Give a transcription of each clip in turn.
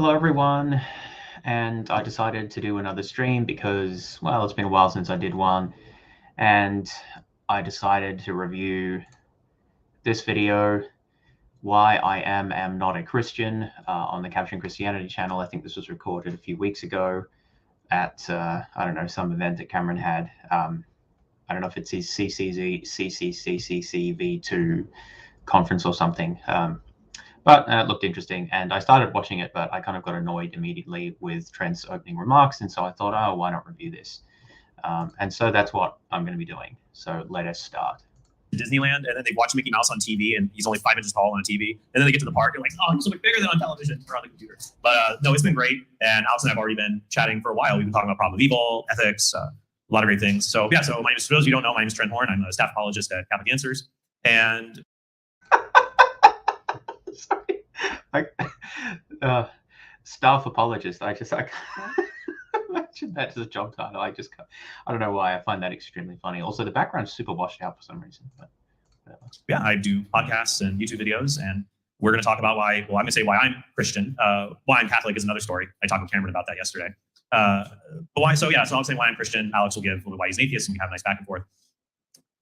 Hello, everyone. And I decided to do another stream because, well, it's been a while since I did one. And I decided to review this video, Why I Am Not a Christian, on the Capturing Christianity channel. I think this was recorded a few weeks ago at, I don't know, some event that Cameron had. I don't know if it's his CCCCCV2 conference or something. But it looked interesting, and I started watching it, but I kind of got annoyed immediately with Trent's opening remarks, and so I thought, oh, why not review this? And so that's what I'm going to be doing. So let us start. Disneyland, and then they watch Mickey Mouse on TV, and he's only 5 inches tall on a TV. And then they get to the park, and like, oh, he's so much bigger than on television or on the computer. But no, it's been great. And Alex and I have already been chatting for a while. We've been talking about problem of evil, ethics, a lot of great things. So yeah, so my name is, for those of you who don't know, my name is Trent Horn. I'm a staff apologist at Catholic Answers. And sorry, staff apologist. I imagine that as a job title. I don't know why I find that extremely funny. Also, the background's super washed out for some reason. But whatever. Yeah, I do podcasts and YouTube videos, and we're going to talk about why. Well, I'm going to say why I'm Christian. Why I'm Catholic is another story. I talked with Cameron about that yesterday. But why? So yeah, so I'll say why I'm Christian. Alex will give why he's an atheist, and we can have a nice back and forth.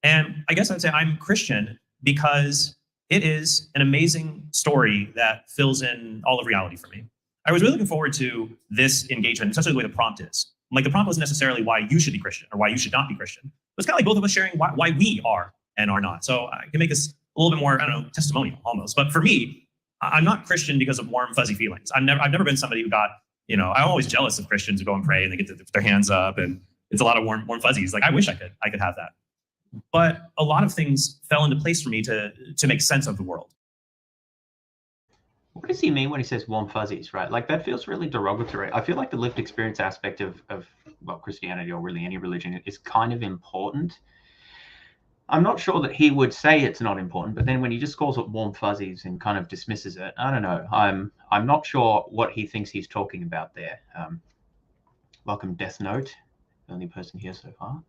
And I guess I'd say I'm Christian because it is an amazing story that fills in all of reality for me. I was really looking forward to this engagement, especially the way the prompt is. Like, the prompt wasn't necessarily why you should be Christian or why you should not be Christian. It's kind of like both of us sharing why we are and are not. So I can make this a little bit more, I don't know, testimonial almost. But for me, I'm not Christian because of warm, fuzzy feelings. I've never been somebody who got, I'm always jealous of Christians who go and pray and they get their hands up, and it's a lot of warm fuzzies. Like, I wish I could have that. But a lot of things fell into place for me to make sense of the world. What does he mean when he says warm fuzzies, right? Like, that feels really derogatory. I feel like the lived experience aspect of well, Christianity, or really any religion, is kind of important. I'm not sure that he would say it's not important, but then when he just calls it warm fuzzies and kind of dismisses it, I don't know. I'm not sure what he thinks he's talking about there. Welcome, Death Note, the only person here so far.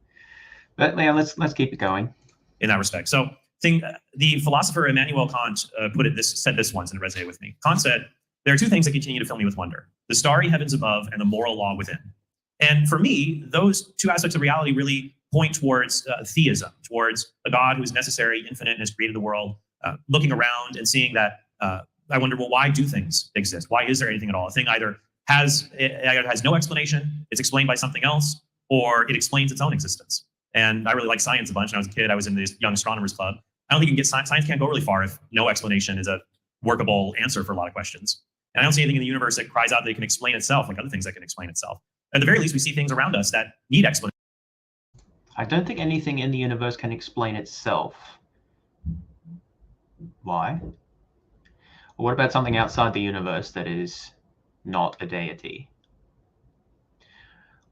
But yeah, let's keep it going. In that respect. So the philosopher Immanuel Kant said this once, and it resonated with me. Kant said, there are two things that continue to fill me with wonder: the starry heavens above and the moral law within. And for me, those two aspects of reality really point towards theism, towards a God who is necessary, infinite, and has created the world. Looking around and seeing that, I wonder, well, why do things exist? Why is there anything at all? A thing either has no explanation, it's explained by something else, or it explains its own existence. And I really like science a bunch. When I was a kid, I was in this Young Astronomers Club. I don't think you can get science can't go really far if no explanation is a workable answer for a lot of questions. And I don't see anything in the universe that cries out that it can explain itself, like other things that can explain itself. At the very least, we see things around us that need explanation. I don't think anything in the universe can explain itself. Why? Or what about something outside the universe that is not a deity?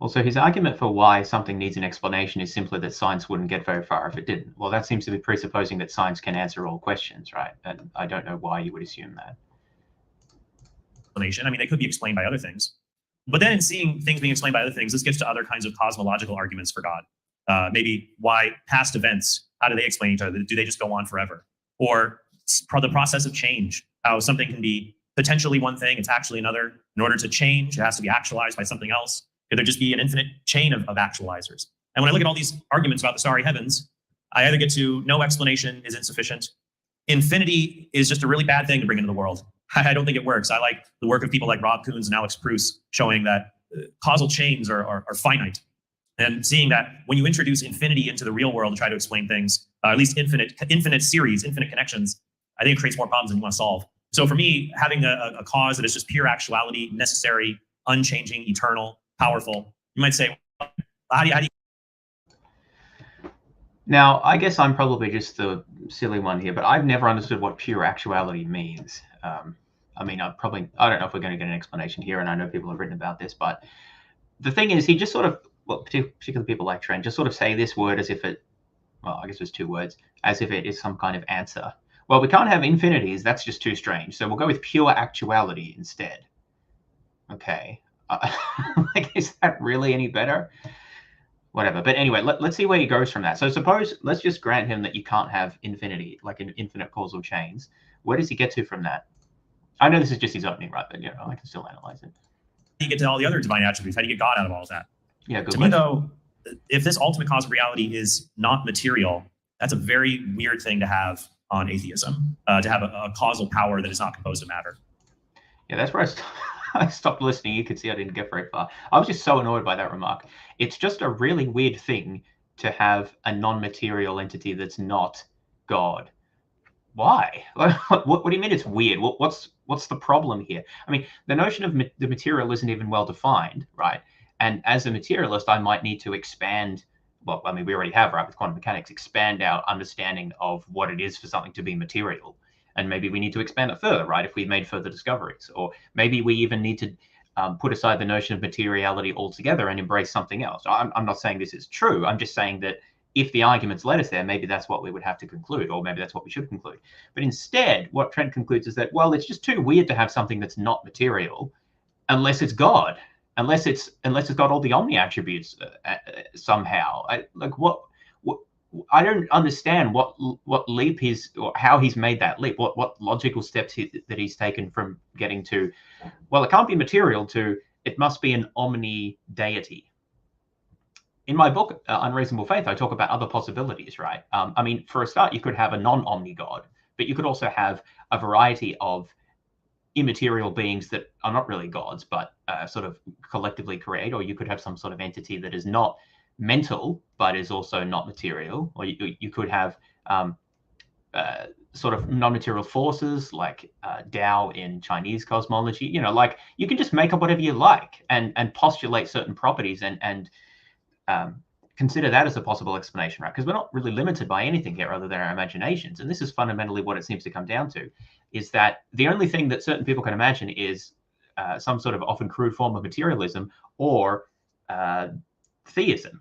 Also, his argument for why something needs an explanation is simply that science wouldn't get very far if it didn't. Well, that seems to be presupposing that science can answer all questions, right? And I don't know why you would assume that. I mean, they could be explained by other things. But then in seeing things being explained by other things, this gets to other kinds of cosmological arguments for God. Maybe why past events, how do they explain each other? Do they just go on forever? Or the process of change, how something can be potentially one thing, it's actually another. In order to change, it has to be actualized by something else. Could there just be an infinite chain of actualizers? And when I look at all these arguments about the starry heavens, I either get to no explanation is insufficient. Infinity is just a really bad thing to bring into the world. I don't think it works. I like the work of people like Rob Koons and Alex Pruss showing that causal chains are finite. And seeing that when you introduce infinity into the real world and try to explain things, at least infinite series, infinite connections, I think it creates more problems than you want to solve. So for me, having a cause that is just pure actuality, necessary, unchanging, eternal, powerful, you might say, how do you? Now, I guess I'm probably just the silly one here, but I've never understood what pure actuality means. I mean, I don't know if we're going to get an explanation here, and I know people have written about this, but the thing is, he just sort of, well, particularly people like Trent, just sort of say this word as if it, well, I guess it's two words, as if it is some kind of answer. Well, we can't have infinities. That's just too strange. So we'll go with pure actuality instead. Okay. Like, is that really any better? Whatever. But anyway, let's see where he goes from that. So suppose, let's just grant him that you can't have infinity, like an infinite causal chains. Where does he get to from that? I know this is just his opening, right? But I can still analyze it. How do you get to all the other divine attributes? How do you get God out of all of that? Yeah, good to question. me, though, if this ultimate cause of reality is not material, that's a very weird thing to have on atheism, to have a causal power that is not composed of matter. Yeah, that's where I stopped listening. You could see I didn't get very far. I was just so annoyed by that remark. It's just a really weird thing to have a non-material entity that's not God. Why? What do you mean it's weird? What's the problem here? I mean, the notion of the material isn't even well defined, right? And as a materialist, I might need to expand. Well, I mean, we already have, right, with quantum mechanics, expand our understanding of what it is for something to be material. And maybe we need to expand it further, right, if we've made further discoveries. Or maybe we even need to put aside the notion of materiality altogether and embrace something else. I'm not saying this is true. I'm just saying that if the arguments led us there, maybe that's what we would have to conclude, or maybe that's what we should conclude. But instead, what Trent concludes is that, well, it's just too weird to have something that's not material unless it's God, unless it's got all the omni attributes somehow. I don't understand what leap he's, or how he's made that leap. What logical steps that he's taken from getting to, well, it can't be material, to it must be an omni deity. In my book, Unreasonable Faith, I talk about other possibilities, right? I mean, for a start, you could have a non-omni God, but you could also have a variety of immaterial beings that are not really gods, but sort of collectively create, or you could have some sort of entity that is not mental, but is also not material, or you could have sort of non-material forces like Tao in Chinese cosmology. Like you can just make up whatever you like and postulate certain properties and consider that as a possible explanation, right? Because we're not really limited by anything here other than our imaginations. And this is fundamentally what it seems to come down to, is that the only thing that certain people can imagine is some sort of often crude form of materialism or theism.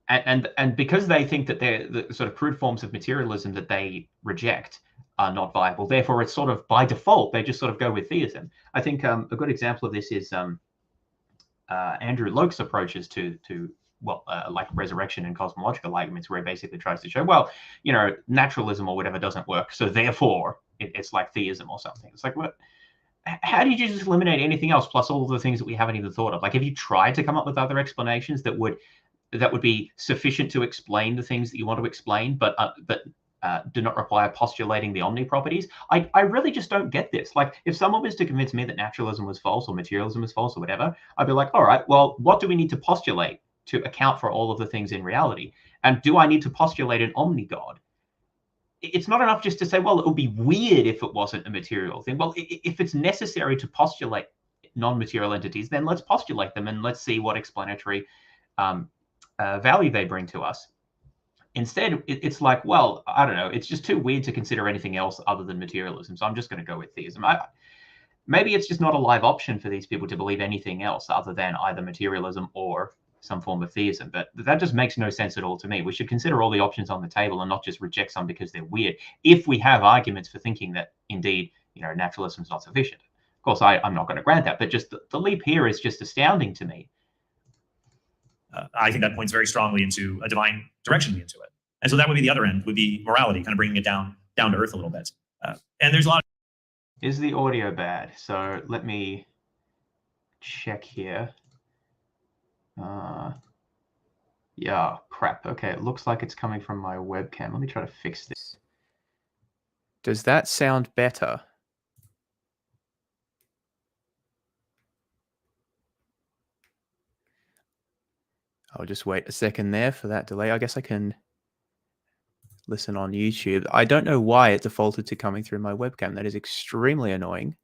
And because they think that they're the sort of crude forms of materialism that they reject are not viable, therefore it's sort of by default, they just sort of go with theism. I think a good example of this is Andrew Loke's approaches to like resurrection and cosmological arguments, where he basically tries to show, well, naturalism or whatever doesn't work, so therefore it's like theism or something. It's like, what? How did you just eliminate anything else plus all of the things that we haven't even thought of? Like, have you tried to come up with other explanations that would be sufficient to explain the things that you want to explain, but do not require postulating the omni properties? I really just don't get this. Like, if someone was to convince me that naturalism was false or materialism was false or whatever, I'd be like, all right, well, what do we need to postulate to account for all of the things in reality? And do I need to postulate an omni God? It's not enough just to say, well, it would be weird if it wasn't a material thing. Well, if it's necessary to postulate non-material entities, then let's postulate them and let's see what explanatory value they bring to us. Instead, it's like, well, I don't know, it's just too weird to consider anything else other than materialism, so I'm just going to go with theism. Maybe it's just not a live option for these people to believe anything else other than either materialism or some form of theism, but that just makes no sense at all to me. We should consider all the options on the table and not just reject some because they're weird, if we have arguments for thinking that indeed, naturalism is not sufficient. Of course, I'm not going to grant that, but just the leap here is just astounding to me. I think that points very strongly into a divine direction into it. And so that would be the other end, would be morality, kind of bringing it down to earth a little bit. And there's a lot of... Is the audio bad? So let me check here. Yeah, crap. Okay, it looks like it's coming from my webcam. Let me try to fix this. Does that sound better? I'll just wait a second there for that delay. I guess I can listen on YouTube. I don't know why it defaulted to coming through my webcam. That is extremely annoying.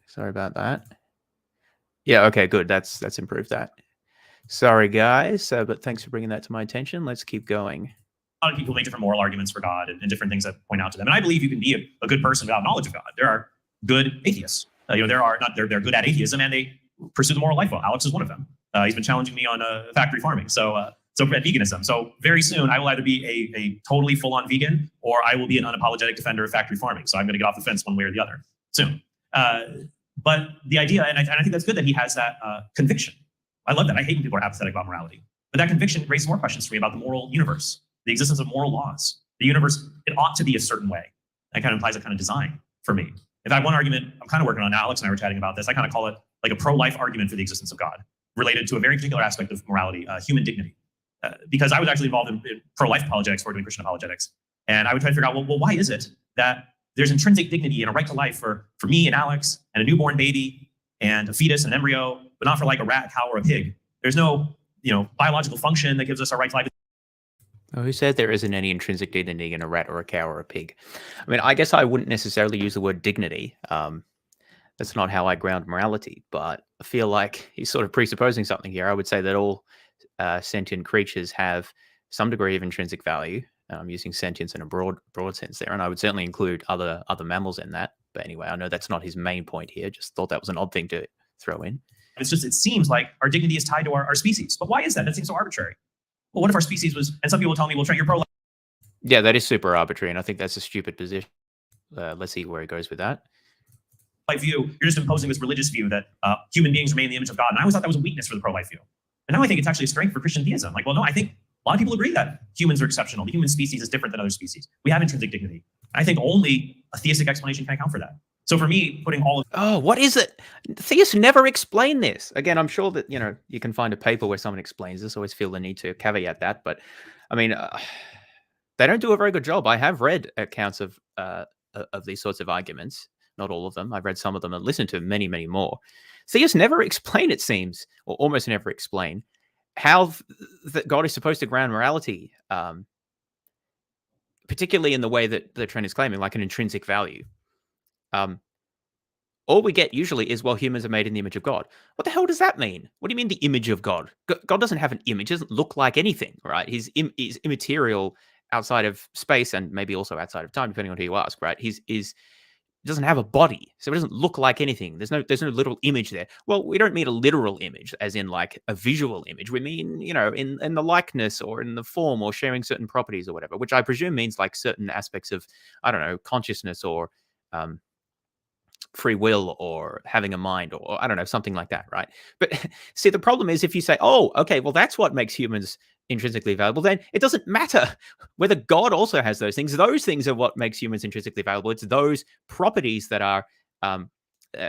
Sorry about that. Yeah, okay, good. That's improved that. Sorry, guys, but thanks for bringing that to my attention. Let's keep going. A lot of people make different moral arguments for God and different things that point out to them. And I believe you can be a good person without knowledge of God. There are good atheists. They're good at atheism and they pursue the moral life well. Alex is one of them. He's been challenging me on factory farming. So at veganism. So very soon I will either be a totally full-on vegan or I will be an unapologetic defender of factory farming. So I'm going to get off the fence one way or the other soon. But the idea, and I think that's good that he has that conviction. I love that. I hate when people are apathetic about morality. But that conviction raises more questions for me about the moral universe, the existence of moral laws. The universe, it ought to be a certain way. That kind of implies a kind of design for me. If I have one argument I'm kind of working on, Alex and I were chatting about this, I kind of call it like a pro-life argument for the existence of God, related to a very particular aspect of morality, human dignity. Because I was actually involved in pro-life apologetics for doing Christian apologetics. And I would try to figure out, well, why is it that there's intrinsic dignity and a right to life for me and Alex and a newborn baby and a fetus and an embryo, but not for like a rat, cow, or a pig? There's no, biological function that gives us our right to life. Who said there isn't any intrinsic dignity in a rat or a cow or a pig? I mean, I guess I wouldn't necessarily use the word dignity. That's not how I ground morality, but I feel like he's sort of presupposing something here. I would say that all sentient creatures have some degree of intrinsic value. I'm using sentience in a broad sense there, and I would certainly include other mammals in that. But anyway, I know that's not his main point here. Just thought that was an odd thing to throw in. It's just, it seems like our dignity is tied to our species. But why is that? That seems so arbitrary. Well, what if our species was, and some people tell me, well, Trent, you're pro-life. Yeah, that is super arbitrary, and I think that's a stupid position. Let's see where he goes with that. Pro-life view, you're just imposing this religious view that human beings remain in the image of God. And I always thought that was a weakness for the pro-life view. And now I think it's actually a strength for Christian theism. Like, well, no, I think a lot of people agree that humans are exceptional. The human species is different than other species. We have intrinsic dignity. I think only a theistic explanation can account for that. So for me, putting all of... Oh, what is it? Theists never explain this. Again, I'm sure that, you can find a paper where someone explains this. I always feel the need to caveat that. But, I mean, they don't do a very good job. I have read accounts of these sorts of arguments. Not all of them. I've read some of them and listened to many, many more. Theists never explain, it seems, or almost never explain, how that God is supposed to ground morality, particularly in the way that the Trent is claiming, like an intrinsic value. All we get usually is, well, humans are made in the image of God. What the hell does that mean? What do you mean the image of God? God doesn't have an image. He doesn't look like anything, right? He's immaterial outside of space and maybe also outside of time, depending on who you ask, right? He doesn't have a body, so it doesn't look like anything. There's no literal image there. Well, we don't mean a literal image, as in like a visual image. We mean, in the likeness or in the form or sharing certain properties or whatever, which I presume means like certain aspects of, I don't know, consciousness or free will or having a mind or I don't know, something like that, right? But see, the problem is if you say, oh, okay, well, that's what makes humans intrinsically valuable, then it doesn't matter whether God also has those things. Those things are what makes humans intrinsically valuable. It's those properties that are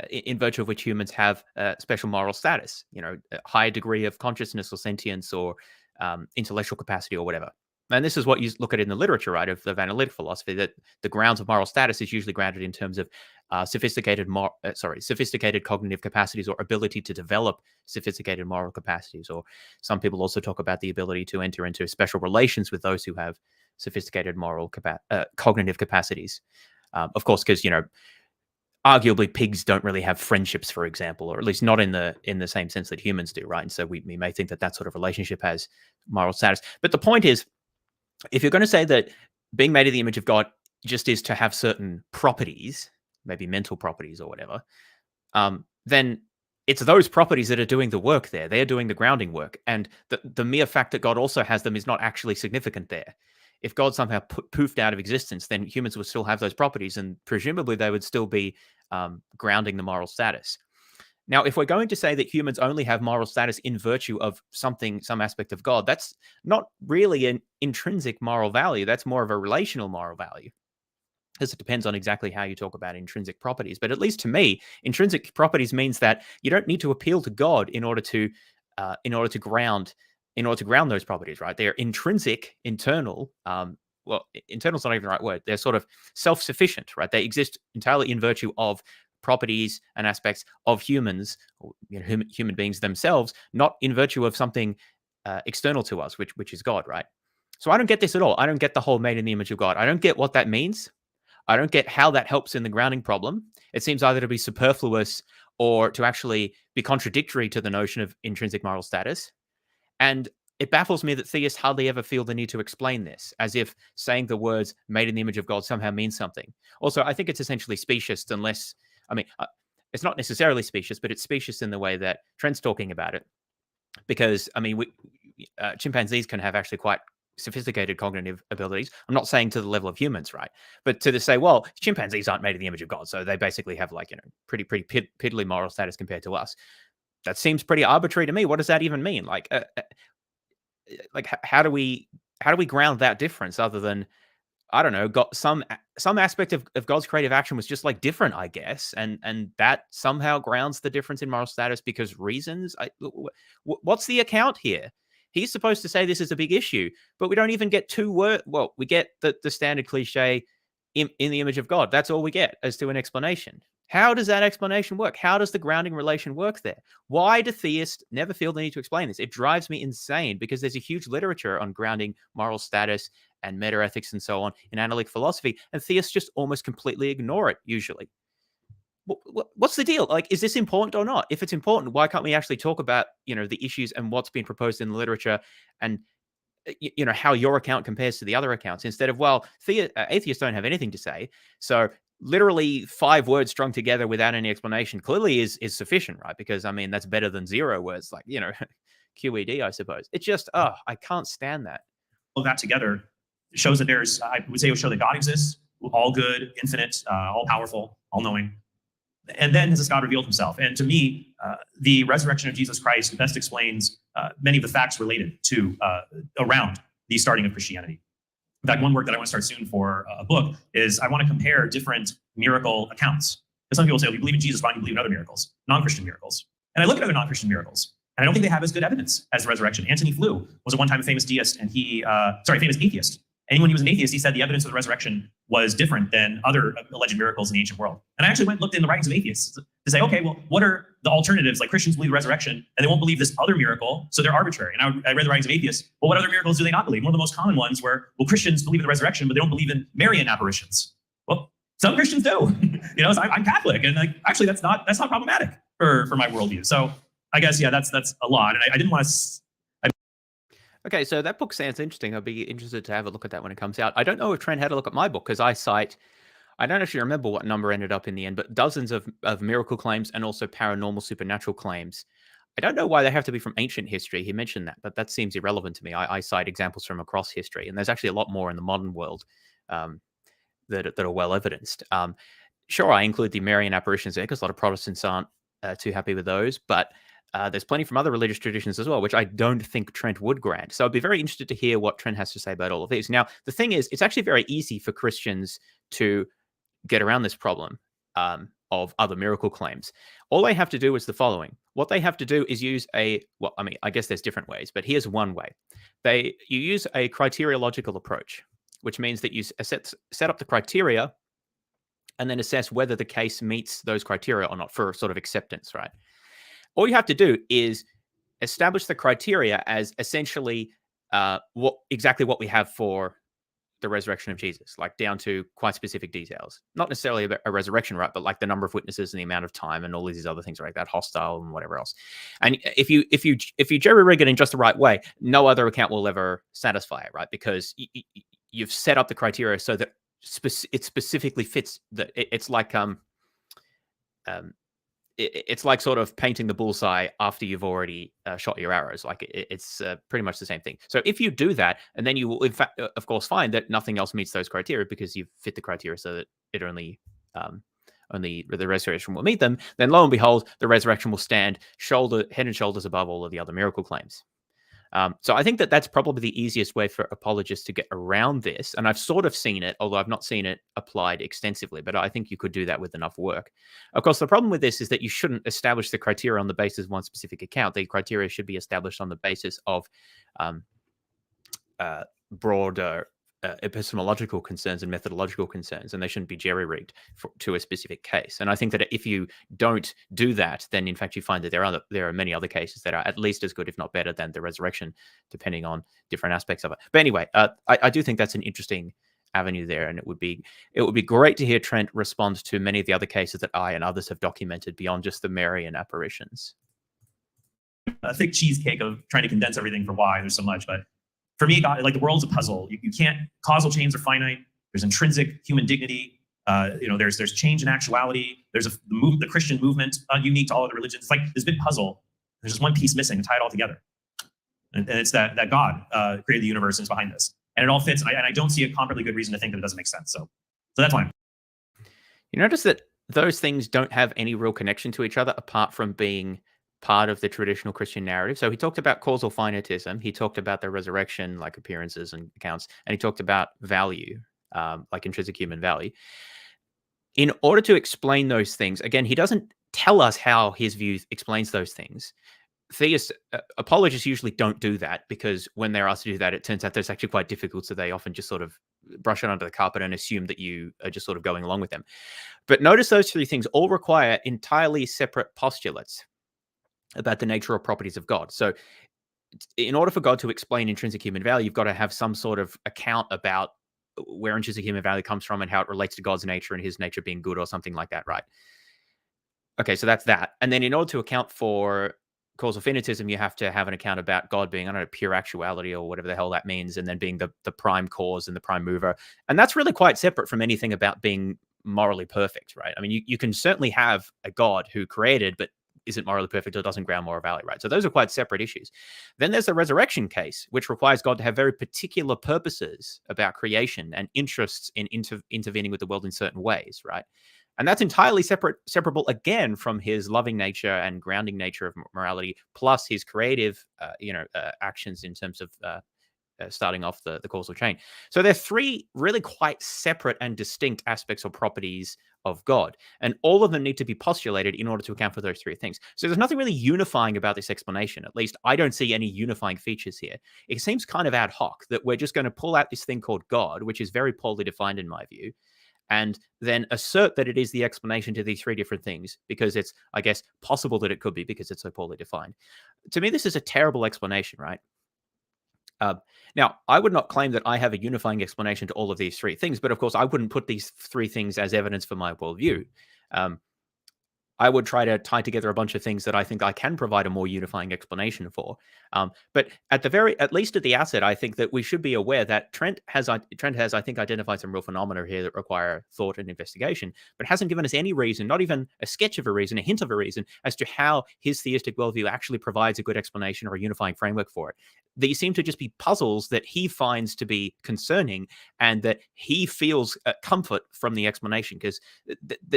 in virtue of which humans have special moral status, a higher degree of consciousness or sentience or intellectual capacity or whatever. And this is what you look at in the literature, right, of analytic philosophy, that the grounds of moral status is usually grounded in terms of sophisticated cognitive capacities or ability to develop sophisticated moral capacities. Or some people also talk about the ability to enter into special relations with those who have sophisticated cognitive capacities. Of course, because, arguably pigs don't really have friendships, for example, or at least not in the same sense that humans do, right? And so we may think that sort of relationship has moral status. But the point is, if you're going to say that being made in the image of God just is to have certain properties, maybe mental properties or whatever, then it's those properties that are doing the work there. They're doing the grounding work. And the mere fact that God also has them is not actually significant there. If God somehow poofed out of existence, then humans would still have those properties, and presumably they would still be grounding the moral status. Now, if we're going to say that humans only have moral status in virtue of some aspect of God, that's not really an intrinsic moral value. That's more of a relational moral value, because it depends on exactly how you talk about intrinsic properties. But at least to me, intrinsic properties means that you don't need to appeal to God in order to ground those properties, right? They're intrinsic, internal. Well, internal is not even the right word. They're sort of self-sufficient, right? They exist entirely in virtue of properties and aspects of humans, or human beings themselves, not in virtue of something external to us, which is God, right? So I don't get this at all. I don't get the whole made in the image of God. I don't get what that means. I don't get how that helps in the grounding problem. It seems either to be superfluous or to actually be contradictory to the notion of intrinsic moral status. And it baffles me that theists hardly ever feel the need to explain this, as if saying the words made in the image of God somehow means something. Also, I think it's essentially specious unless, it's not necessarily specious, but it's specious in the way that Trent's talking about it. Because, chimpanzees can have actually quite sophisticated cognitive abilities. I'm not saying to the level of humans, right? But to say, well, chimpanzees aren't made in the image of God, so they basically have pretty piddly moral status compared to us. That seems pretty arbitrary to me. What does that even mean? How do we ground that difference other than I don't know, got some aspect of God's creative action was just like different, I guess, and that somehow grounds the difference in moral status because reasons. What's the account here? He's supposed to say this is a big issue, but we don't even get two words. Well, we get the standard cliche in the image of God. That's all we get as to an explanation. How does that explanation work? How does the grounding relation work there? Why do theists never feel the need to explain this? It drives me insane because there's a huge literature on grounding moral status and meta-ethics and so on in analytic philosophy, and theists just almost completely ignore it usually. What's the deal? Like, is this important or not? If it's important, why can't we actually talk about, the issues and what's been proposed in the literature and, how your account compares to the other accounts instead of, well, atheists don't have anything to say. So literally 5 words strung together without any explanation clearly is sufficient, right? Because, I mean, that's better than 0 words, like, QED, I suppose. It's just, I can't stand that. All that together shows that I would say it would show that God exists, all good, infinite, all powerful, all knowing. And then has this God revealed himself? And to me, the resurrection of Jesus Christ best explains many of the facts related to around the starting of Christianity. In fact, one work that I want to start soon for a book is I want to compare different miracle accounts. Because some people say, well, you believe in Jesus, why don't you believe in other miracles, non-Christian miracles? And I look at other non-Christian miracles, and I don't think they have as good evidence as the resurrection. Antony Flew was at one time a famous deist, and famous atheist. And when he was an atheist, he said the evidence of the resurrection was different than other alleged miracles in the ancient world. And I actually went and looked in the writings of atheists to say, okay, well, what are the alternatives? Like Christians believe the resurrection, and they won't believe this other miracle, so they're arbitrary. And I read the writings of atheists. Well, what other miracles do they not believe? One of the most common ones were, well, Christians believe in the resurrection, but they don't believe in Marian apparitions. Well, some Christians do. So I'm Catholic, and actually that's not problematic for my worldview. So I guess that's a lot, and I didn't want to. Okay, so that book sounds interesting. I'd be interested to have a look at that when it comes out. I don't know if Trent had a look at my book because I don't actually remember what number ended up in the end, but dozens of miracle claims and also paranormal supernatural claims. I don't know why they have to be from ancient history. He mentioned that, but that seems irrelevant to me. I cite examples from across history, and there's actually a lot more in the modern world that are well evidenced. Sure, I include the Marian apparitions there because a lot of Protestants aren't too happy with those, but there's plenty from other religious traditions as well, which I don't think Trent would grant. So I'd be very interested to hear what Trent has to say about all of these. Now, the thing is, it's actually very easy for Christians to get around this problem of other miracle claims. All they have to do is the following. What they have to do is use I guess there's different ways, but here's one way. You use a criteriological approach, which means that you set up the criteria and then assess whether the case meets those criteria or not for sort of acceptance, right? All you have to do is establish the criteria as essentially exactly what we have for the resurrection of Jesus, like down to quite specific details. Not necessarily a resurrection, right? But like the number of witnesses and the amount of time and all these other things like that, hostile and whatever else. And if you jerry rig it in just the right way, no other account will ever satisfy it, right? Because you've set up the criteria so that it specifically fits. It's like it's like sort of painting the bullseye after you've already shot your arrows. Like it's pretty much the same thing. So if you do that, and then you will, in fact, of course, find that nothing else meets those criteria because you've fit the criteria so that it only the resurrection will meet them, then lo and behold, the resurrection will stand head and shoulders above all of the other miracle claims. So I think that's probably the easiest way for apologists to get around this. And I've sort of seen it, although I've not seen it applied extensively, but I think you could do that with enough work. Of course, the problem with this is that you shouldn't establish the criteria on the basis of one specific account. The criteria should be established on the basis of broader epistemological concerns and methodological concerns, and they shouldn't be jerry-rigged to a specific case. And I think that if you don't do that, then in fact you find that there are many other cases that are at least as good, if not better, than the resurrection, depending on different aspects of it. But anyway, I do think that's an interesting avenue there, and it would be great to hear Trent respond to many of the other cases that I and others have documented beyond just the Marian apparitions. A thick cheesecake of trying to condense everything for why there's so much, but for me, God, like the world's a puzzle. You can't. Causal chains are finite. There's intrinsic human dignity. There's change in actuality. There's the Christian movement, unique to all other religions. It's like this big puzzle. There's just one piece missing to tie it all together, and it's that God created the universe and is behind this, and it all fits. And I don't see a comparably good reason to think that it doesn't make sense. So that's why. You notice that those things don't have any real connection to each other apart from being part of the traditional Christian narrative. So he talked about causal finitism. He talked about the resurrection, like appearances and accounts, and he talked about value. like intrinsic human value. In order to explain those things, again, he doesn't tell us how his view explains those things. Theists, apologists usually don't do that, because when they're asked to do that, it turns out that's actually quite difficult. So they often just sort of brush it under the carpet and assume that you are just sort of going along with them. But notice those three things all require entirely separate postulates about the nature or properties of God. So in order for God to explain intrinsic human value, you've got to have some sort of account about where intrinsic human value comes from and how it relates to God's nature and his nature being good or something like that, right? Okay, so that's that. And then in order to account for causal finitism, you have to have an account about God being, I don't know, pure actuality or whatever the hell that means, and then being the prime cause and the prime mover. And that's really quite separate from anything about being morally perfect, right? I mean, you can certainly have a God who created, but isn't morally perfect or doesn't ground moral value, right? So those are quite separate issues. Then there's the resurrection case, which requires God to have very particular purposes about creation and interests in intervening with the world in certain ways, right? And that's entirely separable again from his loving nature and grounding nature of morality, plus his creative, actions in terms of starting off the causal chain. So there are three really quite separate and distinct aspects or properties of God, and all of them need to be postulated in order to account for those three things. So there's nothing really unifying about this explanation. At least I don't see any unifying features here. It seems kind of ad hoc that we're just going to pull out this thing called God, which is very poorly defined in my view, and then assert that it is the explanation to these three different things because it's, I guess, possible that it could be because it's so poorly defined. To me, this is a terrible explanation, right? Now, I would not claim that I have a unifying explanation to all of these three things, but of course, I wouldn't put these three things as evidence for my worldview. I would try to tie together a bunch of things that I think I can provide a more unifying explanation for. But at least at the outset, I think that we should be aware that Trent has, I think, identified some real phenomena here that require thought and investigation, but hasn't given us any reason, not even a sketch of a reason, a hint of a reason, as to how his theistic worldview actually provides a good explanation or a unifying framework for it. These seem to just be puzzles that he finds to be concerning and that he feels comfort from the explanation, because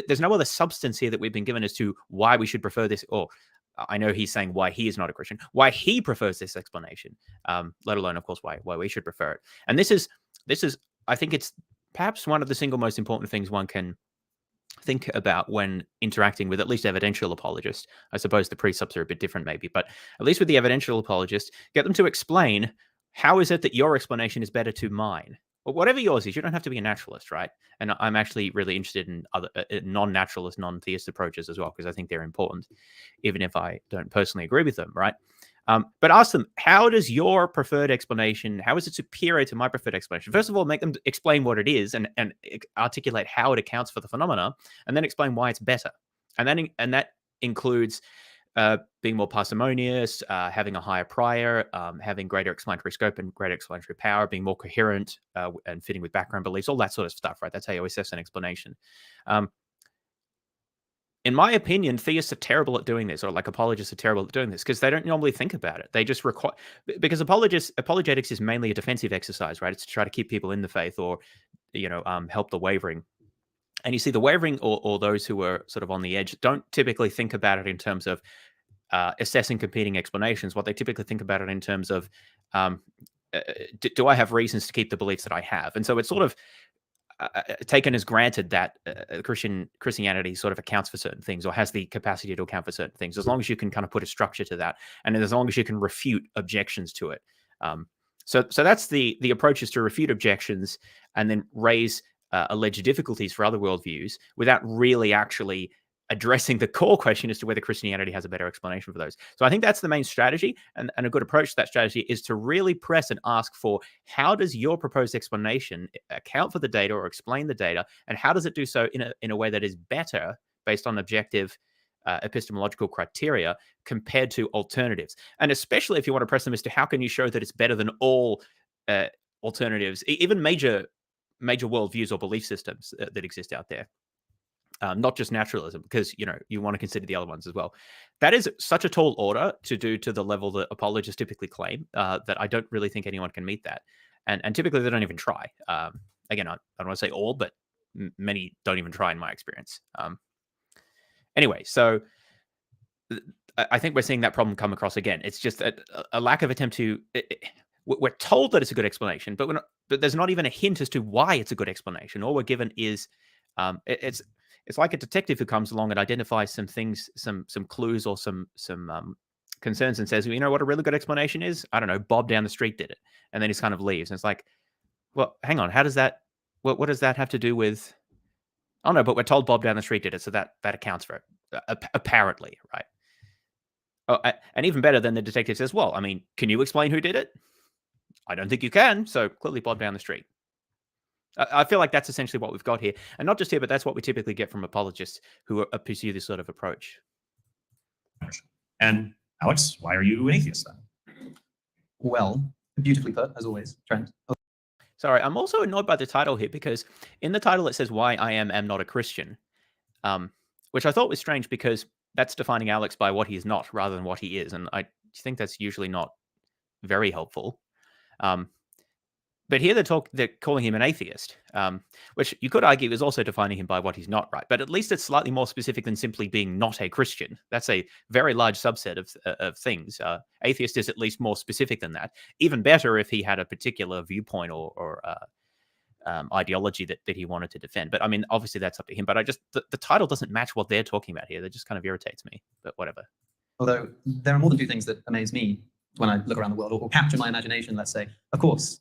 there's no other substance here that we've been given as to why we should prefer this, or I know he's saying why he is not a Christian, why he prefers this explanation, let alone, of course, why we should prefer it. And this is, I think it's perhaps one of the single most important things one can think about when interacting with at least evidential apologists. I suppose the precepts are a bit different maybe, but at least with the evidential apologist, get them to explain how is it that your explanation is better to mine. Well, whatever yours is, you don't have to be a naturalist, right? And I'm actually really interested in other non-naturalist, non-theist approaches as well, because I think they're important, even if I don't personally agree with them, right? But ask them, how does your preferred explanation, how is it superior to my preferred explanation? First of all, make them explain what it is and articulate how it accounts for the phenomena, and then explain why it's better. And that includes being more parsimonious, having a higher prior, having greater explanatory scope and greater explanatory power, being more coherent and fitting with background beliefs, all that sort of stuff, right? That's how you assess an explanation. In my opinion, theists are terrible at doing this, or like apologists are terrible at doing this, because they don't normally think about it. They just require, because apologetics is mainly a defensive exercise, right? It's to try to keep people in the faith or, help the wavering. And you see the wavering or those who are sort of on the edge don't typically think about it in terms of assessing competing explanations. What they typically think about it in terms of, do I have reasons to keep the beliefs that I have? And so it's sort of taken as granted that Christianity sort of accounts for certain things or has the capacity to account for certain things, as long as you can kind of put a structure to that, and as long as you can refute objections to it. So that's the approach, is to refute objections and then raise alleged difficulties for other worldviews without really actually addressing the core question as to whether Christianity has a better explanation for those. So I think that's the main strategy, and a good approach to that strategy is to really press and ask for, how does your proposed explanation account for the data or explain the data, and how does it do so in a way that is better based on objective epistemological criteria compared to alternatives? And especially if you want to press them as to how can you show that it's better than all alternatives, even major worldviews or belief systems that exist out there. Not just naturalism, because you want to consider the other ones as well. That is such a tall order to do to the level that apologists typically claim, that I don't really think anyone can meet that, and typically they don't even try. Again, I don't want to say all, but many don't even try in my experience. Anyway, so I think we're seeing that problem come across again. It's just a lack of attempt to. we're told that it's a good explanation, but but there's not even a hint as to why it's a good explanation. All we're given is it's like a detective who comes along and identifies some things, some clues or some concerns, and says, you know what a really good explanation is? I don't know, Bob down the street did it, and then he kind of leaves. And it's like, well, hang on, how does that? What does that have to do with? Oh no, but we're told Bob down the street did it, so that accounts for it, apparently, right? Oh, and even better, then the detective says, well, I mean, can you explain who did it? I don't think you can, so clearly Bob down the street. I feel like that's essentially what we've got here. And not just here, but that's what we typically get from apologists who pursue this sort of approach. And Alex, why are you an atheist then? Well, beautifully put, as always, Trent. Sorry, I'm also annoyed by the title here, because in the title it says why I am not a Christian, which I thought was strange, because that's defining Alex by what he is not rather than what he is. And I think that's usually not very helpful. But here they're calling him an atheist, which you could argue is also defining him by what he's not, right? But at least it's slightly more specific than simply being not a Christian. That's a very large subset of things. Atheist is at least more specific than that. Even better if he had a particular viewpoint or ideology that he wanted to defend. But I mean, obviously that's up to him. But the title doesn't match what they're talking about here. That just kind of irritates me, but whatever. Although there are more than two things that amaze me when I look around the world or capture my imagination, let's say. Of course,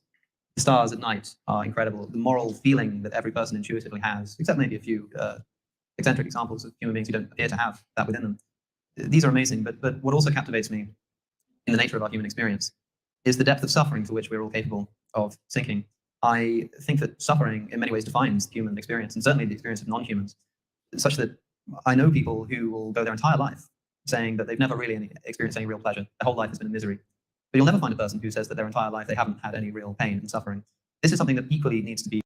the stars at night are incredible. The moral feeling that every person intuitively has, except maybe a few eccentric examples of human beings who don't appear to have that within them. These are amazing, but what also captivates me in the nature of our human experience is the depth of suffering for which we're all capable of sinking. I think that suffering in many ways defines the human experience, and certainly the experience of non-humans, such that I know people who will go their entire life saying that they've never really experienced any real pleasure. Their whole life has been a misery. But you'll never find a person who says that their entire life they haven't had any real pain and suffering. This is something that equally needs to be.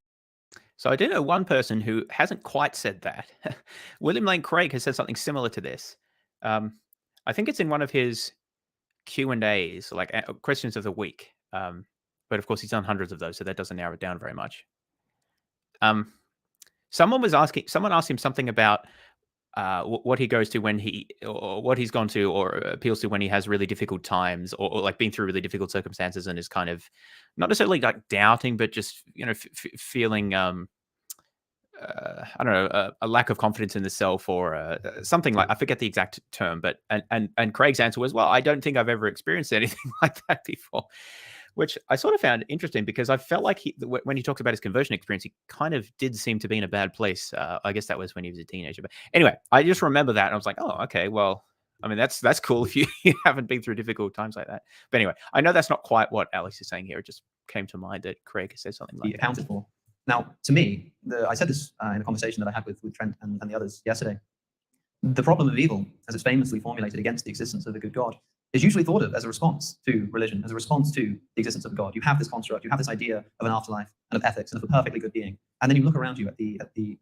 So I do know one person who hasn't quite said that. William Lane Craig has said something similar to this. I think it's in one of his Q&As, like questions of the week. But of course, he's done hundreds of those, so that doesn't narrow it down very much. Someone asked him something about what he goes to or what he's gone to or appeals to when he has really difficult times or like been through really difficult circumstances and is kind of not necessarily like doubting, but just, you know, feeling, I don't know, a lack of confidence in the self or something like, I forget the exact term, but, and Craig's answer was, well, I don't think I've ever experienced anything like that before, which I sort of found interesting because I felt like when he talks about his conversion experience, he kind of did seem to be in a bad place. I guess that was when he was a teenager. But anyway, I just remember that and I was like, oh, okay, well, I mean, that's cool if you haven't been through difficult times like that. But anyway, I know that's not quite what Alex is saying here. It just came to mind that Craig said something like that. Accounted for. Now, to me, I said this in a conversation that I had with Trent and the others yesterday. The problem of evil, as it's famously formulated against the existence of a good God, is usually thought of as a response to religion, as a response to the existence of God. You have this construct, you have this idea of an afterlife and of ethics and of a perfectly good being. And then you look around you at the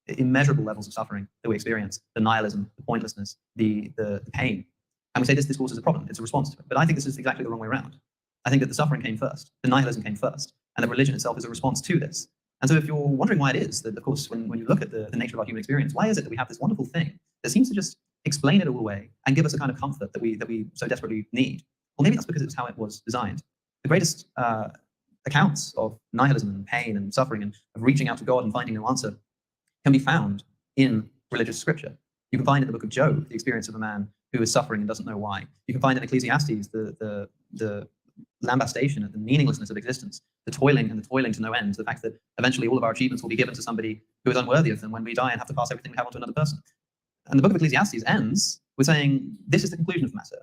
immeasurable levels of suffering that we experience, the nihilism, the pointlessness, the pain. And we say this discourse is a problem, it's a response to it. But I think this is exactly the wrong way around. I think that the suffering came first, the nihilism came first, and that religion itself is a response to this. And so if you're wondering why it is that, of course, when you look at the nature of our human experience, why is it that we have this wonderful thing that seems to just explain it all away and give us a kind of comfort that we so desperately need? Well, maybe that's because it's how it was designed. The greatest accounts of nihilism and pain and suffering and of reaching out to God and finding no answer can be found in religious scripture. You can find in the book of Job the experience of a man who is suffering and doesn't know why. You can find in Ecclesiastes the lambastation of the meaninglessness of existence, the toiling to no end, the fact that eventually all of our achievements will be given to somebody who is unworthy of them when we die and have to pass everything we have on to another person. And the book of Ecclesiastes ends with saying, this is the conclusion of the matter.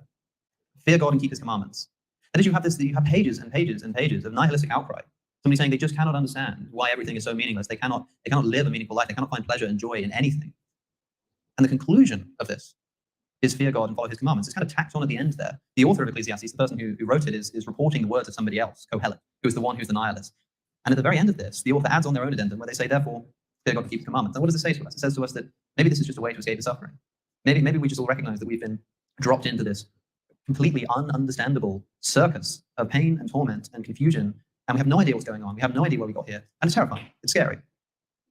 Fear God and keep his commandments. And as you have this, you have pages and pages and pages of nihilistic outcry. Somebody saying they just cannot understand why everything is so meaningless. They cannot live a meaningful life. They cannot find pleasure and joy in anything. And the conclusion of this is fear God and follow his commandments. It's kind of tacked on at the end there. The author of Ecclesiastes, the person who wrote it, is reporting the words of somebody else, Kohelet, who is the one who's the nihilist. And at the very end of this, the author adds on their own addendum where they say, therefore, fear God and keep the commandments. And what does it say to us? It says to us that maybe this is just a way to escape the suffering. Maybe we just all recognize that we've been dropped into this completely ununderstandable circus of pain and torment and confusion, and we have no idea what's going on. We have no idea where we got here, and it's terrifying. It's scary.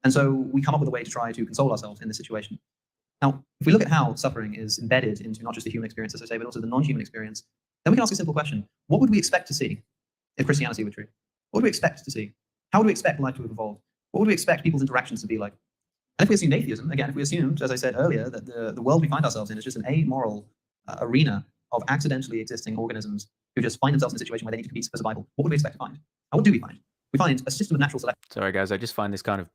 And so we come up with a way to try to console ourselves in this situation. Now, if we look at how suffering is embedded into not just the human experience, as I say, but also the non-human experience, then we can ask a simple question. What would we expect to see if Christianity were true? What would we expect to see? How would we expect life to have evolved? What would we expect people's interactions to be like? And if we assumed atheism, again, if we assumed, as I said earlier, that the world we find ourselves in is just an amoral arena of accidentally existing organisms who just find themselves in a situation where they need to compete for survival, what would we expect to find? And what do we find? We find a system of natural selection. Sorry, guys, I just find this kind of...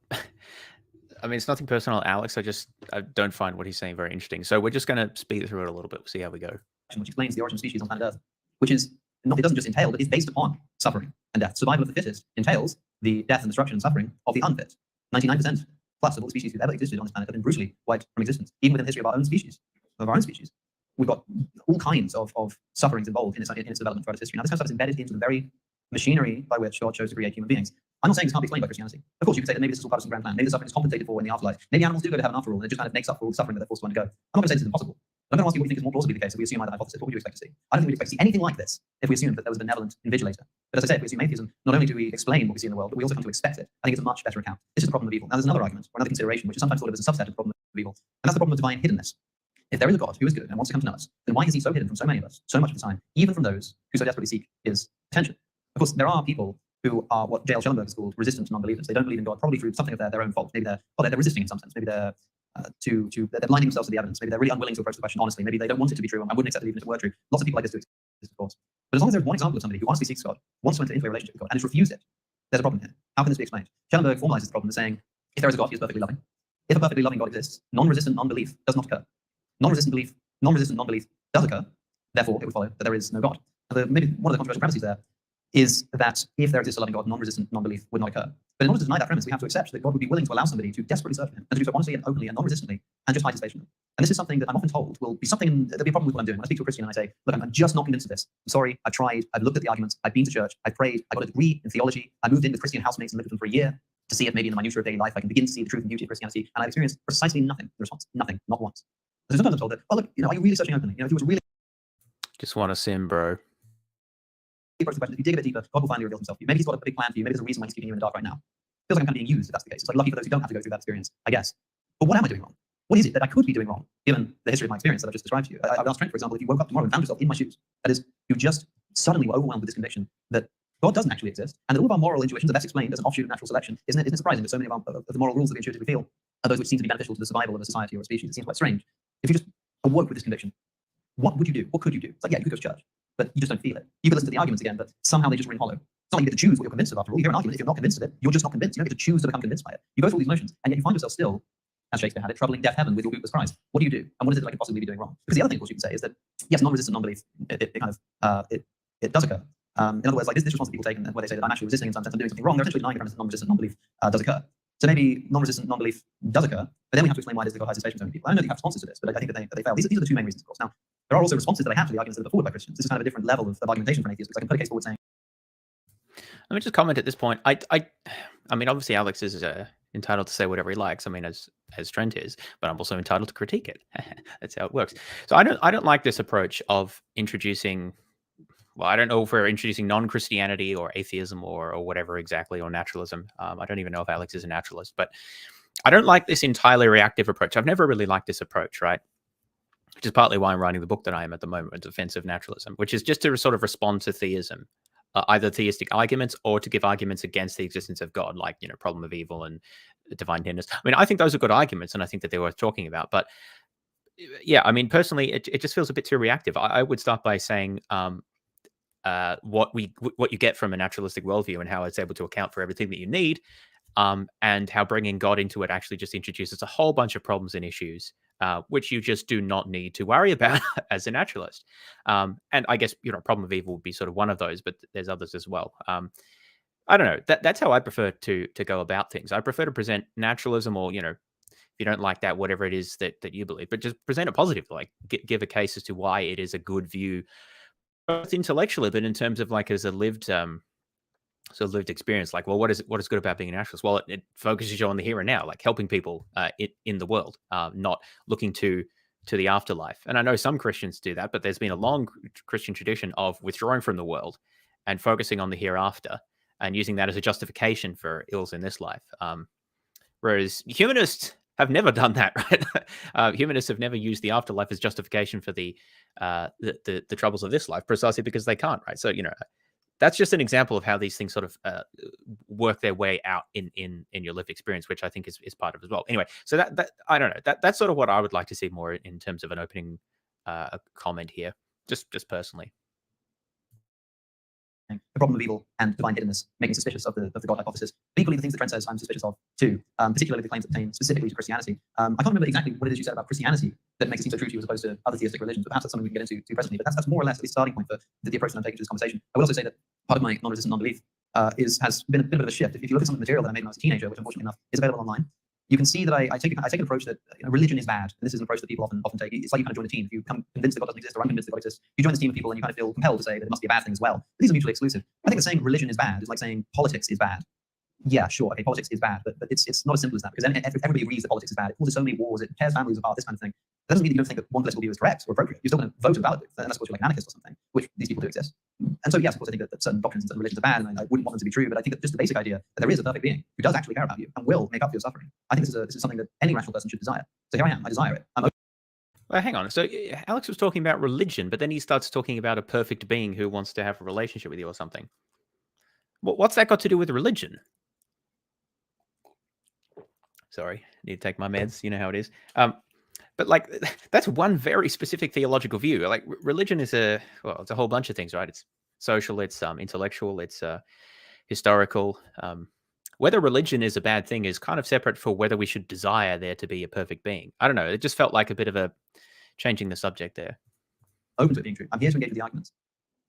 I mean, it's nothing personal, Alex. I don't find what he's saying very interesting. So we're just going to speed through it a little bit. We'll see how we go. Which explains the origin of species on planet Earth, which is not, it doesn't just entail, but it's based upon suffering and death. Survival of the fittest entails the death and destruction and suffering of the unfit. 99% plus of all the species who've ever existed on this planet have been brutally wiped from existence, even within the history of our own species. We've got all kinds of sufferings involved in its development throughout its history. Now, this kind of stuff is embedded into the very machinery by which God chose to create human beings. I'm not saying this can't be explained by Christianity. Of course, you could say that maybe this is all part of some grand plan. Maybe the suffering is compensated for in the afterlife. Maybe animals do go to heaven after all, and it just kind of makes up for all the suffering that they're forced to undergo. I'm not going to say this is impossible. I'm going to ask you what you think is more plausibly the case if we assume either hypothesis. What would you expect to see? I don't think we'd expect to see anything like this if we assumed that there was a benevolent invigilator. But as I said, if we assume atheism, not only do we explain what we see in the world, but we also come to expect it. I think it's a much better account. This is the problem of evil. Now, there's another argument, or another consideration, which is sometimes thought of as a subset of the problem of evil, and that's the problem of divine hiddenness. If there is a God who is good and wants to come to know us, then why is he so hidden from so many of us, so much of the time, even from those who so desperately seek his attention? Of course, there are people who are what J.L. Schellenberg has called resistant non-believers. They don't believe in God, probably through something of their own fault. Maybe they're resisting in some sense. Maybe they're they're blinding themselves to the evidence. Maybe they're really unwilling to approach the question honestly. Maybe they don't want it to be true. I wouldn't accept it even if it were true. Lots of people like this do exist, of course. But as long as there's one example of somebody who honestly seeks God, wants to enter into a relationship with God, and has refused it, there's a problem here. How can this be explained? Schellenberg formalizes the problem as saying, if there is a God, he is perfectly loving. If a perfectly loving God exists, non-resistant non-belief does not occur. Non-resistant non-belief does occur. Therefore, it would follow that there is no God. And maybe one of the controversial premises there is that if there exists a loving God, non-resistant non-belief would not occur. But in order to deny that premise, we have to accept that God would be willing to allow somebody to desperately search for him, and to do so honestly and openly and non-resistantly, and just hide his face from them. And this is something that I'm often told will be something, there'll be a problem with what I'm doing. When I speak to a Christian and I say, look, I'm just not convinced of this. I'm sorry, I've tried, I've looked at the arguments, I've been to church, I've prayed, I got a degree in theology, I moved in with Christian housemates and lived with them for a year to see if maybe in the minutiae of daily life I can begin to see the truth and beauty of Christianity, and I've experienced precisely nothing. The response, nothing, not once. So sometimes I'm told that, oh look, are you really searching openly? If you were to really Just want to sim, bro. approach the question, if you dig a bit deeper, God will finally reveal himself to you. Maybe he's got a big plan for you. Maybe there's a reason why he's keeping you in the dark right now. Feels like I'm kind of being used if that's the case. It's like lucky for those who don't have to go through that experience, I guess. But what am I doing wrong? What is it that I could be doing wrong, given the history of my experience that I've just described to you? I would ask Trent, for example, if you woke up tomorrow and found yourself in my shoes, that is, you just suddenly were overwhelmed with this conviction that God doesn't actually exist, and that all of our moral intuitions are best explained as an offshoot of natural selection. Isn't it surprising that so many of the moral rules that we intuitively feel are those which seem to be beneficial to the survival of a society or a species? It seems quite strange. If you just awoke with this conviction, what would you do? What could you do? It's like, yeah, you could go to church, but you just don't feel it. You could listen to the arguments again, but somehow they just ring hollow. It's not like you get to choose what you're convinced of after all. You hear an argument, if you're not convinced of it, you're just not convinced. You don't get to choose to become convinced by it. You go through all these motions, and yet you find yourself still, as Shakespeare had it, troubling deaf heaven with your bootless cries. What do you do? And what is it that I could possibly be doing wrong? Because the other thing, of course, you can say is that, yes, non-resistant non-belief, it does occur. In other words, like this response that people take, and where they say that I'm actually resisting in some sense, I'm doing something wrong, they're essentially denying the premise that non-resistant non-belief does occur. So maybe non-resistant non-belief does occur, but then we have to explain why it is that God hides his face from so many people. I don't know that you have responses to this, but I think that they fail. These are the two main reasons, of course. Now, there are also responses that I have to the arguments that are put forward by Christians. This is kind of a different level of argumentation for an atheist, because I can put a case forward saying, Let me just comment at this point. I mean, obviously, Alex is entitled to say whatever he likes. I mean, as Trent is, but I'm also entitled to critique it. That's how it works. So I don't like this approach of introducing. Well, I don't know if we're introducing non-Christianity or atheism or whatever exactly, or naturalism. I don't even know if Alex is a naturalist, but I don't like this entirely reactive approach. I've never really liked this approach, right? Which is partly why I'm writing the book that I am at the moment, in defense of naturalism, which is just to sort of respond to theism, either theistic arguments or to give arguments against the existence of God, like, problem of evil and divine hiddenness. I mean, I think those are good arguments, and I think that they're worth talking about. But yeah, I mean, personally, it just feels a bit too reactive. I would start by saying, what you get from a naturalistic worldview and how it's able to account for everything that you need, and how bringing God into it actually just introduces a whole bunch of problems and issues, which you just do not need to worry about as a naturalist. And I guess, problem of evil would be sort of one of those, but there's others as well. I don't know. That's how I prefer to go about things. I prefer to present naturalism, or, if you don't like that, whatever it is that you believe, but just present it positively, like give a case as to why it is a good view, both intellectually, but in terms of like as a lived experience. Like, well, what is good about being a naturalist? Well, it focuses you on the here and now, like helping people in the world, not looking to the afterlife. And I know some Christians do that, but there's been a long Christian tradition of withdrawing from the world and focusing on the hereafter, and using that as a justification for ills in this life. Whereas humanists have never done that, right? Humanists have never used the afterlife as justification for the troubles of this life, precisely because they can't, right? So, that's just an example of how these things sort of work their way out in your lived experience, which I think is part of it as well. Anyway, so that I don't know, that's sort of what I would like to see more in terms of an opening comment here, just personally. The problem of evil and divine hiddenness make me suspicious of the God hypothesis. But equally, the things that Trent says I'm suspicious of too, particularly the claims that pertain specifically to Christianity. I can't remember exactly what it is you said about Christianity that makes it seem so true to you as opposed to other theistic religions, but perhaps that's something we can get into presently. But that's more or less at least starting point for the approach that I'm taking to this conversation. I will also say that part of my non-resistant non-belief has been a bit of a shift. If you look at some of the material that I made when I was a teenager, which unfortunately enough is available online, you can see that I take an approach that religion is bad. And this is an approach that people often take. It's like you kind of join a team. If you come convinced that God doesn't exist or unconvinced that God exists, you join this team of people and you kind of feel compelled to say that it must be a bad thing as well. But these are mutually exclusive. I think that saying religion is bad is like saying politics is bad. Yeah, sure, okay, politics is bad, but it's not as simple as that, because then everybody agrees that politics is bad. It causes so many wars, it tears families apart, this kind of thing. That doesn't mean that you don't think that one political view is correct or appropriate. You're still going to vote about it, unless of course you're like an anarchist or something, which these people do exist. And so yes, of course I think that certain doctrines and certain religions are bad, and I wouldn't want them to be true, but I think that just the basic idea that there is a perfect being who does actually care about you and will make up for your suffering, I think this is something that any rational person should desire. So here I am, I desire it. Well, hang on. So Alex was talking about religion, but then he starts talking about a perfect being who wants to have a relationship with you or something. What's that got to do with religion? Sorry, need to take my meds. You know how it is. But like, that's one very specific theological view. Like, religion is it's a whole bunch of things, right? It's social, it's intellectual, it's historical. Whether religion is a bad thing is kind of separate for whether we should desire there to be a perfect being. I don't know. It just felt like a bit of a changing the subject there. Open to it being true. I'm here to engage with the arguments.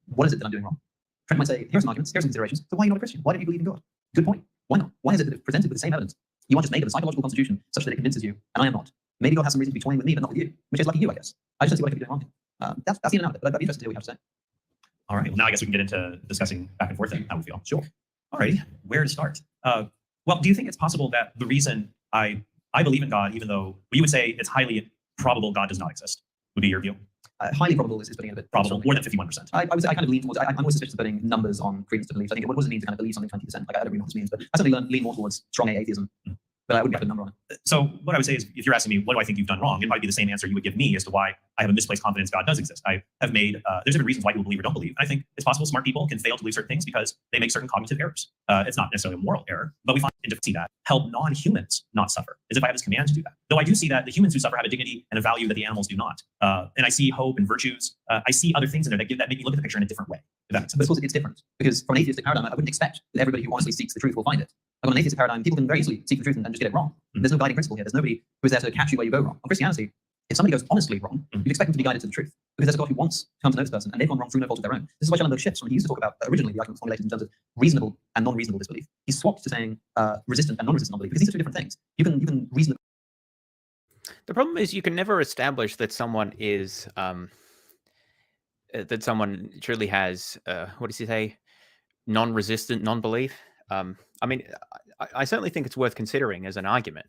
What is it that I'm doing wrong? Trent might say, here's some arguments, here's some considerations. So why are you not a Christian? Why don't you believe in God? Good point. Why not? Why is it that if presented with the same evidence, you are just made of a psychological constitution such that it convinces you, and I am not? Maybe God has some reason to be toying with me, but not with you, which is lucky you, I guess. I just don't see what I could be doing wrong. That's the in and out of it, but I'd be interested to hear what you have to say. All right. Well, now I guess we can get into discussing back and forth and how we feel. Sure. All right. Where to start? Well, do you think it's possible that the reason I believe in God, even though you would say it's highly probable God does not exist, would be your view? Highly probable is putting it a bit probable, more than 51%. I would say I kind of lean towards. I'm always suspicious of putting numbers on credence to beliefs. I think what does it mean to kind of believe something 20%? Like I don't really know what this means, but I certainly lean more towards strong atheism. But I wouldn't put a number on it. So what I would say is, if you're asking me, what do I think you've done wrong? It might be the same answer you would give me as to why I have a misplaced confidence God does exist. I have made, there's different reasons why people believe or don't believe. I think it's possible smart people can fail to believe certain things because they make certain cognitive errors. It's not necessarily a moral error, but we find to see that help non-humans not suffer, as if I have this command to do that. Though I do see that the humans who suffer have a dignity and a value that the animals do not. And I see hope and virtues. I see other things in there that make me look at the picture in a different way. If that makes sense. But of course it's different, because from an atheistic paradigm, I wouldn't expect that everybody who honestly seeks the truth will find it. Like on an atheistic paradigm, people can very easily seek the truth and just get it wrong. There's no guiding principle here. There's nobody who is there to catch you where you go wrong. On Christianity, if somebody goes honestly wrong, you'd expect them to be guided to the truth, because there's a God who wants to come to know this person, and they've gone wrong through no fault of their own. This is why Schellenberg shifts from he used to talk about originally the argument formulated in terms of reasonable and non-reasonable disbelief. He swapped to saying resistant and non-resistant non-belief, because these are two different things. You can reason. The problem is you can never establish that someone is that someone truly has what does he say, non-resistant non-belief. I mean, I certainly think it's worth considering as an argument.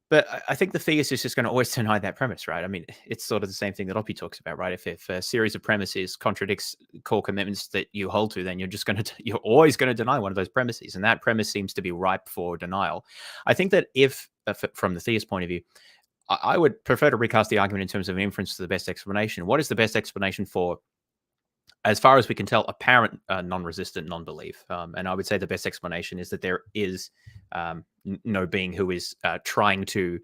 But I think the theist is just going to always deny that premise, right? I mean, it's sort of the same thing that Oppie talks about, right? If a series of premises contradicts core commitments that you hold to, then you're always going to deny one of those premises, and that premise seems to be ripe for denial. I think that if, from the theist point of view, I would prefer to recast the argument in terms of an inference to the best explanation. What is the best explanation for, as far as we can tell, apparent non-resistant non-belief? And I would say the best explanation is that there is no being who is trying to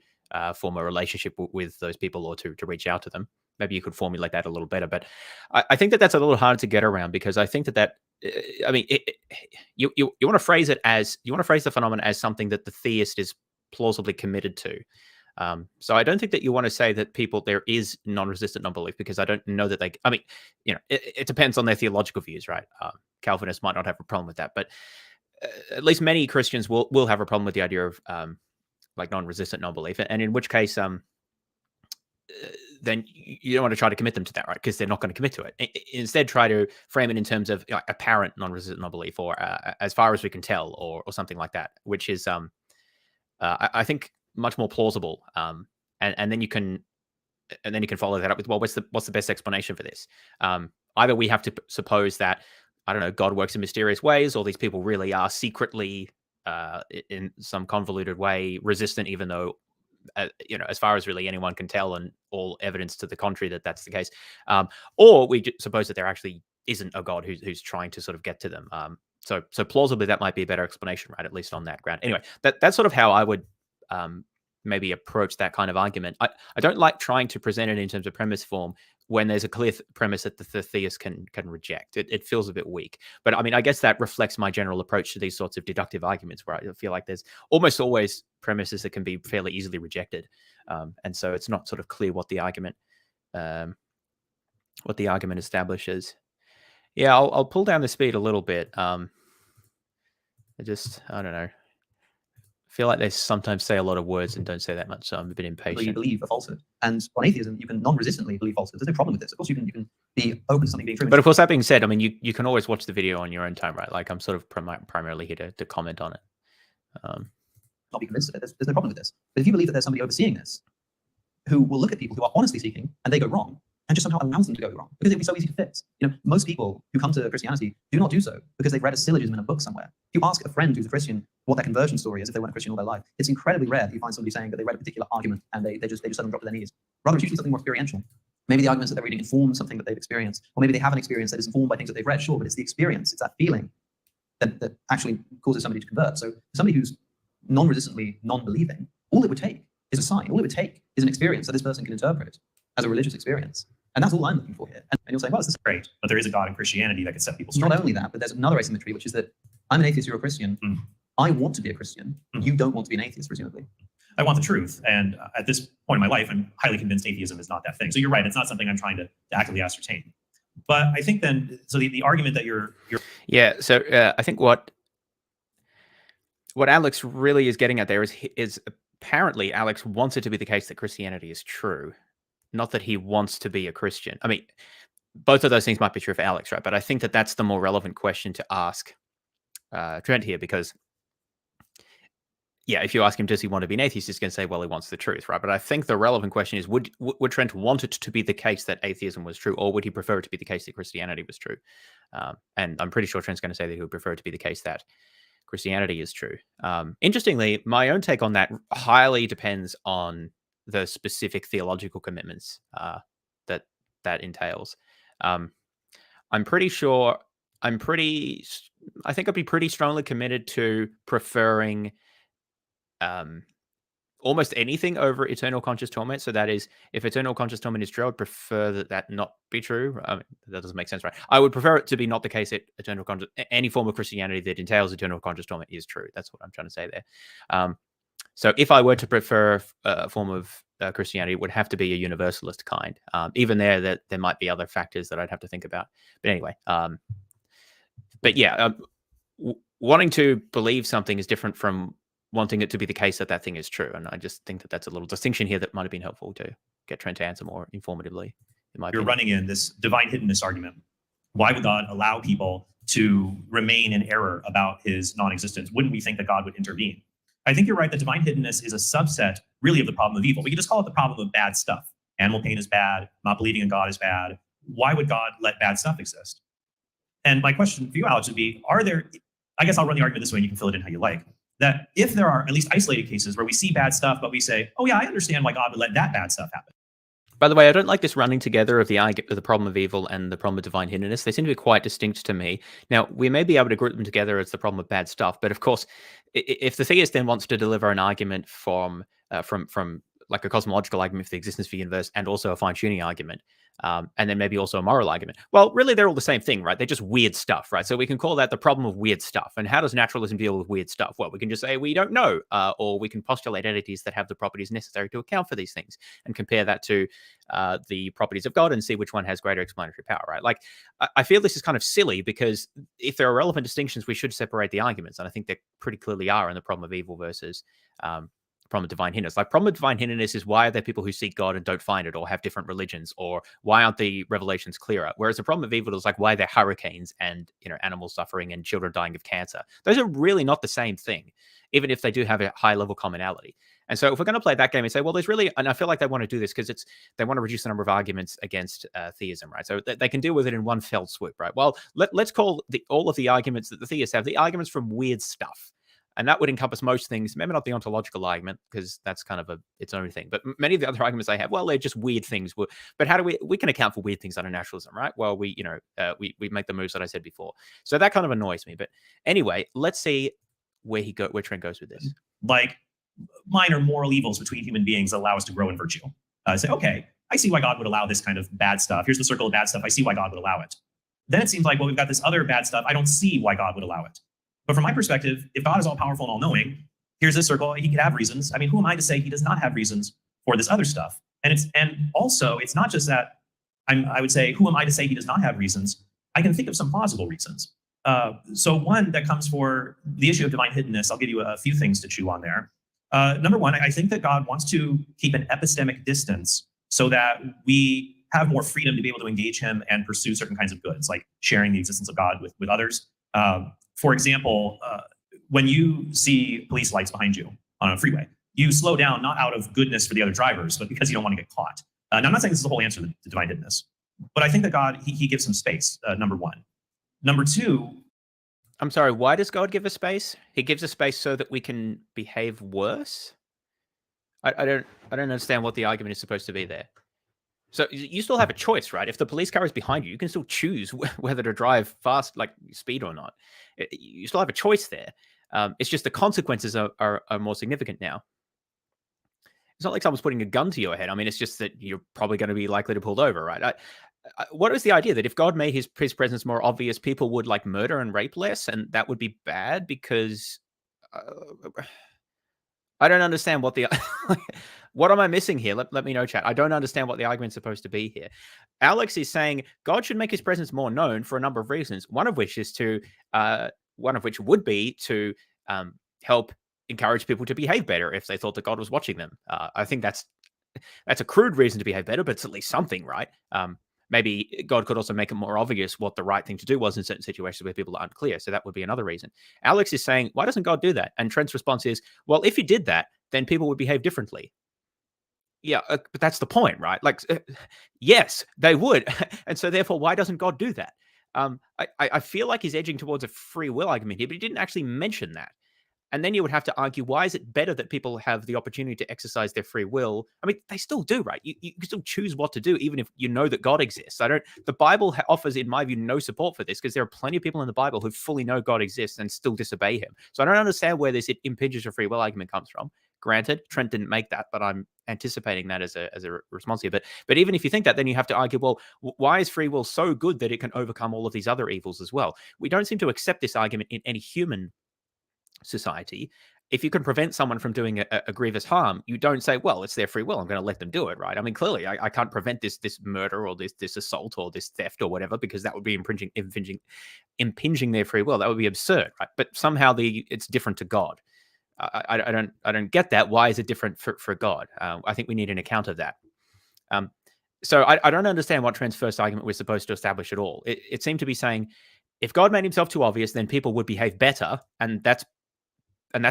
form a relationship with those people or to reach out to them. Maybe you could formulate that a little better, but I think that that's a little hard to get around, because I think that I mean, you want to phrase it as, you want to phrase the phenomenon as something that the theist is plausibly committed to. So I don't think that you want to say that there is non-resistant non-belief, because I don't know that I mean, it depends on their theological views, right? Calvinists might not have a problem with that, but at least many Christians will have a problem with the idea of like non-resistant non-belief, and in which case, then you don't want to try to commit them to that, right? Because they're not going to commit to it. Instead, try to frame it in terms of apparent non-resistant non-belief, or as far as we can tell, or something like that, which is, I think, much more plausible. And then you can follow that up with, well, what's the best explanation for this? Either we have to suppose that, I don't know, God works in mysterious ways, or these people really are secretly in some convoluted way resistant, even though as far as really anyone can tell, and all evidence to the contrary that that's the case. Or we suppose that they're actually isn't a god who's trying to sort of get to them. So plausibly that might be a better explanation, right? At least on that ground. Anyway, that's sort of how I would maybe approach that kind of argument. I don't like trying to present it in terms of premise form when there's a clear premise that the theist can reject. It feels a bit weak. But I mean, I guess that reflects my general approach to these sorts of deductive arguments, where I feel like there's almost always premises that can be fairly easily rejected, and so it's not sort of clear what the argument establishes. Yeah, I'll pull down the speed a little bit. I don't know. I feel like they sometimes say a lot of words and don't say that much, so I'm a bit impatient. You believe a falsehood, and on atheism, you can non-resistantly believe falsehood. There's no problem with this. Of course, you can be open to something being true. But of course, that being said, I mean, you can always watch the video on your own time, right? Like I'm sort of primarily here to comment on it. Not be convinced of it. There's no problem with this. But if you believe that there's somebody overseeing this, who will look at people who are honestly seeking and they go wrong, and just somehow allows them to go wrong, because it'd be so easy to fix. You know, most people who come to Christianity do not do so because they've read a syllogism in a book somewhere. If you ask a friend who's a Christian what their conversion story is, if they weren't a Christian all their life, it's incredibly rare that you find somebody saying that they read a particular argument and they just suddenly drop to their knees. Rather, it's usually something more experiential. Maybe the arguments that they're reading inform something that they've experienced, or maybe they have an experience that is informed by things that they've read. Sure, but it's the experience, it's that feeling that actually causes somebody to convert. So somebody who's non-resistantly non-believing, all it would take is a sign. All it would take is an experience that this person can interpret as a religious experience. And that's all I'm looking for here. And you'll say, well, this is Great, but there is a God in Christianity that can set people straight. not only that, but there's another asymmetry, which is that I'm an atheist, you're a Christian. I want to be a Christian. You don't want to be an atheist, presumably. I want the truth. And at this point in my life, I'm highly convinced atheism is not that thing. So you're right. It's not something I'm trying to actively ascertain. But I think then, so the argument that you're Yeah. So I think what Alex really is getting at there is apparently Alex wants it to be the case that Christianity is true, not that he wants to be a Christian. I mean, both of those things might be true for Alex, right? But I think that that's the more relevant question to ask Trent here, because yeah, if you ask him, does he want to be an atheist, he's going to say, well, he wants the truth, right? But I think the relevant question is, would Trent want it to be the case that atheism was true, or would he prefer it to be the case that Christianity was true? And I'm pretty sure Trent's going to say that he would prefer it to be the case that Christianity is true. Interestingly, my own take on that highly depends on the specific theological commitments that entails. I think I'd be pretty strongly committed to preferring almost anything over eternal conscious torment. So that is, if eternal conscious torment is true, I would prefer that not be true. I mean, that doesn't make sense, right? I would prefer it to be not the case that any form of Christianity that entails eternal conscious torment is true. That's what I'm trying to say there. So if I were to prefer a form of Christianity, it would have to be a universalist kind. Even there might be other factors that I'd have to think about. But anyway, but yeah, wanting to believe something is different from wanting it to be the case that that thing is true. And I just think that that's a little distinction here that might have been helpful to get Trent to answer more informatively. You're running in this divine hiddenness argument. Why would God allow people to remain in error about his non-existence? Wouldn't we think that God would intervene? I think you're right that divine hiddenness is a subset really of the problem of evil. We could just call it the problem of bad stuff. Animal pain is bad. Not believing in God is bad. Why would God let bad stuff exist? And my question for you, Alex, would be, I guess I'll run the argument this way and you can fill it in how you like, that if there are at least isolated cases where we see bad stuff, but we say, oh yeah, I understand why God would let that bad stuff happen. By the way, I don't like this running together of the problem of evil and the problem of divine hiddenness. They seem to be quite distinct to me. Now, we may be able to group them together as the problem of bad stuff, but of course, if the theist then wants to deliver an argument from like a cosmological argument for the existence of the universe and also a fine-tuning argument, and then maybe also a moral argument. Well, really, they're all the same thing, right? They're just weird stuff, right? So we can call that the problem of weird stuff. And how does naturalism deal with weird stuff? Well, we can just say we don't know, or we can postulate entities that have the properties necessary to account for these things and compare that to the properties of God and see which one has greater explanatory power, right? Like, I feel this is kind of silly because if there are relevant distinctions, we should separate the arguments. And I think there pretty clearly are in the problem of evil versus problem of divine hiddenness. Like, problem of divine hiddenness is, why are there people who seek God and don't find it, or have different religions, or why aren't the revelations clearer? Whereas the problem of evil is like, why are there hurricanes and animals suffering and children dying of cancer? Those are really not the same thing, even if they do have a high level commonality. And so if we're going to play that game and say, well, there's really, and I feel like they want to do this because they want to reduce the number of arguments against theism, right? So they can deal with it in one fell swoop, right? Well, let's call all of the arguments that the theists have the arguments from weird stuff. And that would encompass most things, maybe not the ontological argument, because that's kind of its own thing. But many of the other arguments I have, well, they're just weird things. But how do we can account for weird things under naturalism, right? Well, we make the moves that I said before. So that kind of annoys me. But anyway, let's see where Trent goes with this. Like minor moral evils between human beings that allow us to grow in virtue. Say, okay, I see why God would allow this kind of bad stuff. Here's the circle of bad stuff. I see why God would allow it. Then it seems like, well, we've got this other bad stuff. I don't see why God would allow it. But from my perspective, if God is all powerful and all knowing, here's this circle. He could have reasons. I mean, who am I to say he does not have reasons for this other stuff? And also it's not just that I would say, who am I to say he does not have reasons? I can think of some plausible reasons. So one that comes for the issue of divine hiddenness, I'll give you a few things to chew on there. Number one, I think that God wants to keep an epistemic distance so that we have more freedom to be able to engage him and pursue certain kinds of goods, like sharing the existence of God with others. For example, when you see police lights behind you on a freeway, you slow down not out of goodness for the other drivers, but because you don't want to get caught. Now, I'm not saying this is the whole answer to divine hiddenness, but I think that God, he gives some space, number one. Number two. I'm sorry, why does God give us space? He gives us space so that we can behave worse? I don't understand what the argument is supposed to be there. So you still have a choice, right? If the police car is behind you, you can still choose whether to drive fast, like speed or not. You still have a choice there. It's just the consequences are more significant now. It's not like someone's putting a gun to your head. I mean, it's just that you're probably going to be likely to be pulled over, right? What is the idea that if God made his presence more obvious, people would like murder and rape less, and that would be bad because I don't understand what the what am I missing here? Let me know, chat. I don't understand what the argument's supposed to be here. Alex is saying God should make his presence more known for a number of reasons. One of which would be to help encourage people to behave better if they thought that God was watching them. I think that's a crude reason to behave better, but it's at least something, right? Maybe God could also make it more obvious what the right thing to do was in certain situations where people are unclear. So that would be another reason. Alex is saying, why doesn't God do that? And Trent's response is, well, if he did that, then people would behave differently. Yeah, but that's the point, right? Like, yes, they would. And so therefore, why doesn't God do that? I feel like he's edging towards a free will argument here, but he didn't actually mention that. And then you would have to argue, why is it better that people have the opportunity to exercise their free will? I mean, they still do, right? You can still choose what to do, even if you know that God exists. The Bible offers, in my view, no support for this, because there are plenty of people in the Bible who fully know God exists and still disobey him. So I don't understand where this impinges your free will argument comes from. Granted, Trent didn't make that, but I'm anticipating that as a response here. But even if you think that, then you have to argue, well, why is free will so good that it can overcome all of these other evils as well? We don't seem to accept this argument in any human society. If you can prevent someone from doing a grievous harm, you don't say, well, it's their free will, I'm going to let them do it, right? I mean, clearly, I can't prevent this murder or this assault or this theft or whatever, because that would be impinging their free will. That would be absurd, right? But somehow it's different to God. I don't get that. Why is it different for God? I think we need an account of that. So I don't understand what Trent's first argument was supposed to establish at all. It seemed to be saying, if God made himself too obvious, then people would behave better, and that's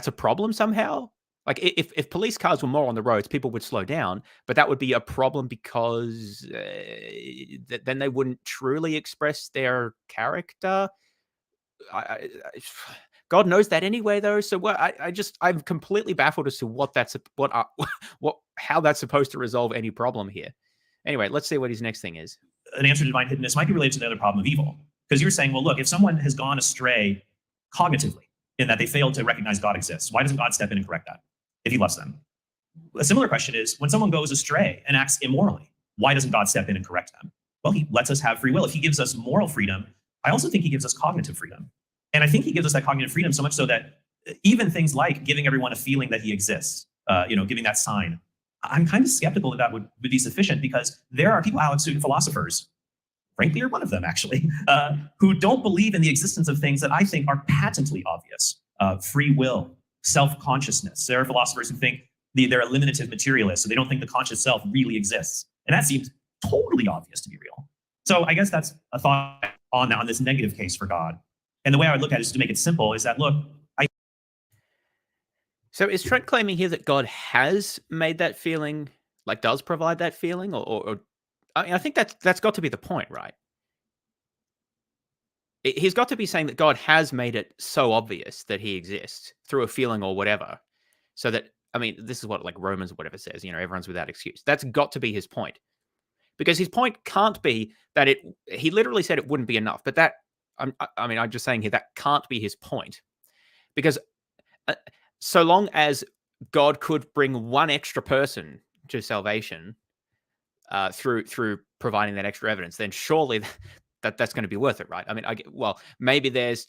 a problem somehow. Like if police cars were more on the roads, people would slow down, but that would be a problem because then they wouldn't truly express their character. God knows that anyway, though. So I'm completely baffled as to how that's supposed to resolve any problem here. Anyway, let's see what his next thing is. An answer to divine hiddenness might be related to the other problem of evil, because you're saying, well, look, if someone has gone astray cognitively, in that they failed to recognize God exists, why doesn't God step in and correct that if he loves them? A similar question is, when someone goes astray and acts immorally, why doesn't God step in and correct them? Well, he lets us have free will. If he gives us moral freedom, I also think he gives us cognitive freedom. And I think he gives us that cognitive freedom so much so that even things like giving everyone a feeling that he exists, giving that sign, I'm kind of skeptical that would be sufficient, because there are people, Alex, philosophers, frankly, you're one of them, actually, who don't believe in the existence of things that I think are patently obvious. Free will, self-consciousness. There are philosophers who think they're eliminative materialists, so they don't think the conscious self really exists. And that seems totally obvious to be real. So I guess that's a thought on this negative case for God. And the way I would look at it is to make it simple, is that, look, So is Trent claiming here that God has made that feeling, like does provide that feeling, or I mean, I think that's got to be the point, right? he's got to be saying that God has made it so obvious that he exists through a feeling or whatever, so that, I mean, this is what like Romans or whatever says, everyone's without excuse. That's got to be his point, because his point can't be that he literally said it wouldn't be enough, but that, I'm just saying here, that can't be his point, because so long as God could bring one extra person to salvation through providing that extra evidence, then surely that's going to be worth it, right? I mean, well, maybe there's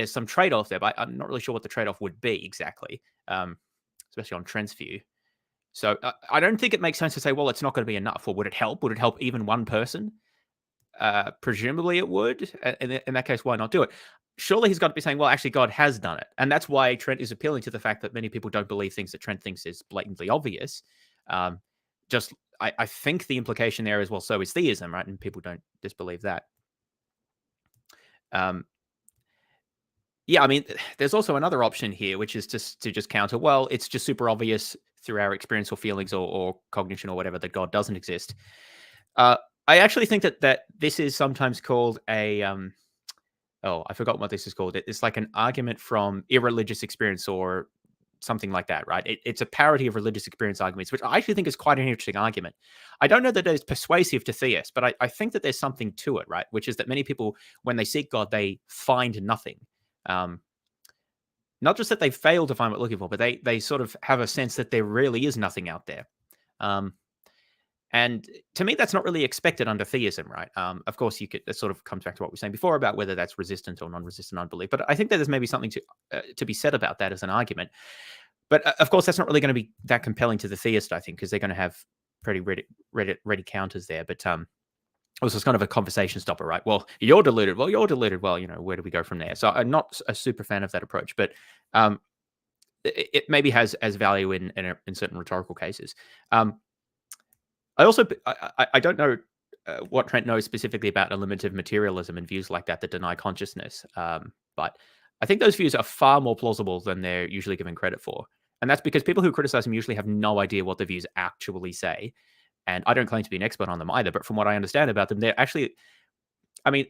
some trade-off there, but I'm not really sure what the trade-off would be exactly, especially on Trent's view. So I don't think it makes sense to say, well, it's not going to be enough. Or would it help? Would it help even one person? Presumably it would. In that case, why not do it? Surely he's got to be saying, well, actually, God has done it. And that's why Trent is appealing to the fact that many people don't believe things that Trent thinks is blatantly obvious. I think the implication there is, well, so is theism, right? And people don't disbelieve that. Yeah, I mean, there's also another option here, which is to just counter, well, it's just super obvious through our experience or feelings or cognition or whatever that God doesn't exist. I actually think that this is sometimes called a, I forgot what this is called. It's like an argument from irreligious experience or something like that, right? It's a parody of religious experience arguments, which I actually think is quite an interesting argument. I don't know that it's persuasive to theists, but I think that there's something to it, right? Which is that many people, when they seek God, they find nothing. Not just that they fail to find what they're looking for, but they sort of have a sense that there really is nothing out there. And to me, that's not really expected under theism, right? Of course, it sort of comes back to what we were saying before about whether that's resistant or non-resistant unbelief. But I think that there's maybe something to be said about that as an argument. But of course, that's not really going to be that compelling to the theist, I think, because they're going to have pretty ready counters there. But also, it's kind of a conversation stopper, right? Well, you're deluded. Well, you're deluded. Well, where do we go from there? So I'm not a super fan of that approach, but it maybe has value in certain rhetorical cases. I also I don't know what Trent knows specifically about eliminative materialism and views like that deny consciousness, but I think those views are far more plausible than they're usually given credit for, and that's because people who criticize them usually have no idea what the views actually say. And I don't claim to be an expert on them either, but from what I understand about them, they're actually, I mean,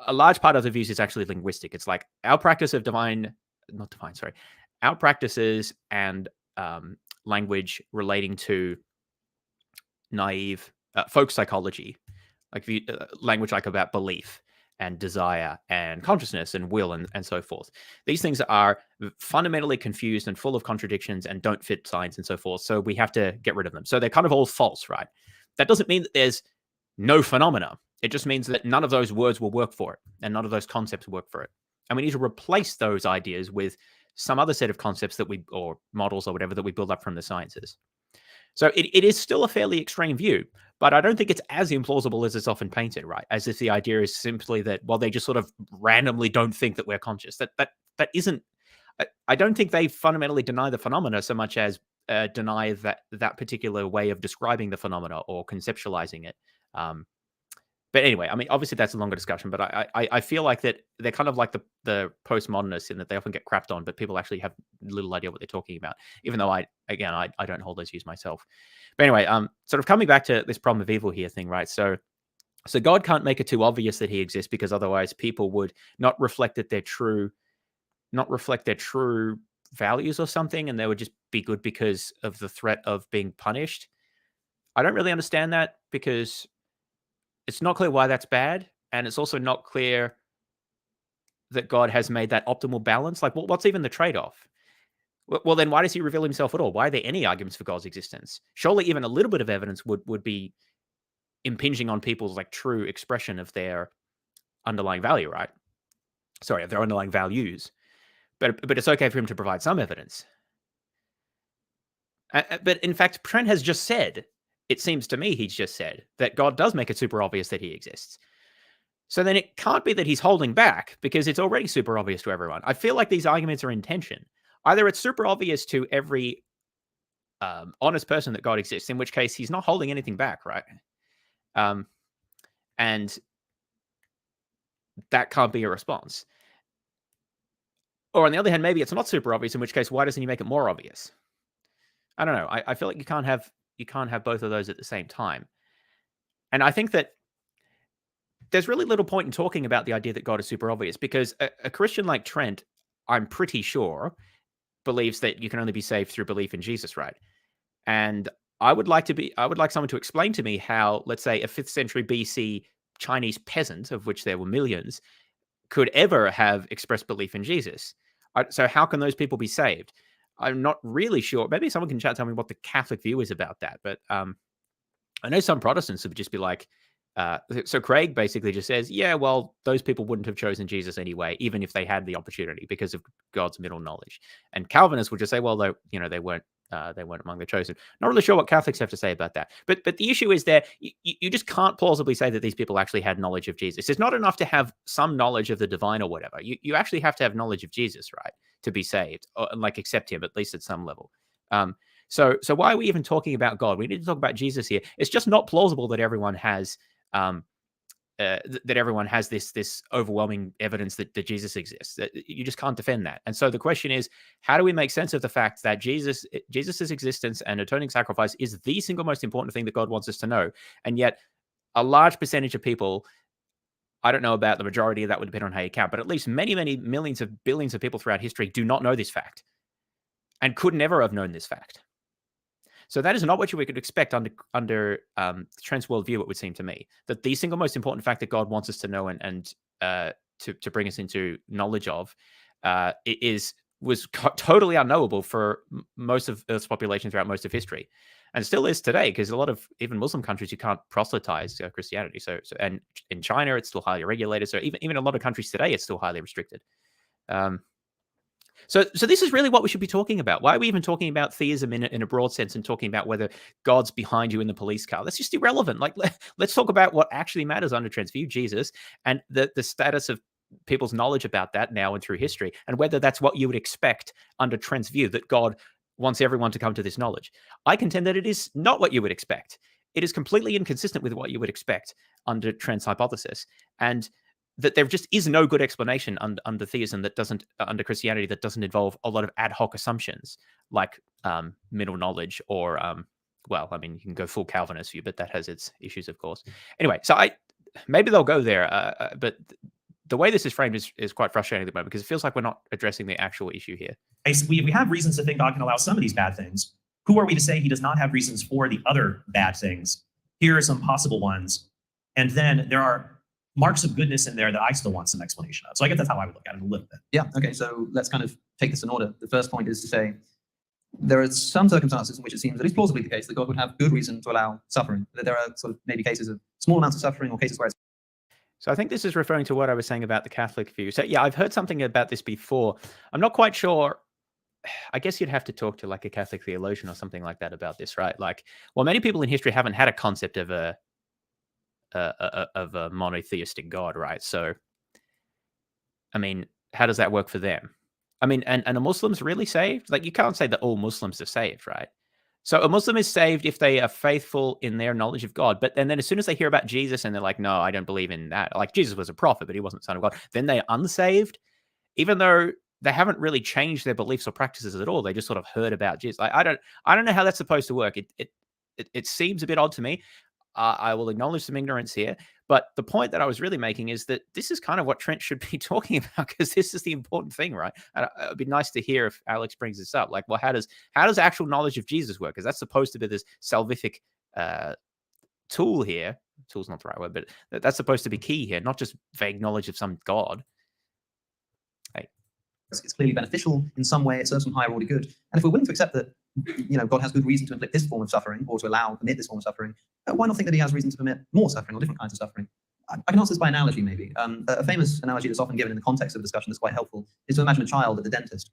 a large part of the views is actually linguistic. It's like our practice of our practices and language relating to naive folk psychology, like language like about belief and desire and consciousness and will and so forth. These things are fundamentally confused and full of contradictions and don't fit science and so forth. So we have to get rid of them. So they're kind of all false, right? That doesn't mean that there's no phenomena. It just means that none of those words will work for it and none of those concepts work for it. And we need to replace those ideas with some other set of concepts or models or whatever that we build up from the sciences. So it is still a fairly extreme view, but I don't think it's as implausible as it's often painted, right? As if the idea is simply that, well, they just sort of randomly don't think that we're conscious. That isn't. I don't think they fundamentally deny the phenomena so much as deny that particular way of describing the phenomena or conceptualizing it. But anyway, I mean, obviously that's a longer discussion, but I feel like that they're kind of like the postmodernists in that they often get crapped on, but people actually have little idea what they're talking about, even though I don't hold those views myself. But anyway, sort of coming back to this problem of evil here thing, right? So God can't make it too obvious that he exists, because otherwise people would not reflect their true values or something, and they would just be good because of the threat of being punished. I don't really understand that, because it's not clear why that's bad, and it's also not clear that God has made that optimal balance. Like, what's even the trade-off? Well, then why does he reveal himself at all? Why are there any arguments for God's existence? Surely even a little bit of evidence would be impinging on people's like true expression of their underlying value, right? Sorry, of their underlying values. But it's okay for him to provide some evidence. But in fact, Trent has just said, it seems to me he's just said, that God does make it super obvious that he exists. So then it can't be that he's holding back, because it's already super obvious to everyone. I feel like these arguments are in tension. Either it's super obvious to every honest person that God exists, in which case he's not holding anything back, right? And that can't be a response. Or on the other hand, maybe it's not super obvious, in which case, why doesn't he make it more obvious? I don't know. I feel like you can't have both of those at the same time. And I think that there's really little point in talking about the idea that God is super obvious, because a Christian like Trent, I'm pretty sure, believes that you can only be saved through belief in Jesus, right? And I would like someone to explain to me how, let's say, a 5th century BC Chinese peasant, of which there were millions, could ever have expressed belief in Jesus. So how can those people be saved? I'm not really sure. Maybe someone can tell me what the Catholic view is about that. But I know some Protestants would just be like, so Craig basically just says, yeah, well, those people wouldn't have chosen Jesus anyway, even if they had the opportunity, because of God's middle knowledge. And Calvinists would just say, well, they weren't among the chosen. Not really sure what Catholics have to say about that. But the issue is that you just can't plausibly say that these people actually had knowledge of Jesus. It's not enough to have some knowledge of the divine or whatever. You actually have to have knowledge of Jesus, right, to be saved, or like accept him, at least at some level. So why are we even talking about God? We need to talk about Jesus here. It's just not plausible that everyone has this overwhelming evidence that Jesus exists. You just can't defend that. And so the question is, how do we make sense of the fact that Jesus's existence and atoning sacrifice is the single most important thing that God wants us to know? And yet a large percentage of people, I don't know about the majority, that would depend on how you count, but at least many, many millions of billions of people throughout history do not know this fact and could never have known this fact. So that is not what you would expect under Trent's worldview, it would seem to me, that the single most important fact that God wants us to know and to bring us into knowledge of was totally unknowable for most of Earth's population throughout most of history, and still is today, because a lot of even Muslim countries, you can't proselytize Christianity. So and in China, it's still highly regulated. So even in a lot of countries today, it's still highly restricted. So this is really what we should be talking about. Why are we even talking about theism in a broad sense and talking about whether God's behind you in the police car? That's just irrelevant. Like, let's talk about what actually matters under Trent's view, Jesus, and the status of people's knowledge about that now and through history, and whether that's what you would expect under Trent's view, that God wants everyone to come to this knowledge. I contend that it is not what you would expect. It is completely inconsistent with what you would expect under Trent's hypothesis, and that there just is no good explanation under theism under Christianity that doesn't involve a lot of ad hoc assumptions like middle knowledge or, well, I mean, you can go full Calvinist view, but that has its issues, of course. Anyway, so maybe they'll go there, but the way this is framed is quite frustrating at the moment, because it feels like we're not addressing the actual issue here. We have reasons to think God can allow some of these bad things. Who are we to say he does not have reasons for the other bad things? Here are some possible ones. And then there are marks of goodness in there that I still want some explanation of. So I guess that's how I would look at it a little bit. Yeah, okay, so let's kind of take this in order. The first point is to say there are some circumstances in which it seems, at least plausibly the case, that God would have good reason to allow suffering. That there are sort of maybe cases of small amounts of suffering, or cases where it's... So I think this is referring to what I was saying about the Catholic view. So yeah, I've heard something about this before. I'm not quite sure. I guess you'd have to talk to like a Catholic theologian or something like that about this, right? Like, well, many people in history haven't had a concept of a monotheistic God, right? So, I mean, how does that work for them? I mean, and are Muslims really saved? Like, you can't say that all Muslims are saved, right? So a Muslim is saved if they are faithful in their knowledge of God. But and then as soon as they hear about Jesus and they're like, no, I don't believe in that. Like, Jesus was a prophet, but he wasn't the Son of God. Then they're unsaved, even though they haven't really changed their beliefs or practices at all. They just sort of heard about Jesus. Like, I don't know how that's supposed to work. It seems a bit odd to me. I will acknowledge some ignorance here, but the point that I was really making is that this is kind of what Trent should be talking about, because this is the important thing, right? And it'd be nice to hear if Alex brings this up. Like, well, how does actual knowledge of Jesus work? Because that's supposed to be this salvific tool here. Tool's not the right word, but that's supposed to be key here, not just vague knowledge of some God. It's clearly beneficial in some way. It serves some higher order good. And if we're willing to accept that, God has good reason to inflict this form of suffering, or to permit this form of suffering, why not think that he has reason to permit more suffering or different kinds of suffering? I can answer this by analogy, maybe. A famous analogy that's often given in the context of a discussion that's quite helpful is to imagine a child at the dentist.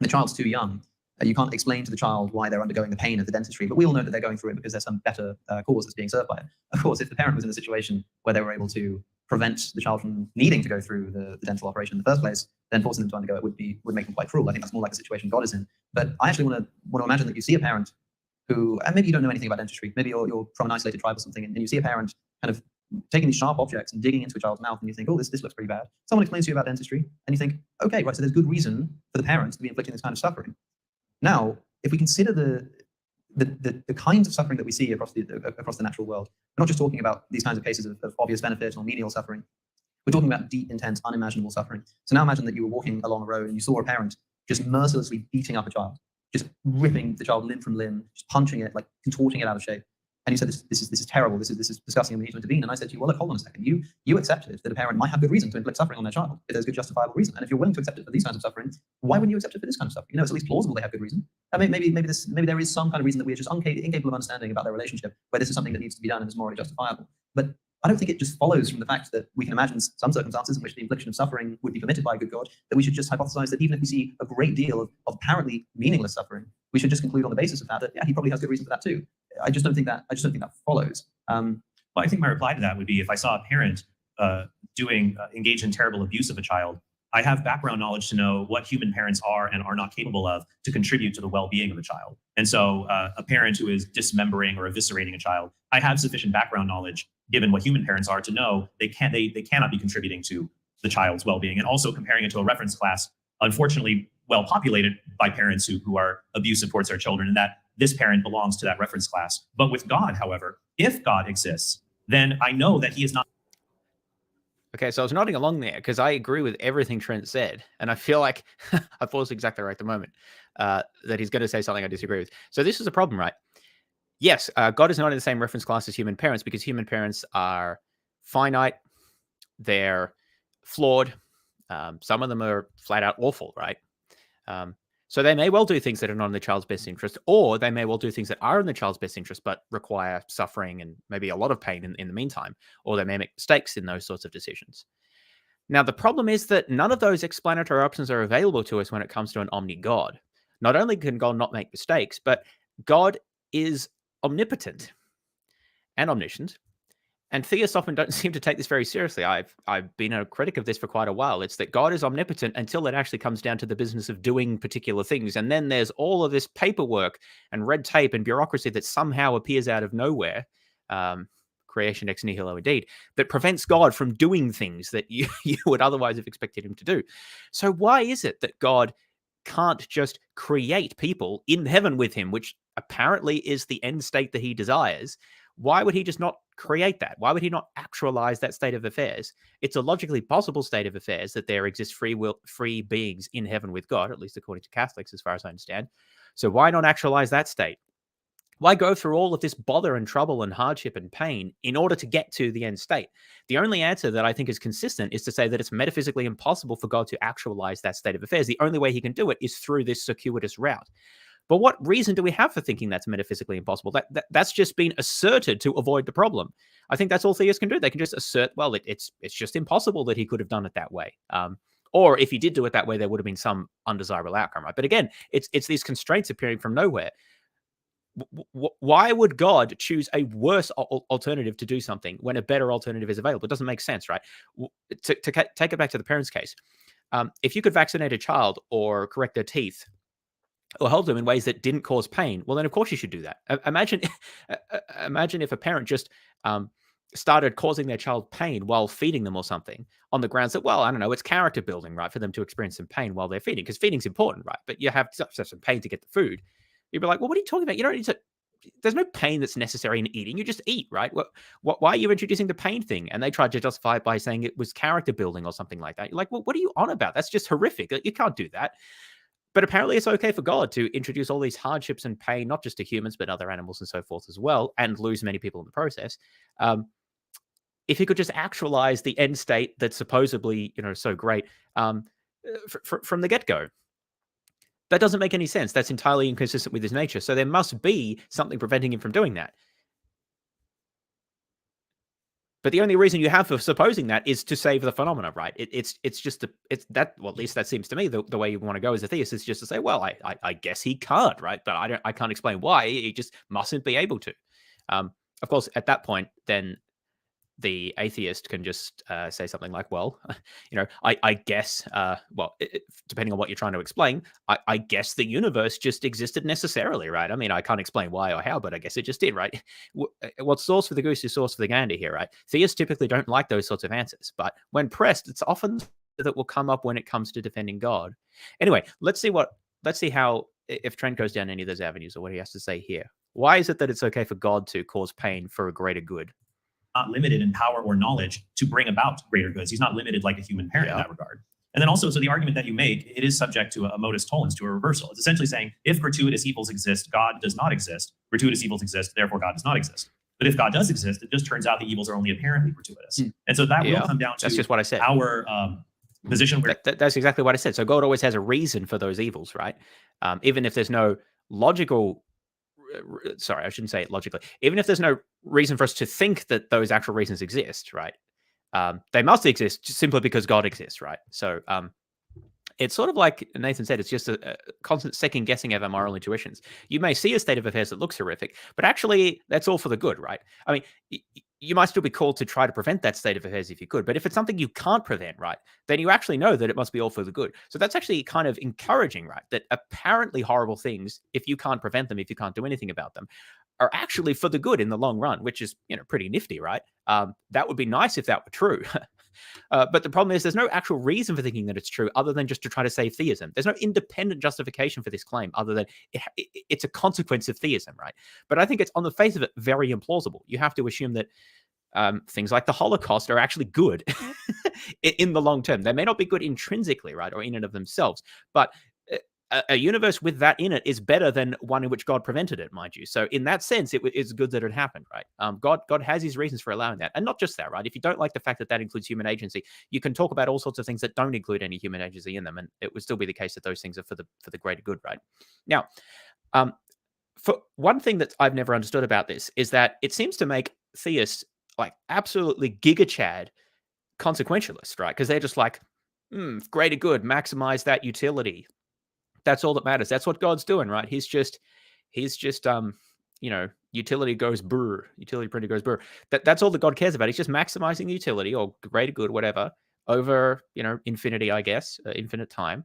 The child's too young. You can't explain to the child why they're undergoing the pain of the dentistry, but we all know that they're going through it because there's some better cause that's being served by it. Of course, if the parent was in a situation where they were able to prevent the child from needing to go through the dental operation in the first place, then forcing them to undergo it would make them quite cruel. I think that's more like the situation God is in. But I actually want to imagine that you see a parent who, and maybe you don't know anything about dentistry, maybe you're from an isolated tribe or something, and you see a parent kind of taking these sharp objects and digging into a child's mouth, and you think, oh, this looks pretty bad. Someone explains to you about dentistry, and you think, okay, right, so there's good reason for the parents to be inflicting this kind of suffering. Now, if we consider the kinds of suffering that we see across the natural world, we're not just talking about these kinds of cases of obvious benefit or menial suffering. We're talking about deep, intense, unimaginable suffering. So now imagine that you were walking along a road and you saw a parent just mercilessly beating up a child, just ripping the child limb from limb, just punching it, like contorting it out of shape. And you said, this is terrible, this is disgusting, and we need to intervene. And I said to you, well, look, hold on a second. You accepted that a parent might have good reason to inflict suffering on their child if there's good justifiable reason. And if you're willing to accept it for these kinds of suffering, why wouldn't you accept it for this kind of suffering? You know, it's at least plausible they have good reason. I mean, maybe there is some kind of reason that we're just incapable of understanding about their relationship, where this is something that needs to be done and is morally justifiable. But I don't think it just follows from the fact that we can imagine some circumstances in which the infliction of suffering would be permitted by a good God, that we should just hypothesize that even if we see a great deal of apparently meaningless suffering, we should just conclude on the basis of that yeah, he probably has good reason for that too. I just don't think that follows. Well, I think my reply to that would be, if I saw a parent engage in terrible abuse of a child, I have background knowledge to know what human parents are and are not capable of to contribute to the well-being of a child. And so a parent who is dismembering or eviscerating a child, I have sufficient background knowledge, given what human parents are, to know they cannot be contributing to the child's well-being. And also comparing it to a reference class, unfortunately, well populated by parents who are abusive towards their children, and that this parent belongs to that reference class. But with God, however, if God exists, then I know that he is not. Okay, so I was nodding along there because I agree with everything Trent said. And I feel like I paused exactly right at the moment that he's going to say something I disagree with. So this is a problem, right? Yes, God is not in the same reference class as human parents because human parents are finite, they're flawed. Some of them are flat out awful, right? So they may well do things that are not in the child's best interest, or they may well do things that are in the child's best interest, but require suffering and maybe a lot of pain in the meantime, or they may make mistakes in those sorts of decisions. Now, the problem is that none of those explanatory options are available to us when it comes to an omni-God. Not only can God not make mistakes, but God is omnipotent and omniscient. And theists often don't seem to take this very seriously. I've been a critic of this for quite a while. It's that God is omnipotent until it actually comes down to the business of doing particular things. And then there's all of this paperwork and red tape and bureaucracy that somehow appears out of nowhere, creation ex nihilo indeed, that prevents God from doing things that you would otherwise have expected him to do. So why is it that God can't just create people in heaven with him, which apparently is the end state that he desires? Why would he just not create that? Why would he not actualize that state of affairs? It's a logically possible state of affairs that there exists free beings in heaven with God, at least according to Catholics, as far as I understand. So why not actualize that state? Why go through all of this bother and trouble and hardship and pain in order to get to the end state? The only answer that I think is consistent is to say that it's metaphysically impossible for God to actualize that state of affairs. The only way he can do it is through this circuitous route. But what reason do we have for thinking that's metaphysically impossible? That's just been asserted to avoid the problem. I think that's all theists can do. They can just assert, well, it's just impossible that he could have done it that way. Or if he did do it that way, there would have been some undesirable outcome, right? But again, it's these constraints appearing from nowhere. Why would God choose a worse alternative to do something when a better alternative is available? It doesn't make sense, right? To take it back to the parents' case, if you could vaccinate a child or correct their teeth or help them in ways that didn't cause pain, well, then of course you should do that. Imagine if a parent just started causing their child pain while feeding them or something on the grounds that, well, I don't know, it's character building, right, for them to experience some pain while they're feeding, because feeding's important, right? But you have to have some pain to get the food. You'd be like, well, what are you talking about? You don't need to. There's no pain that's necessary in eating. You just eat, right? Why are you introducing the pain thing? And they tried to justify it by saying it was character building or something like that. You're like, well, what are you on about? That's just horrific. You can't do that. But apparently it's okay for God to introduce all these hardships and pain, not just to humans, but other animals and so forth as well, and lose many people in the process. If he could just actualize the end state that's supposedly, so great from the get-go. That doesn't make any sense. That's entirely inconsistent with his nature. So there must be something preventing him from doing that. But the only reason you have for supposing that is to save the phenomena, right? It's that. Well, at least that seems to me the way you want to go as a theist is just to say, well, I guess he can't, right? But I can't explain why. He just mustn't be able to. Of course, at that point, then the atheist can just say something like, well, I guess, depending on what you're trying to explain, I guess the universe just existed necessarily, right? I mean, I can't explain why or how, but I guess it just did, right? What's source for the goose is source for the gander here, right? Theists typically don't like those sorts of answers, but when pressed, it's often that will come up when it comes to defending God. Anyway, let's see how, if Trent goes down any of those avenues or what he has to say here. Why is it that it's okay for God to cause pain for a greater good? Not limited in power or knowledge to bring about greater goods. He's not limited like a human parent in that regard. And then also, so the argument that you make, it is subject to a modus tollens, to a reversal. It's essentially saying, if gratuitous evils exist, God does not exist. Gratuitous evils exist, therefore God does not exist. But if God does exist, it just turns out the evils are only apparently gratuitous. And so that will come down to that's just what I said. Our position where... That's exactly what I said. So God always has a reason for those evils, right? Even if there's no logical... Sorry, I shouldn't say it logically. Even if there's no reason for us to think that those actual reasons exist, right? They must exist simply because God exists, right? So it's sort of like Nathan said, it's just a constant second guessing of our moral intuitions. You may see a state of affairs that looks horrific, but actually that's all for the good, right? I mean, you might still be called to try to prevent that state of affairs if you could, but if it's something you can't prevent, right, then you actually know that it must be all for the good. So that's actually kind of encouraging, right? That apparently horrible things, if you can't prevent them, if you can't do anything about them, are actually for the good in the long run, which is, pretty nifty, right? That would be nice if that were true. But the problem is there's no actual reason for thinking that it's true other than just to try to save theism. There's no independent justification for this claim other than it's a consequence of theism, right? But I think it's on the face of it very implausible. You have to assume that things like the Holocaust are actually good in the long term. They may not be good intrinsically, right, or in and of themselves, but a universe with that in it is better than one in which God prevented it, mind you. So in that sense, it's good that it happened, right? God has his reasons for allowing that. And not just that, right? If you don't like the fact that that includes human agency, you can talk about all sorts of things that don't include any human agency in them. And it would still be the case that those things are for the greater good, right? Now, for one thing that I've never understood about this is that it seems to make theists like absolutely giga-chad consequentialists, right? Because they're just like, greater good, maximize that utility. That's all that matters. That's what God's doing, right? He's just utility goes brr, utility printer goes brr. That's all that God cares about. He's just maximizing the utility or greater good, whatever, over, infinity, I guess, infinite time.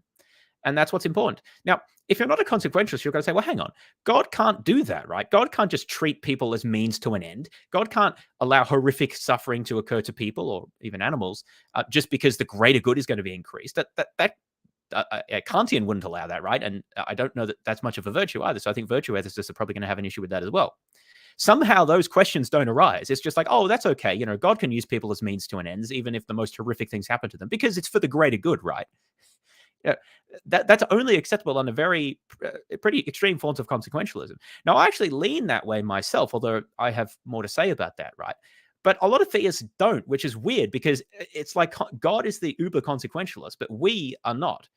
And that's what's important. Now, if you're not a consequentialist, you're going to say, well, hang on. God can't do that, right? God can't just treat people as means to an end. God can't allow horrific suffering to occur to people or even animals just because the greater good is going to be increased. A Kantian wouldn't allow that, right? And I don't know that that's much of a virtue either. So I think virtue ethicists are probably going to have an issue with that as well. Somehow those questions don't arise. It's just like, oh, that's okay. God can use people as means to an ends, even if the most horrific things happen to them, because it's for the greater good, right? That's only acceptable under very pretty extreme forms of consequentialism. Now, I actually lean that way myself, although I have more to say about that, right? But a lot of theists don't, which is weird because it's like God is the uber consequentialist, but we are not.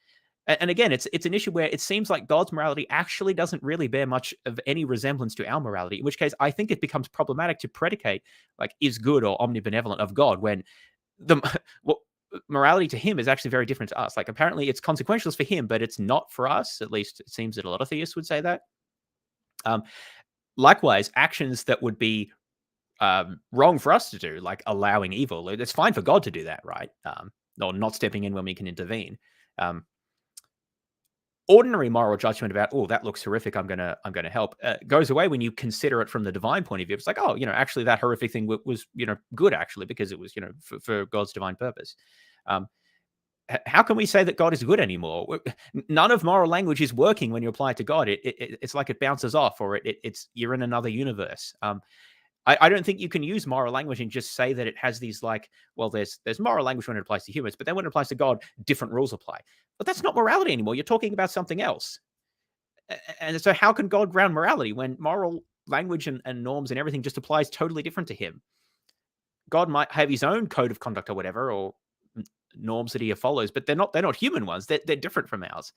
And again, it's an issue where it seems like God's morality actually doesn't really bear much of any resemblance to our morality, in which case I think it becomes problematic to predicate like is good or omnibenevolent of God when morality to him is actually very different to us. Like apparently it's consequentialist for him, but it's not for us. At least it seems that a lot of theists would say that. Likewise, actions that would be wrong for us to do, like allowing evil, it's fine for God to do that, right? Or not stepping in when we can intervene. Ordinary moral judgment about, oh, that looks horrific, I'm gonna help, goes away when you consider it from the divine point of view. It's like, oh, actually that horrific thing was good actually because it was for God's divine purpose. How can we say that God is good anymore? None of moral language is working when you apply it to God. It's like it bounces off, or it's you're in another universe. I don't think you can use moral language and just say that it has these like, well, there's moral language when it applies to humans, but then when it applies to God, different rules apply. But that's not morality anymore. You're talking about something else. And so how can God ground morality when moral language and norms and everything just applies totally different to him? God might have his own code of conduct or whatever, or norms that he follows, but they're not human ones. They're different from ours.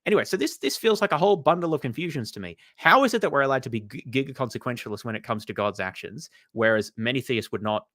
Anyway, so this feels like a whole bundle of confusions to me. How is it that we're allowed to be giga-consequentialists when it comes to God's actions, whereas many theists would not?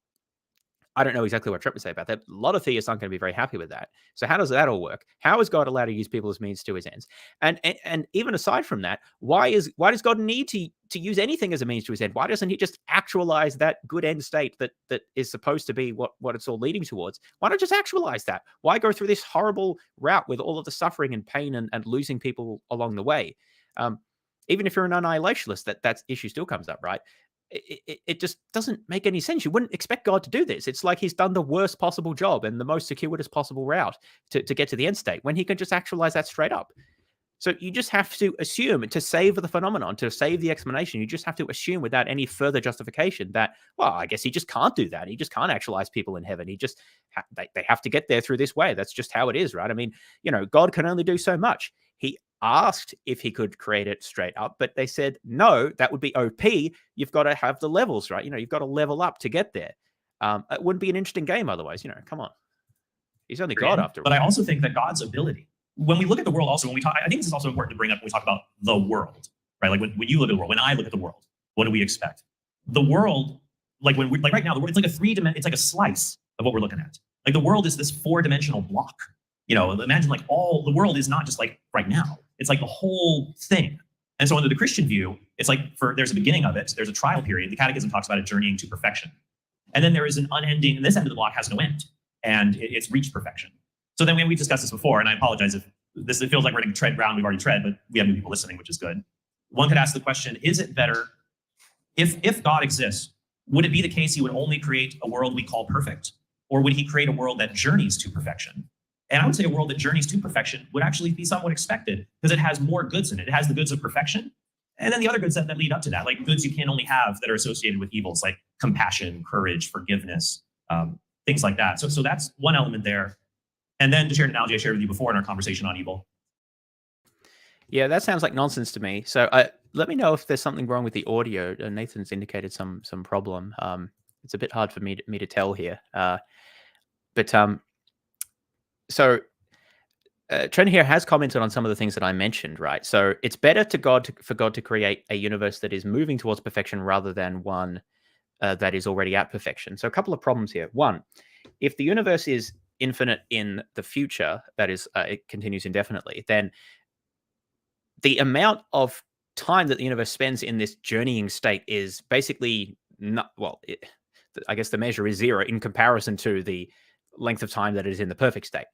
I don't know exactly what Trent would say about that. A lot of theists aren't going to be very happy with that. So how does that all work? How is God allowed to use people as means to his ends? And even aside from that, why does God need to use anything as a means to his end? Why doesn't he just actualize that good end state that is supposed to be what it's all leading towards? Why not just actualize that? Why go through this horrible route with all of the suffering and pain and losing people along the way? Even if you're an annihilationist, that issue still comes up, right? It just doesn't make any sense. You wouldn't expect God to do this. It's like he's done the worst possible job and the most circuitous possible route to get to the end state when he can just actualize that straight up. So you just have to assume, to save the phenomenon, to save the explanation, you just have to assume without any further justification that, well, I guess he just can't do that. He just can't actualize people in heaven. He just, they have to get there through this way. That's just how it is, right? I mean, God can only do so much. He asked if he could create it straight up, but they said, no, that would be OP. You've got to have the levels, right? You've got to level up to get there. It wouldn't be an interesting game otherwise, come on. He's only God after all. But I also think that God's ability, when we look at the world also, when we talk, I think this is also important to bring up when we talk about the world, right? Like when you look at the world, when I look at the world, what do we expect? The world, like right now, the world, it's like it's like a slice of what we're looking at. Like the world is this 4-dimensional block. Imagine like the world is not just like right now. It's like the whole thing. And so under the Christian view, it's like there's a beginning of it. There's a trial period. The Catechism talks about it journeying to perfection. And then there is an unending, and this end of the block has no end. And it's reached perfection. So then we've discussed this before, and I apologize if it feels like we're going to tread ground we've already tread, but we have new people listening, which is good. One could ask the question, is it better, if God exists, would it be the case he would only create a world we call perfect? Or would he create a world that journeys to perfection? And I would say a world that journeys to perfection would actually be somewhat expected because it has more goods in it. It has the goods of perfection, and then the other goods that lead up to that, like goods you can only have that are associated with evils, like compassion, courage, forgiveness, things like that. So that's one element there. And then to share an analogy I shared with you before in our conversation on evil. Yeah, that sounds like nonsense to me. So let me know if there's something wrong with the audio. Nathan's indicated some problem. It's a bit hard for me to tell here. So Trent here has commented on some of the things that I mentioned, right? So it's better for God to create a universe that is moving towards perfection rather than one that is already at perfection. So a couple of problems here. One, if the universe is infinite in the future, that is, it continues indefinitely, then the amount of time that the universe spends in this journeying state is basically not, I guess the measure is 0 in comparison to the length of time that it is in the perfect state.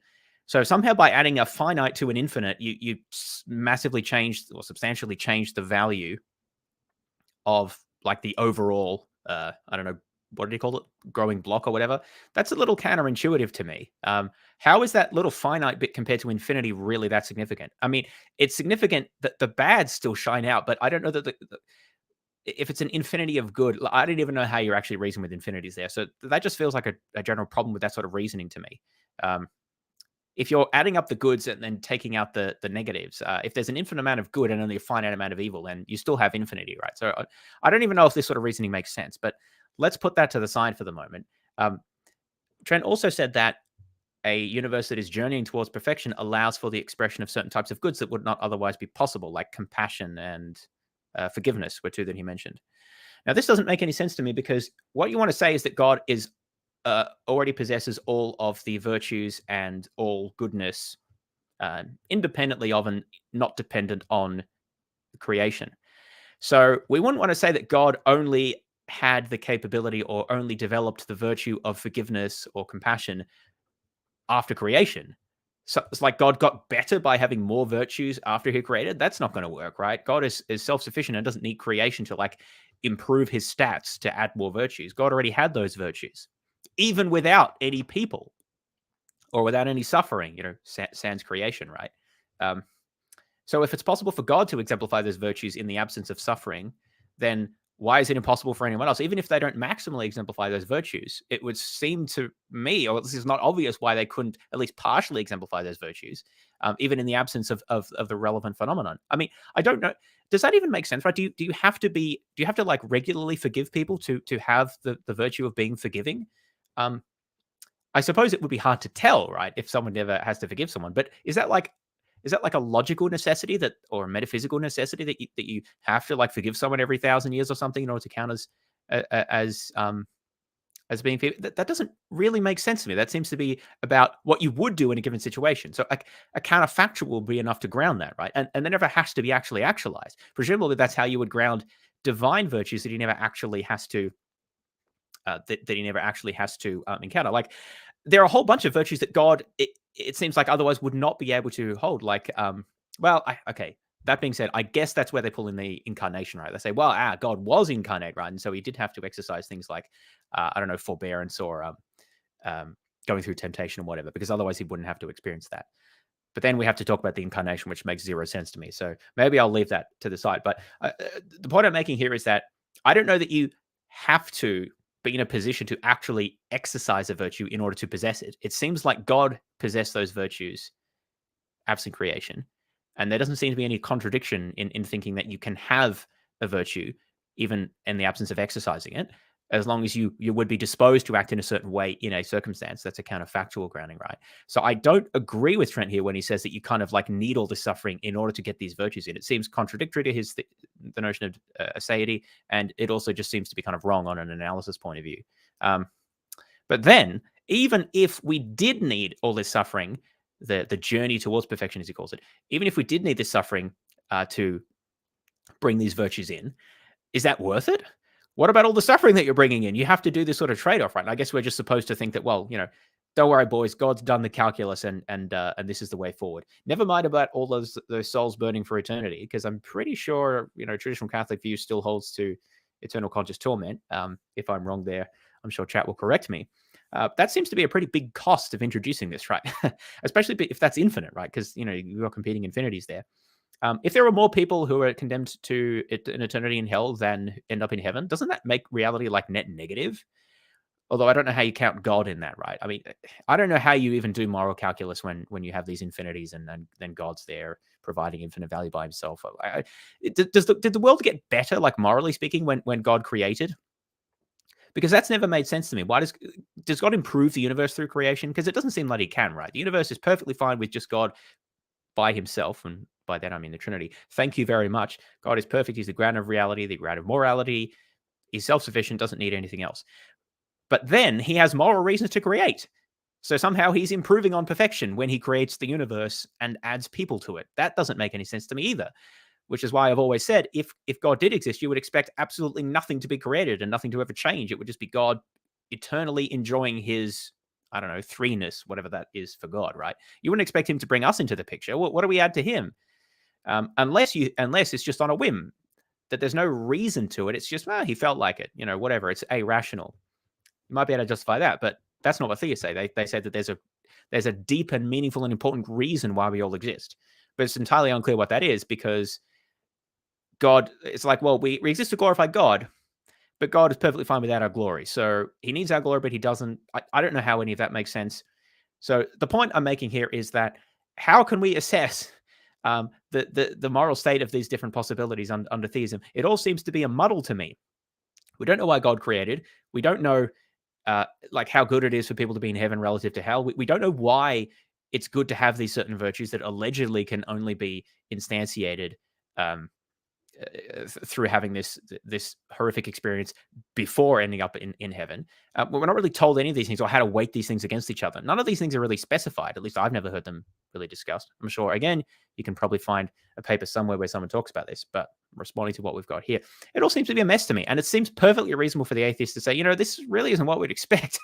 So somehow by adding a finite to an infinite, you massively changed or substantially changed the value of like the overall, I don't know, what did he call it? Growing block or whatever. That's a little counterintuitive to me. How is that little finite bit compared to infinity really that significant? I mean, it's significant that the bads still shine out, but I don't know that if it's an infinity of good, I don't even know how you're actually reasoning with infinities there. So that just feels like a general problem with that sort of reasoning to me. If you're adding up the goods and then taking out the negatives, if there's an infinite amount of good and only a finite amount of evil, then you still have infinity, right? So I don't even know if this sort of reasoning makes sense, but let's put that to the side for the moment. Trent also said that a universe that is journeying towards perfection allows for the expression of certain types of goods that would not otherwise be possible, like compassion and forgiveness were two that he mentioned. Now, this doesn't make any sense to me because what you want to say is that God is already possesses all of the virtues and all goodness independently of and not dependent on creation. So we wouldn't want to say that God only had the capability or only developed the virtue of forgiveness or compassion after creation. So it's like God got better by having more virtues after he created. That's not going to work, right? God is self-sufficient and doesn't need creation to like improve his stats to add more virtues. God already had those virtues, even without any people or without any suffering, sans creation, right? So if it's possible for God to exemplify those virtues in the absence of suffering, then why is it impossible for anyone else? Even if they don't maximally exemplify those virtues, it would seem to me, or this is not obvious why they couldn't at least partially exemplify those virtues, even in the absence of the relevant phenomenon. I mean, I don't know. Does that even make sense, right? Do you have to like regularly forgive people to have the virtue of being forgiving? I suppose it would be hard to tell, right, if someone never has to forgive someone. But is that like a logical necessity or a metaphysical necessity that you have to like forgive someone every 1,000 years or something in order to count as being forgiven? That doesn't really make sense to me. That seems to be about what you would do in a given situation. So a counterfactual will be enough to ground that, right? And that never has to be actually actualized. Presumably that's how you would ground divine virtues that he never actually has to encounter. Like there are a whole bunch of virtues that God, it seems like otherwise would not be able to hold. Like, okay. That being said, I guess that's where they pull in the incarnation, right? They say, well, God was incarnate, right? And so he did have to exercise things like, forbearance or going through temptation and whatever, because otherwise he wouldn't have to experience that. But then we have to talk about the incarnation, which makes zero sense to me. So maybe I'll leave that to the side. But the point I'm making here is that I don't know that you have to be in a position to actually exercise a virtue in order to possess it. It seems like God possessed those virtues absent creation. And there doesn't seem to be any contradiction in thinking that you can have a virtue even in the absence of exercising it, as long as you would be disposed to act in a certain way in a circumstance. That's a counterfactual grounding, right? So I don't agree with Trent here when he says that you kind of like need all this suffering in order to get these virtues in. It seems contradictory to the notion of aseity, and it also just seems to be kind of wrong on an analysis point of view. But then, even if we did need all this suffering, the journey towards perfection, as he calls it, even if we did need this suffering to bring these virtues in, is that worth it? What about all the suffering that you're bringing in? You have to do this sort of trade-off, right? And I guess we're just supposed to think that, well, don't worry, boys, God's done the calculus, and this is the way forward. Never mind about all those souls burning for eternity, because I'm pretty sure, traditional Catholic view still holds to eternal conscious torment. If I'm wrong there, I'm sure chat will correct me. That seems to be a pretty big cost of introducing this, right? Especially if that's infinite, right? Because, you've got competing infinities there. If there are more people who are condemned to an eternity in hell than end up in heaven, doesn't that make reality like net negative? Although I don't know how you count God in that, right? I mean, I don't know how you even do moral calculus when you have these infinities and then God's there providing infinite value by himself. Did the world get better, like morally speaking, when God created? Because that's never made sense to me. Why does God improve the universe through creation? Because it doesn't seem like he can, right? The universe is perfectly fine with just God by himself, and by that I mean the Trinity. Thank you very much. God is perfect. He's the ground of reality, the ground of morality. He's self-sufficient, doesn't need anything else. But then he has moral reasons to create. So somehow he's improving on perfection when he creates the universe and adds people to it. That doesn't make any sense to me either, which is why I've always said, if God did exist, you would expect absolutely nothing to be created and nothing to ever change. It would just be God eternally enjoying his, I don't know, threeness, whatever that is for God, right? You wouldn't expect him to bring us into the picture. What do we add to him? Unless it's just on a whim, that there's no reason to it. It's just, he felt like it, whatever. It's irrational. You might be able to justify that, but that's not what theists say. They say that there's a deep and meaningful and important reason why we all exist. But it's entirely unclear what that is, because God, it's like, well, we exist to glorify God, but God is perfectly fine without our glory. So he needs our glory, but he doesn't. I don't know how any of that makes sense. So the point I'm making here is that how can we assess the moral state of these different possibilities under theism? It all seems to be a muddle to me. We don't know why God created. We don't know like how good it is for people to be in heaven relative to hell. We don't know why it's good to have these certain virtues that allegedly can only be instantiated through having this horrific experience before ending up in heaven. We're not really told any of these things or how to weight these things against each other. None of these things are really specified. At least I've never heard them really discussed. I'm sure, again, you can probably find a paper somewhere where someone talks about this, but responding to what we've got here, it all seems to be a mess to me. And it seems perfectly reasonable for the atheist to say, this really isn't what we'd expect.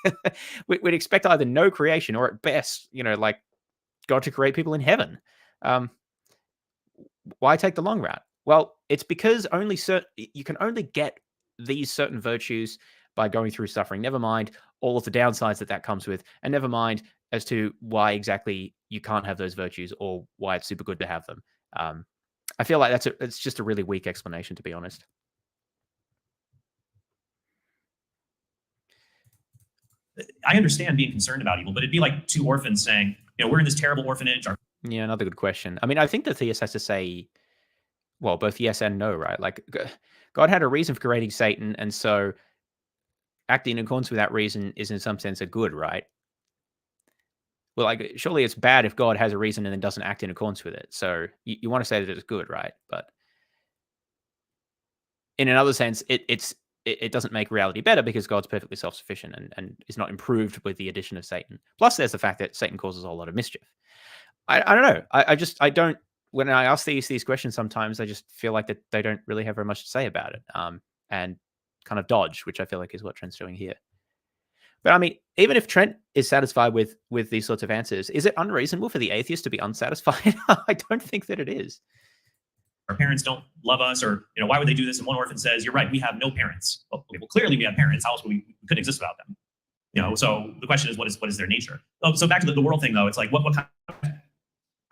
We'd expect either no creation or at best, like God to create people in heaven. Why take the long route? Well, it's because you can only get these certain virtues by going through suffering. Never mind all of the downsides that comes with, and never mind as to why exactly you can't have those virtues or why it's super good to have them. I feel like it's just a really weak explanation, to be honest. I understand being concerned about evil, but it'd be like two orphans saying, we're in this terrible orphanage. Yeah, another good question. I mean, I think the theist has to say, well, both yes and no, right? Like, God had a reason for creating Satan, and so acting in accordance with that reason is in some sense a good, right? Well, like, surely it's bad if God has a reason and then doesn't act in accordance with it. So you want to say that it's good, right? But in another sense, it doesn't make reality better because God's perfectly self-sufficient and is not improved with the addition of Satan. Plus, there's the fact that Satan causes a whole lot of mischief. I don't know. I don't. When I ask these questions, sometimes I just feel like that they don't really have very much to say about it, and kind of dodge, which I feel like is what Trent's doing here. But I mean, even if Trent is satisfied with these sorts of answers, is it unreasonable for the atheist to be unsatisfied? I don't think that it is. Our parents don't love us, or why would they do this? And one orphan says, "You're right. We have no parents." Well, clearly we have parents. How else would we couldn't exist without them? So the question is, what is their nature? So back to the world thing, though. It's like, what kind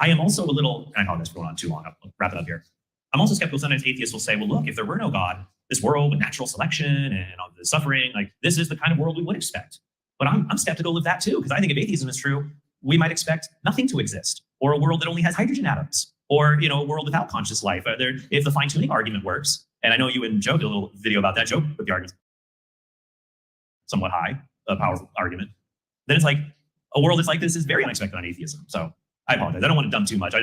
I am also a little, and I apologize for going on too long, I'll wrap it up here. I'm also skeptical. Sometimes atheists will say, well, look, if there were no God, this world with natural selection and all the suffering, like this is the kind of world we would expect. But I'm skeptical of that too, because I think if atheism is true, we might expect nothing to exist, or a world that only has hydrogen atoms, or a world without conscious life. If the fine-tuning argument works, and I know you and Joe did a little video about that, Joe put the argument somewhat high, a powerful argument, then it's like a world that's like this is very unexpected on atheism. So I apologize. I don't want to dump too much.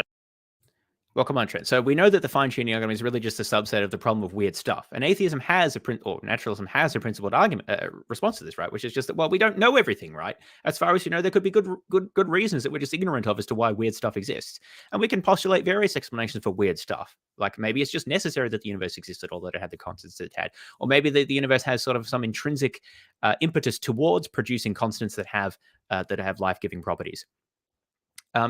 Well, come on, Trent. So we know that the fine-tuning argument is really just a subset of the problem of weird stuff. And atheism has or naturalism has a principled argument response to this, right? Which is just that, well, we don't know everything, right? As far as you know, there could be good reasons that we're just ignorant of as to why weird stuff exists. And we can postulate various explanations for weird stuff. Like maybe it's just necessary that the universe existed, or that it had the constants that it had. Or maybe the universe has sort of some intrinsic impetus towards producing constants that have life-giving properties.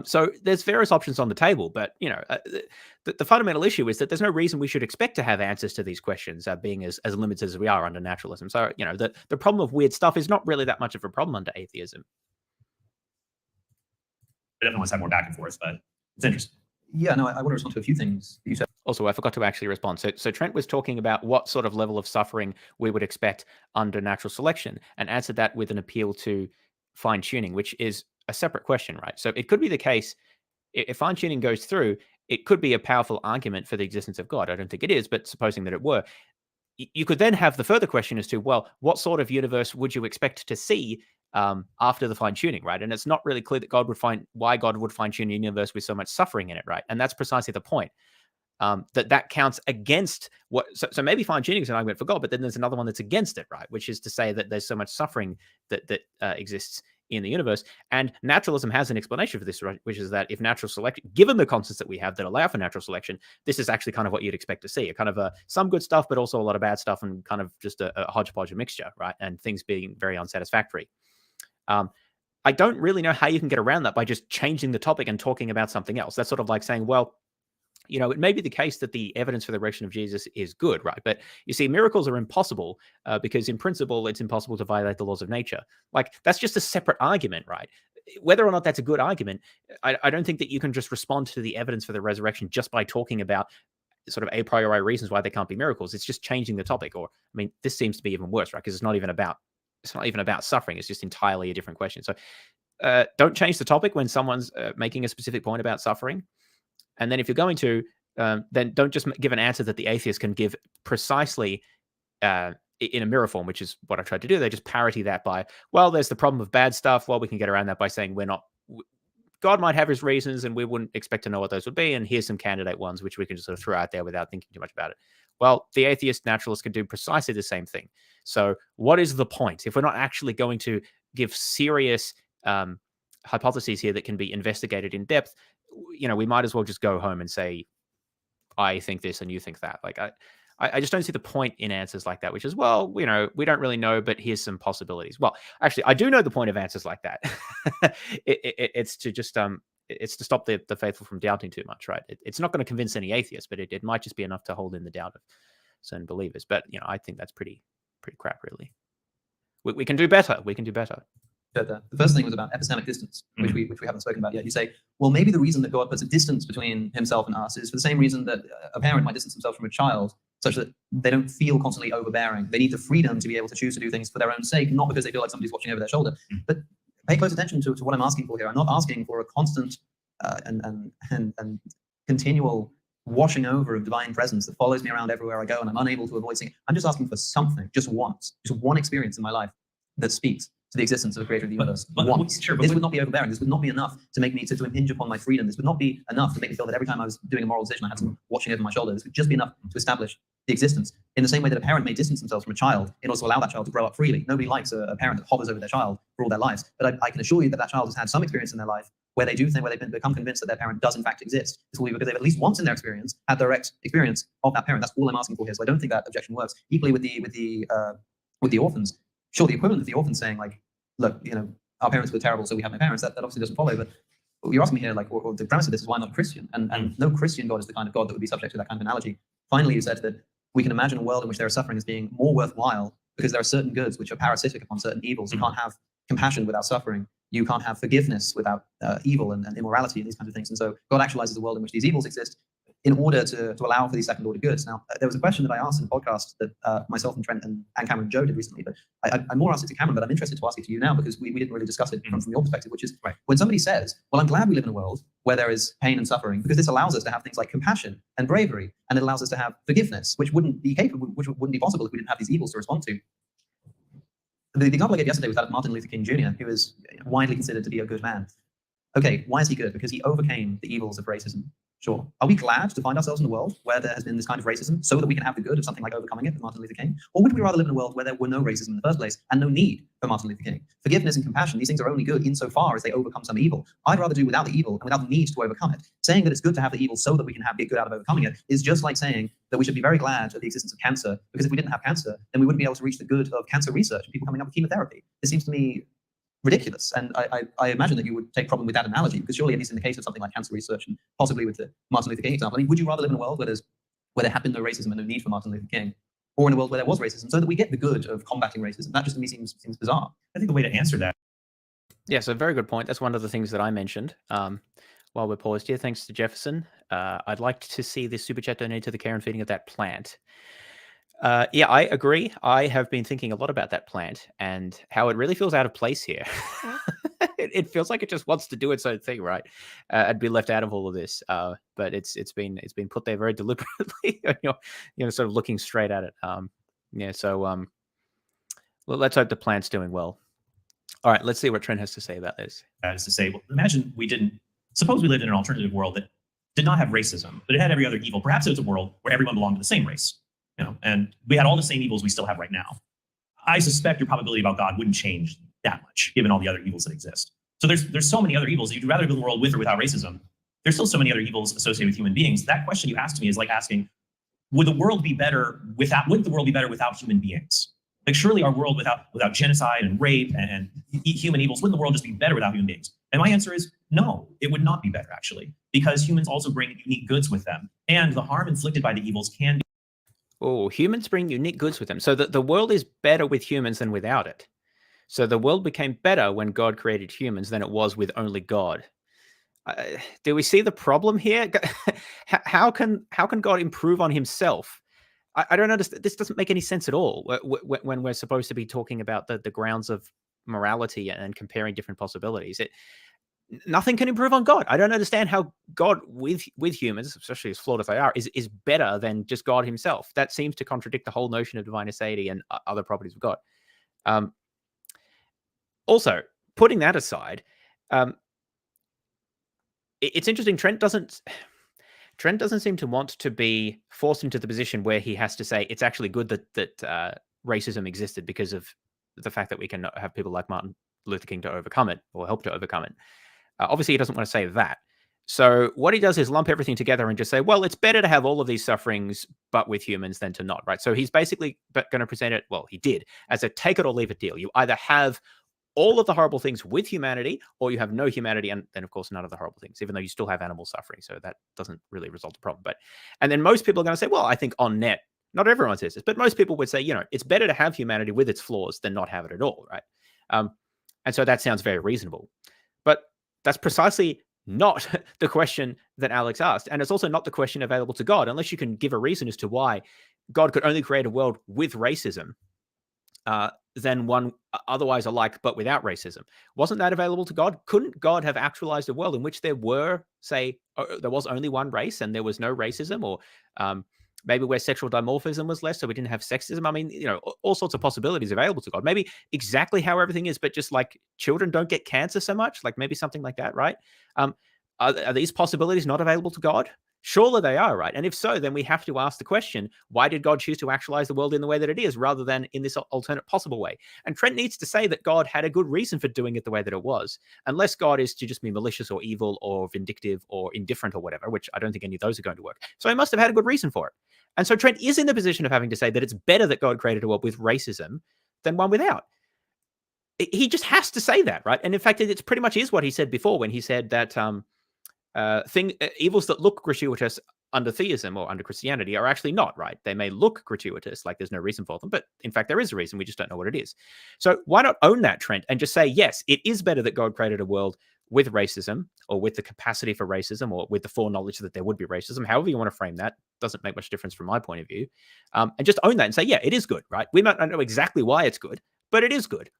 So there's various options on the table, but the fundamental issue is that there's no reason we should expect to have answers to these questions, being as limited as we are under naturalism. So the problem of weird stuff is not really that much of a problem under atheism. I definitely want to have more back and forth, but it's interesting. Yeah, no, I want to respond to a few things that you said. Also, I forgot to actually respond. So Trent was talking about what sort of level of suffering we would expect under natural selection, and answered that with an appeal to fine-tuning, which is a separate question, right? So it could be the case, if fine-tuning goes through, it could be a powerful argument for the existence of God. I don't think it is, but supposing that it were, you could then have the further question as to, well, what sort of universe would you expect to see after the fine-tuning, right? And it's not really clear that why God would fine-tune a universe with so much suffering in it, right? And that's precisely the point. That counts against what. So maybe fine-tuning is an argument for God, but then there's another one that's against it, right? Which is to say that there's so much suffering that exists in the universe. And naturalism has an explanation for this, right? Which is that if natural selection, given the constants that we have that allow for natural selection, this is actually kind of what you'd expect to see, a kind of some good stuff, but also a lot of bad stuff, and kind of just a hodgepodge of mixture, right? And things being very unsatisfactory. I don't really know how you can get around that by just changing the topic and talking about something else. That's sort of like saying, well, it may be the case that the evidence for the resurrection of Jesus is good, right? But you see, miracles are impossible because in principle, it's impossible to violate the laws of nature. Like, that's just a separate argument, right? Whether or not that's a good argument, I don't think that you can just respond to the evidence for the resurrection just by talking about sort of a priori reasons why there can't be miracles. It's just changing the topic. Or, I mean, this seems to be even worse, right? Because it's not even about suffering. It's just entirely a different question. So don't change the topic when someone's making a specific point about suffering. And then if you're going to, then don't just give an answer that the atheist can give precisely in a mirror form, which is what I tried to do. They just parody that by, well, there's the problem of bad stuff. Well, we can get around that by saying God might have his reasons and we wouldn't expect to know what those would be. And here's some candidate ones, which we can just sort of throw out there without thinking too much about it. Well, the atheist naturalist can do precisely the same thing. So what is the point? If we're not actually going to give serious hypotheses here that can be investigated in depth, we might as well just go home and say, I think this and you think that. Like, I just don't see the point in answers like that, which is, well, we don't really know, but here's some possibilities. Well, actually, I do know the point of answers like that. It's to just it's to stop the faithful from doubting too much, right? It's not going to convince any atheist, but it might just be enough to hold in the doubt of certain believers. But I think that's pretty crap, really. We can do better. We can do better. The first thing was about epistemic distance, which we haven't spoken about yet. You say, well, maybe the reason that God puts a distance between himself and us is for the same reason that a parent might distance themselves from a child, such that they don't feel constantly overbearing. They need the freedom to be able to choose to do things for their own sake, not because they feel like somebody's watching over their shoulder. But pay close attention to what I'm asking for here. I'm not asking for a constant and continual washing over of divine presence that follows me around everywhere I go and I'm unable to avoid seeing. I'm just asking for something, just once, just one experience in my life that speaks to the existence of the creator of the universe. This would not be overbearing. This would not be enough to make me to impinge upon my freedom. This would not be enough to make me feel that every time I was doing a moral decision, I had someone watching over my shoulder. This would just be enough to establish the existence. In the same way that a parent may distance themselves from a child in order to allow that child to grow up freely. Nobody likes a parent that hovers over their child for all their lives. But I can assure you that that child has had some experience in their life where they do think, where they've become convinced that their parent does in fact exist. This will be because they've at least once in their experience had direct experience of that parent. That's all I'm asking for here. So I don't think that objection works. Equally with the orphans. Sure, the equivalent of the orphans saying, like, look, our parents were terrible, so we have no parents. That obviously doesn't follow. But you're asking me here, like, or the premise of this is why I'm not a Christian. And no Christian God is the kind of God that would be subject to that kind of analogy. Finally, you said that we can imagine a world in which there is suffering as being more worthwhile because there are certain goods which are parasitic upon certain evils. You can't have compassion without suffering. You can't have forgiveness without evil and immorality and these kinds of things. And so God actualizes a world in which these evils exist in order to allow for these second order goods. Now, there was a question that I asked in a podcast that myself and Trent and Cameron and Joe did recently, but I more asked it to Cameron, but I'm interested to ask it to you now because we didn't really discuss it from your perspective, which is when somebody says, well, I'm glad we live in a world where there is pain and suffering because this allows us to have things like compassion and bravery, and it allows us to have forgiveness, which wouldn't be possible if we didn't have these evils to respond to. The example I gave yesterday was that of Martin Luther King Jr., who is widely considered to be a good man. Okay, why is he good? Because he overcame the evils of racism. Sure. Are we glad to find ourselves in a world where there has been this kind of racism so that we can have the good of something like overcoming it with Martin Luther King? Or would we rather live in a world where there were no racism in the first place and no need for Martin Luther King? Forgiveness and compassion, these things are only good insofar as they overcome some evil. I'd rather do without the evil and without the need to overcome it. Saying that it's good to have the evil so that we can get good out of overcoming it is just like saying that we should be very glad at the existence of cancer, because if we didn't have cancer, then we wouldn't be able to reach the good of cancer research and people coming up with chemotherapy. This seems to me ridiculous. And I imagine that you would take problem with that analogy, because surely, at least in the case of something like cancer research and possibly with the Martin Luther King example, I mean, would you rather live in a world where there had been no racism and no need for Martin Luther King, or in a world where there was racism so that we get the good of combating racism? That just to me seems bizarre. I think the way to answer that. Yeah, so very good point. That's one of the things that I mentioned while we're paused here. Thanks to Jefferson. I'd like to see this super chat donate to the care and feeding of that plant. Yeah, I agree. I have been thinking a lot about that plant and how it really feels out of place here. It feels like it just wants to do its own thing, right? And be left out of all of this. But it's been put there very deliberately. Sort of looking straight at it. Yeah. So well, let's hope the plant's doing well. All right, let's see what Trent has to say about this. That is to say, well, imagine suppose we lived in an alternative world that did not have racism, but it had every other evil. Perhaps it was a world where everyone belonged to the same race. And we had all the same evils we still have right now. I suspect your probability about God wouldn't change that much, given all the other evils that exist. So there's so many other evils. You'd rather live in a world with or without racism. There's still so many other evils associated with human beings. That question you asked me is like asking, would the world be better without human beings? Like, surely our world without genocide and rape and human evils, wouldn't the world just be better without human beings? And my answer is no, it would not be better, actually, because humans also bring unique goods with them, and the harm inflicted by the evils can be. Oh, humans bring unique goods with them. So the world is better with humans than without it. So the world became better when God created humans than it was with only God. Do we see the problem here? How can God improve on himself? I don't understand. This doesn't make any sense at all when we're supposed to be talking about the grounds of morality and comparing different possibilities. Nothing can improve on God. I don't understand how God with humans, especially as flawed as they are, is better than just God himself. That seems to contradict the whole notion of divine aseity and other properties of God. Also, putting that aside, it's interesting. Trent doesn't seem to want to be forced into the position where he has to say it's actually good that racism existed because of the fact that we can have people like Martin Luther King to overcome it or help to overcome it. Obviously, he doesn't want to say that. So what he does is lump everything together and just say, well, it's better to have all of these sufferings, but with humans than to not, right? So he's basically going to present it, well, he did, as a take it or leave it deal. You either have all of the horrible things with humanity, or you have no humanity, and then, of course, none of the horrible things, even though you still have animal suffering. So that doesn't really resolve the problem. And then most people are going to say, well, I think on net, not everyone says this, but most people would say, it's better to have humanity with its flaws than not have it at all, right? And so that sounds very reasonable. But that's precisely not the question that Alex asked. And it's also not the question available to God, unless you can give a reason as to why God could only create a world with racism than one otherwise alike, but without racism. Wasn't that available to God? Couldn't God have actualized a world in which there were, say, there was only one race and there was no racism, or maybe where sexual dimorphism was less, so we didn't have sexism? I mean, all sorts of possibilities available to God. Maybe exactly how everything is, but just like children don't get cancer so much, like maybe something like that, right? Are these possibilities not available to God? Surely they are, right? And if so, then we have to ask the question, why did God choose to actualize the world in the way that it is, rather than in this alternate possible way? And Trent needs to say that God had a good reason for doing it the way that it was, unless God is to just be malicious or evil or vindictive or indifferent or whatever, which I don't think any of those are going to work. So he must have had a good reason for it. And so Trent is in the position of having to say that it's better that God created a world with racism than one without. He just has to say that, right? And in fact, it's pretty much is what he said before when he said that evils that look gratuitous under theism or under Christianity are actually not, right? They may look gratuitous, like there's no reason for them, but in fact, there is a reason. We just don't know what it is. So why not own that, Trent, and just say, yes, it is better that God created a world with racism, or with the capacity for racism, or with the foreknowledge that there would be racism, however you want to frame that, doesn't make much difference from my point of view. And just own that and say, yeah, it is good, right? We might not know exactly why it's good, but it is good.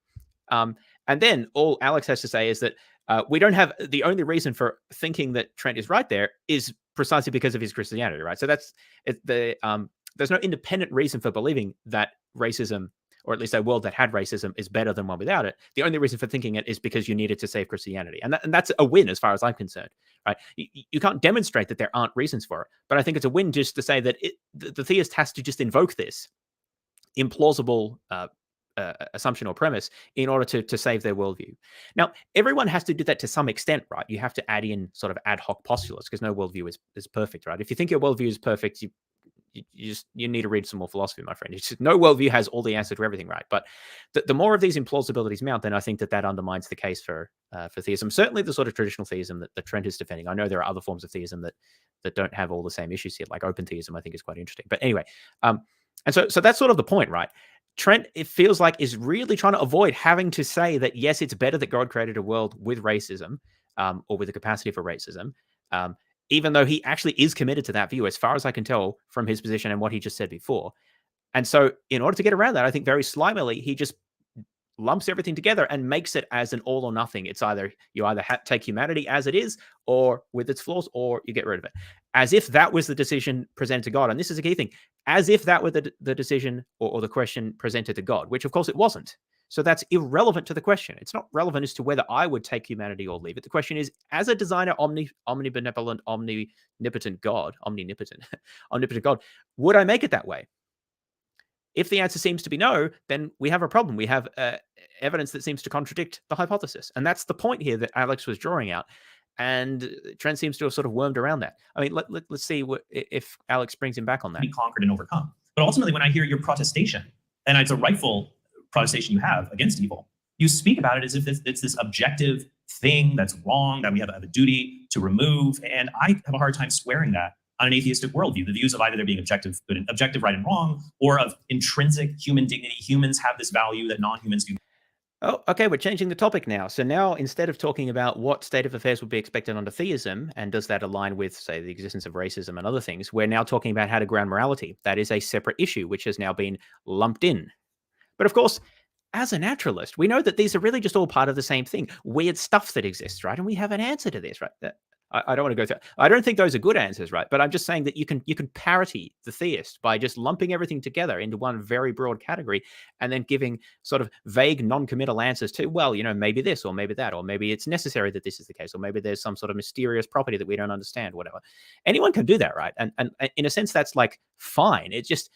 And then all Alex has to say is that we don't have, the only reason for thinking that Trent is right there is precisely because of his Christianity, right? So that's there's no independent reason for believing that racism, or at least a world that had racism, is better than one without it. The only reason for thinking it is because you needed to save Christianity. And that's a win as far as I'm concerned, right? You can't demonstrate that there aren't reasons for it, but I think it's a win just to say that the theist has to just invoke this implausible assumption or premise in order to save their worldview. Now, everyone has to do that to some extent, right? You have to add in sort of ad hoc postulates, because no worldview is perfect, right? If you think your worldview is perfect, you need to read some more philosophy, my friend. It's just, no worldview has all the answer to everything, right? But the more of these implausibilities mount, then I think that undermines the case for theism. Certainly the sort of traditional theism that Trent is defending. I know there are other forms of theism that don't have all the same issues here, like open theism, I think is quite interesting. But anyway, and so that's sort of the point, right? Trent, it feels like, is really trying to avoid having to say that, yes, it's better that God created a world with racism, or with the capacity for racism, even though he actually is committed to that view, as far as I can tell from his position and what he just said before. And so in order to get around that, I think very slimily, he just lumps everything together and makes it as an all or nothing. It's either you take humanity as it is, or with its flaws, or you get rid of it. As if that was the decision presented to God. And this is a key thing. As if that were the decision or the question presented to God, which of course it wasn't. So that's irrelevant to the question. It's not relevant as to whether I would take humanity or leave it. The question is, as a designer, omnibenevolent, omnipotent God, omnipotent God, would I make it that way? If the answer seems to be no, then we have a problem. We have evidence that seems to contradict the hypothesis. And that's the point here that Alex was drawing out. And Trent seems to have sort of wormed around that. I mean, let's see if Alex brings him back on that. Be conquered and overcome. But ultimately, when I hear your protestation, and it's a rightful protestation you have against evil, you speak about it as if it's this objective thing that's wrong, that we have a duty to remove. And I have a hard time squaring that on an atheistic worldview, the views of either there being objective good and objective right and wrong, or of intrinsic human dignity. Humans have this value that non-humans do. Oh, okay, we're changing the topic now. So now, instead of talking about what state of affairs would be expected under theism, and does that align with, say, the existence of racism and other things, we're now talking about how to ground morality. That is a separate issue, which has now been lumped in. But of course, as a naturalist, we know that these are really just all part of the same thing. Weird stuff that exists, right? And we have an answer to this, right? I don't want to go through. I don't think those are good answers, right? But I'm just saying that you can parody the theist by just lumping everything together into one very broad category, and then giving sort of vague, non-committal answers to, well, maybe this, or maybe that, or maybe it's necessary that this is the case, or maybe there's some sort of mysterious property that we don't understand, whatever. Anyone can do that, right? And in a sense, that's like fine. It just,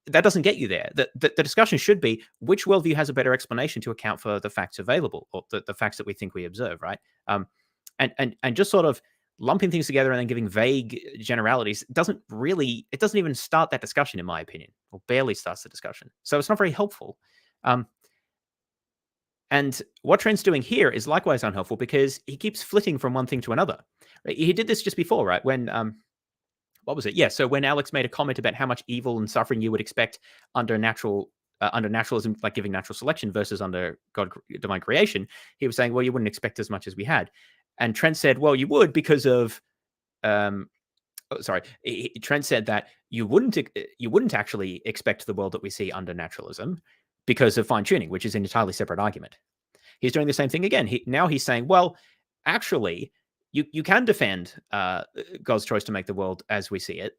that doesn't get you there. The discussion should be, which worldview has a better explanation to account for the facts available, or the facts that we think we observe, right? And just sort of lumping things together and then giving vague generalities doesn't even start that discussion, in my opinion, or barely starts the discussion. So it's not very helpful. And what Trent's doing here is likewise unhelpful, because he keeps flitting from one thing to another. He did this just before, right? When what was it? Yeah. So when Alex made a comment about how much evil and suffering you would expect under naturalism, like giving natural selection, versus under divine creation, he was saying, well, you wouldn't expect as much as we had. And Trent said, well, you would, because of, Trent said that you wouldn't actually expect the world that we see under naturalism because of fine tuning, which is an entirely separate argument. He's doing the same thing again. Now he's saying, well, actually, you can defend God's choice to make the world as we see it,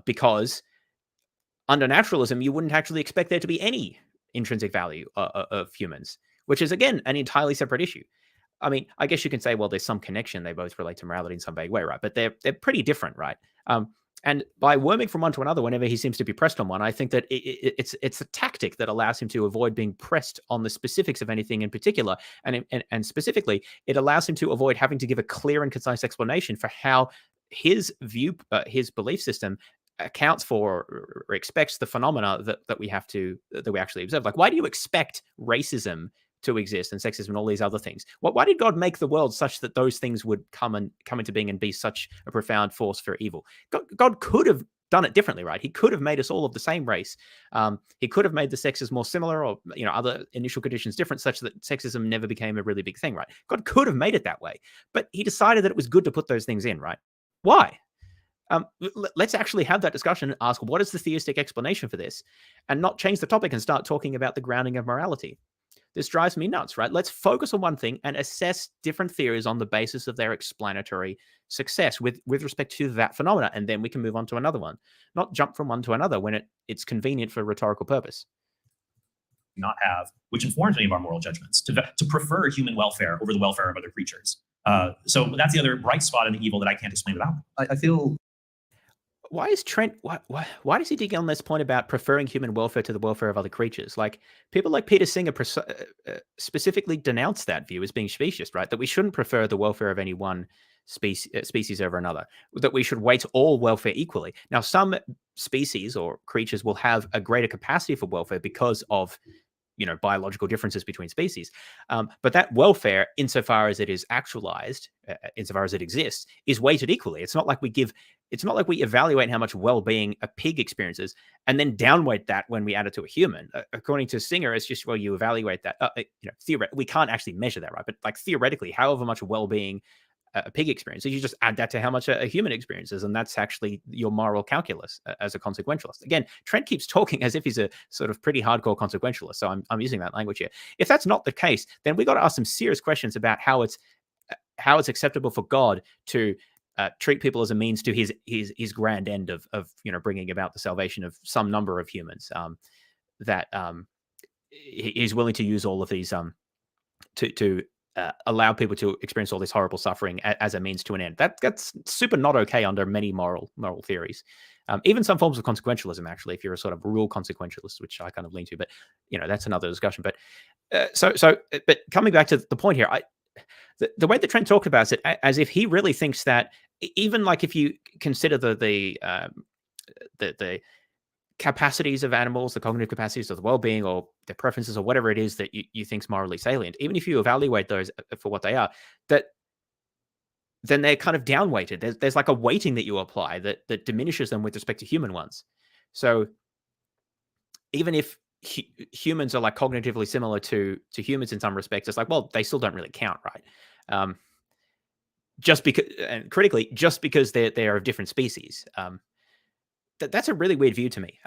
because under naturalism, you wouldn't actually expect there to be any intrinsic value of humans, which is, again, an entirely separate issue. I mean, I guess you can say, well, there's some connection. They both relate to morality in some vague way, right? But they're pretty different, right? And by worming from one to another whenever he seems to be pressed on one, I think that it's a tactic that allows him to avoid being pressed on the specifics of anything in particular. And specifically, it allows him to avoid having to give a clear and concise explanation for how his his belief system accounts for or expects the phenomena that we actually observe. Like, why do you expect racism to exist, and sexism and all these other things. Why did God make the world such that those things would come into being and be such a profound force for evil? God could have done it differently, right? He could have made us all of the same race. He could have made the sexes more similar, or other initial conditions different, such that sexism never became a really big thing, right? God could have made it that way, but he decided that it was good to put those things in, right? Why? Let's actually have that discussion and ask, what is the theistic explanation for this, and not change the topic and start talking about the grounding of morality. This drives me nuts, right? Let's focus on one thing and assess different theories on the basis of their explanatory success with respect to that phenomena, and then we can move on to another one, not jump from one to another when it's convenient for rhetorical purpose. Not have, which informs many of our moral judgments, to prefer human welfare over the welfare of other creatures. So that's the other bright spot in the evil that I can't explain without. I feel. Why is Trent? Why does he dig on this point about preferring human welfare to the welfare of other creatures? Like, people like Peter Singer specifically denounce that view as being specious, right? That we shouldn't prefer the welfare of any one species over another. That we should weight all welfare equally. Now, some species or creatures will have a greater capacity for welfare because of biological differences between species. But that welfare, insofar as it is actualized, insofar as it exists, is weighted equally. It's not like we evaluate how much well-being a pig experiences and then downweight that when we add it to a human. According to Singer, it's just, well, you evaluate that. We can't actually measure that, right? But like theoretically, however much well-being a pig experiences, you just add that to how much a human experiences, and that's actually your moral calculus as a consequentialist. Again, Trent keeps talking as if he's a sort of pretty hardcore consequentialist, so I'm using that language here. If that's not the case, then we got to ask some serious questions about how it's acceptable for God to treat people as a means to his grand end of bringing about the salvation of some number of humans. That he's willing to use all of these to allow people to experience all this horrible suffering as a means to an end. That's super not okay under many moral theories. Even some forms of consequentialism, actually, if you're a sort of rule consequentialist, which I kind of lean to, but that's another discussion. But but coming back to the point here, the way that Trent talked about it, as if he really thinks that even like if you consider the capacities of animals, the cognitive capacities of the well-being or their preferences or whatever it is that you think is morally salient, even if you evaluate those for what they are, that then they're kind of downweighted. There's like a weighting that you apply that diminishes them with respect to human ones. So even if humans are like cognitively similar to humans in some respects, it's like, well, they still don't really count, right? Just because, and critically, just because they're of different species. That's a really weird view to me.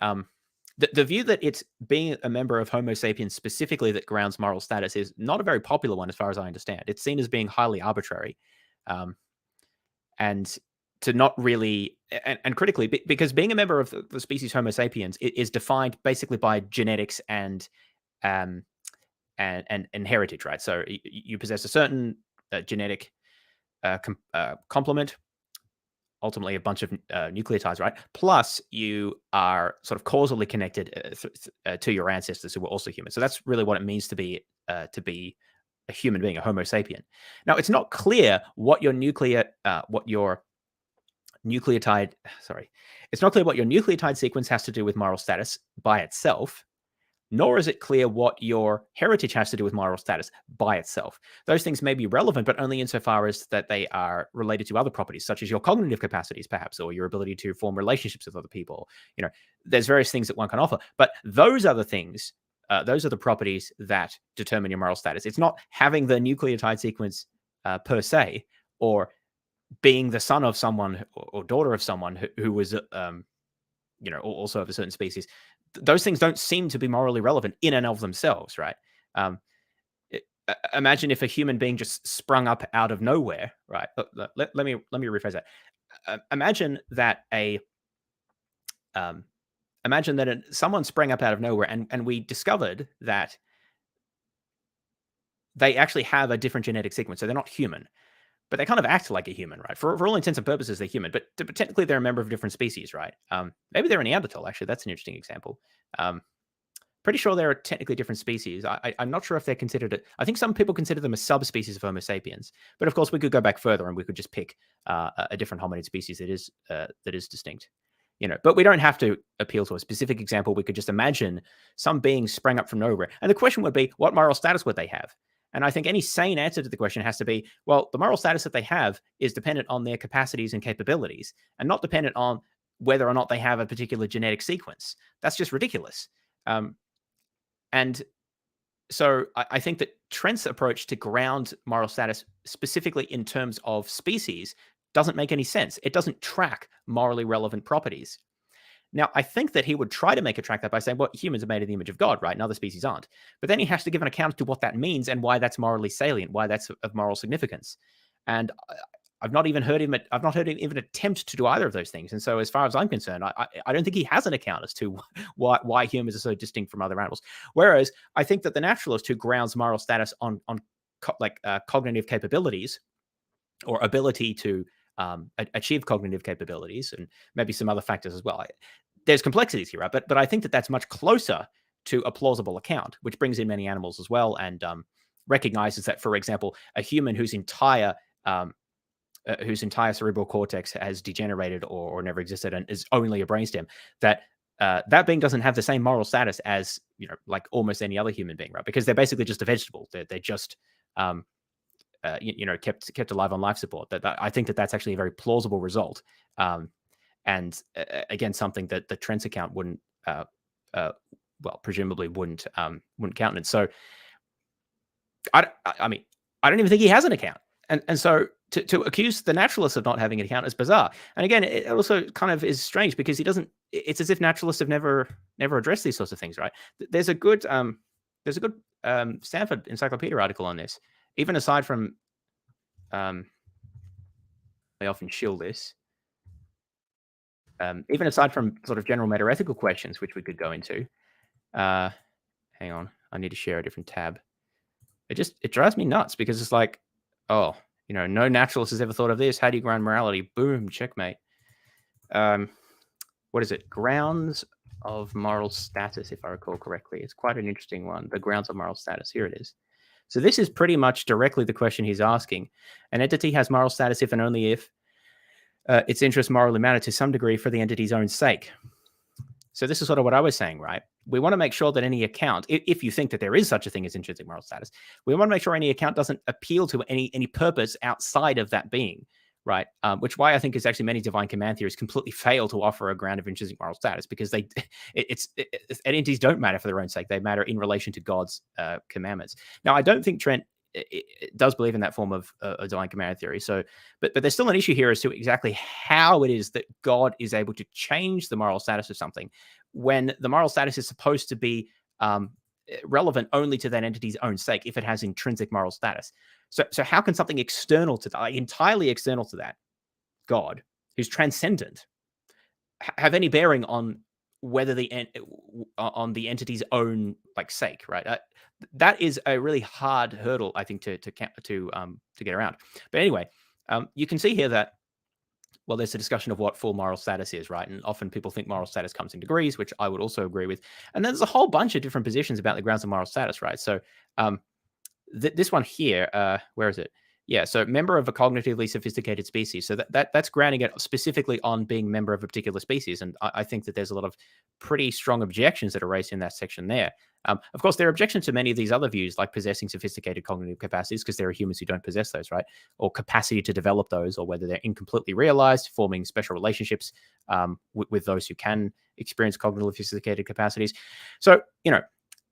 The view that it's being a member of Homo sapiens specifically that grounds moral status is not a very popular one, as far as I understand. It's seen as being highly arbitrary, and to not really, and critically, because being a member of the species Homo sapiens is defined basically by genetics and heritage, right? So you possess a certain genetic complement. Ultimately a bunch of nucleotides, right? Plus you are sort of causally connected to your ancestors who were also human. So that's really what it means to be a human being, a Homo sapien. Now, it's not clear what your nucleotide sequence has to do with moral status by itself, nor is it clear what your heritage has to do with moral status by itself. Those things may be relevant, but only insofar as that they are related to other properties, such as your cognitive capacities, perhaps, or your ability to form relationships with other people. There's various things that one can offer, but those other things, those are the properties that determine your moral status. It's not having the nucleotide sequence per se, or being the son of someone or daughter of someone who was, also of a certain species. Those things don't seem to be morally relevant in and of themselves, right? Imagine if a human being just sprung up out of nowhere, right? Let me rephrase that. Imagine that someone sprang up out of nowhere, and we discovered that they actually have a different genetic sequence, so they're not human, but they kind of act like a human, right? For all intents and purposes, they're human, but technically they're a member of a different species, right? Maybe they're a Neanderthal, actually. That's an interesting example. Pretty sure they're a technically different species. I'm not sure if they're considered I think some people consider them a subspecies of Homo sapiens, but of course we could go back further and we could just pick a different hominid species that is distinct. But we don't have to appeal to a specific example. We could just imagine some beings sprang up from nowhere. And the question would be, what moral status would they have? And I think any sane answer to the question has to be, well, the moral status that they have is dependent on their capacities and capabilities, and not dependent on whether or not they have a particular genetic sequence. That's just ridiculous. And so I think that Trent's approach to ground moral status specifically in terms of species doesn't make any sense. It doesn't track morally relevant properties. Now, I think that he would try to make it track that by saying, well, humans are made in the image of God, right? And other species aren't. But then he has to give an account to what that means and why that's morally salient, why that's of moral significance. And I've not heard him even attempt to do either of those things. And so as far as I'm concerned, I don't think he has an account as to why humans are so distinct from other animals. Whereas I think that the naturalist who grounds moral status on cognitive capabilities or ability to achieve cognitive capabilities and maybe some other factors as well. There's complexities here, right? But I think that that's much closer to a plausible account, which brings in many animals as well and recognizes that, for example, a human whose entire cerebral cortex has degenerated or never existed and is only a brainstem, that that being doesn't have the same moral status as, like almost any other human being, right? Because they're basically just a vegetable. They're just kept alive on life support. I think that that's actually a very plausible result, and again, something that the Trent's account wouldn't, presumably wouldn't countenance. So, I don't even think he has an account, and so to accuse the naturalist of not having an account is bizarre. And again, it also kind of is strange because he doesn't. It's as if naturalists have never addressed these sorts of things, right? There's a good Stanford Encyclopedia article on this. Even aside from, I often shill this. Even aside from sort of general meta-ethical questions, which we could go into. Hang on, I need to share a different tab. It drives me nuts because it's like, oh, no naturalist has ever thought of this. How do you ground morality? Boom, checkmate. What is it? Grounds of moral status, if I recall correctly. It's quite an interesting one. The grounds of moral status. Here it is. So this is pretty much directly the question he's asking. An entity has moral status if and only if its interests morally matter to some degree for the entity's own sake. So this is sort of what I was saying, right? We want to make sure that any account, if you think that there is such a thing as intrinsic moral status, we want to make sure any account doesn't appeal to any purpose outside of that being, right? Which why I think is actually many divine command theories completely fail to offer a ground of intrinsic moral status because entities don't matter for their own sake. They matter in relation to God's commandments. Now, I don't think Trent does believe in that form of a divine command theory. So, but there's still an issue here as to exactly how it is that God is able to change the moral status of something when the moral status is supposed to be relevant only to that entity's own sake if it has intrinsic moral status. So how can something external to that, entirely external to that, God, who's transcendent, have any bearing on whether on the entity's own sake, right? That is a really hard hurdle, I think, to get around. But anyway, you can see here that, well, there's a discussion of what full moral status is, right? And often people think moral status comes in degrees, which I would also agree with. And then there's a whole bunch of different positions about the grounds of moral status, right? So this one here, where is it? Yeah, so member of a cognitively sophisticated species. So that's grounding it specifically on being member of a particular species. And I think that there's a lot of pretty strong objections that are raised in that section there. Of course, there are objections to many of these other views, like possessing sophisticated cognitive capacities, because there are humans who don't possess those, right? Or capacity to develop those, or whether they're incompletely realized, forming special relationships with those who can experience cognitively sophisticated capacities. So,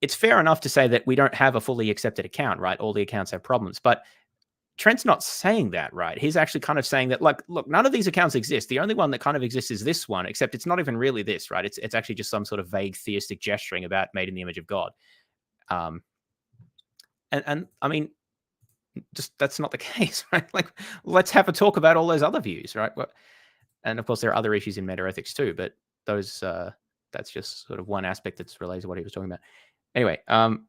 it's fair enough to say that we don't have a fully accepted account, right? All the accounts have problems, but Trent's not saying that, right? He's actually kind of saying that, look, none of these accounts exist. The only one that kind of exists is this one, except it's not even really this, right? It's actually just some sort of vague theistic gesturing about made in the image of God. And I mean, just that's not the case, right? Let's have a talk about all those other views, right? Well, and of course, there are other issues in meta-ethics too, but those that's just sort of one aspect that's related to what he was talking about. Anyway, I'm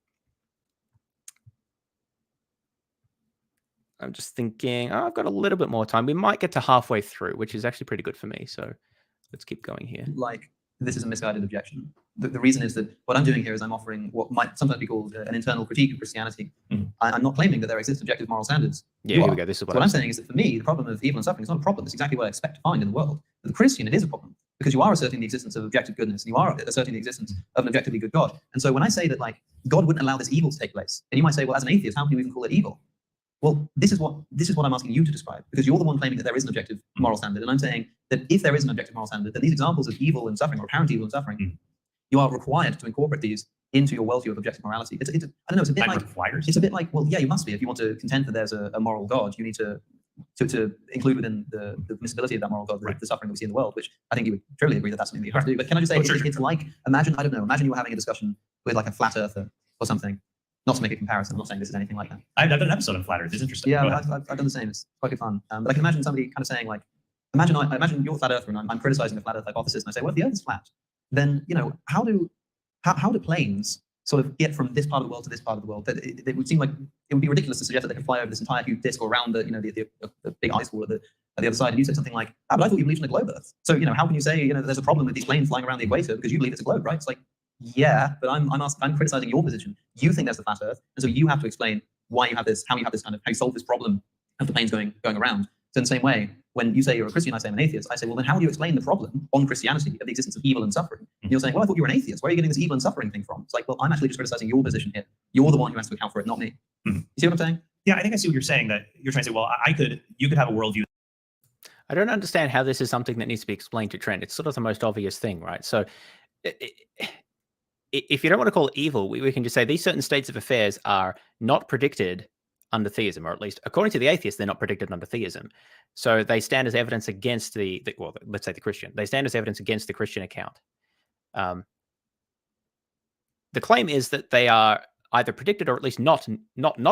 just thinking, I've got a little bit more time. We might get to halfway through, which is actually pretty good for me. So let's keep going here. This is a misguided objection. The reason is that what I'm doing here is I'm offering what might sometimes be called an internal critique of Christianity. I'm not claiming that there exist objective moral standards. Yeah, here we go. This is what I'm saying is that for me, the problem of evil and suffering is not a problem. It's exactly what I expect to find in the world. For the Christian, it is a problem. because you are asserting the existence of objective goodness, and you are asserting the existence of an objectively good God. And so when I say that like God wouldn't allow this evil to take place, and you might say, well, as an atheist, how can you even call it evil? Well, this is what I'm asking you to describe, because you're the one claiming that there is an objective moral standard, and I'm saying that if there is an objective moral standard, then these examples of evil and suffering, or apparent evil and suffering, you are required to incorporate these into your worldview of objective morality. I don't know. It's a bit like it's a bit like, well, yeah, you must be if you want to contend that there's a moral God. You need to include within the permissibility of that moral God the suffering that we see in the world, which I think you would truly agree that that's something that you have to do. But can I just say, it's like, imagine you were having a discussion with like a flat earther or something. Not to make a comparison, I'm not saying this is anything like that. I've done an episode on flat Earth. It's interesting. Yeah, I've done the same. It's quite good fun. But I can imagine somebody kind of saying like, imagine you're a flat earther and I'm criticizing the flat Earth hypothesis, and I say, well, if the Earth is flat, then how do planes sort of get from this part of the world to this part of the world? That it would seem like it would be ridiculous to suggest that they could fly over this entire huge disk or around the big ice wall at the other side. And you said something like, but I thought you believed in a globe Earth. So how can you say that there's a problem with these planes flying around the equator because you believe it's a globe, right? It's like, yeah, but I'm criticizing your position. You think there's the flat Earth, and so you have to explain why you have this, how you solve this problem of the planes going around. So in the same way, when you say you're a Christian, I say I'm an atheist. I say, well, then how do you explain the problem on Christianity of the existence of evil and suffering? And you're saying, well, I thought you were an atheist. Where are you getting this evil and suffering thing from? It's like, well, I'm actually just criticizing your position here. You're the one who has to account for it, not me. You see what I'm saying? Yeah, I think I see what you're saying. That you're trying to say, well, you could have a worldview. I don't understand how this is something that needs to be explained to Trent. It's sort of the most obvious thing, right? So if you don't want to call it evil, we can just say these certain states of affairs are not predicted under theism, or at least according to the atheist, they're not predicted under theism. So they stand as evidence against let's say the Christian. They stand as evidence against the Christian account. The claim is that they are either predicted or at least not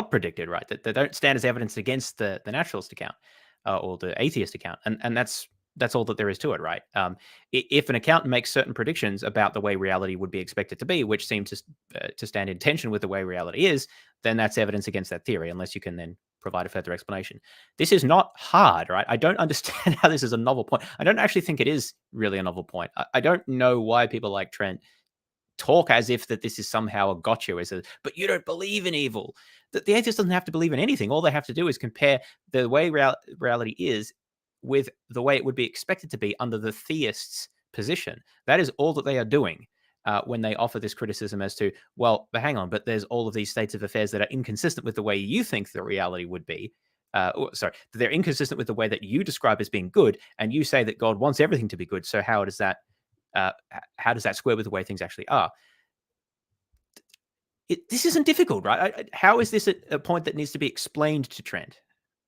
predicted, right? That they don't stand as evidence against the naturalist account or the atheist account, and that's all that there is to it, right? If an account makes certain predictions about the way reality would be expected to be, which seem to stand in tension with the way reality is, then that's evidence against that theory, unless you can then provide a further explanation. This is not hard, right? I don't understand how this is a novel point. I don't actually think it is really a novel point. I don't know why people like Trent talk as if that this is somehow a gotcha, but you don't believe in evil. The atheist doesn't have to believe in anything. All they have to do is compare the way reality is with the way it would be expected to be under the theist's position. That is all that they are doing when they offer this criticism as to, well, but hang on, but there's all of these states of affairs that are inconsistent with the way you think the reality would be. They're inconsistent with the way that you describe as being good, and you say that God wants everything to be good. So how does that square with the way things actually are? This isn't difficult, right? How is this a point that needs to be explained to Trent?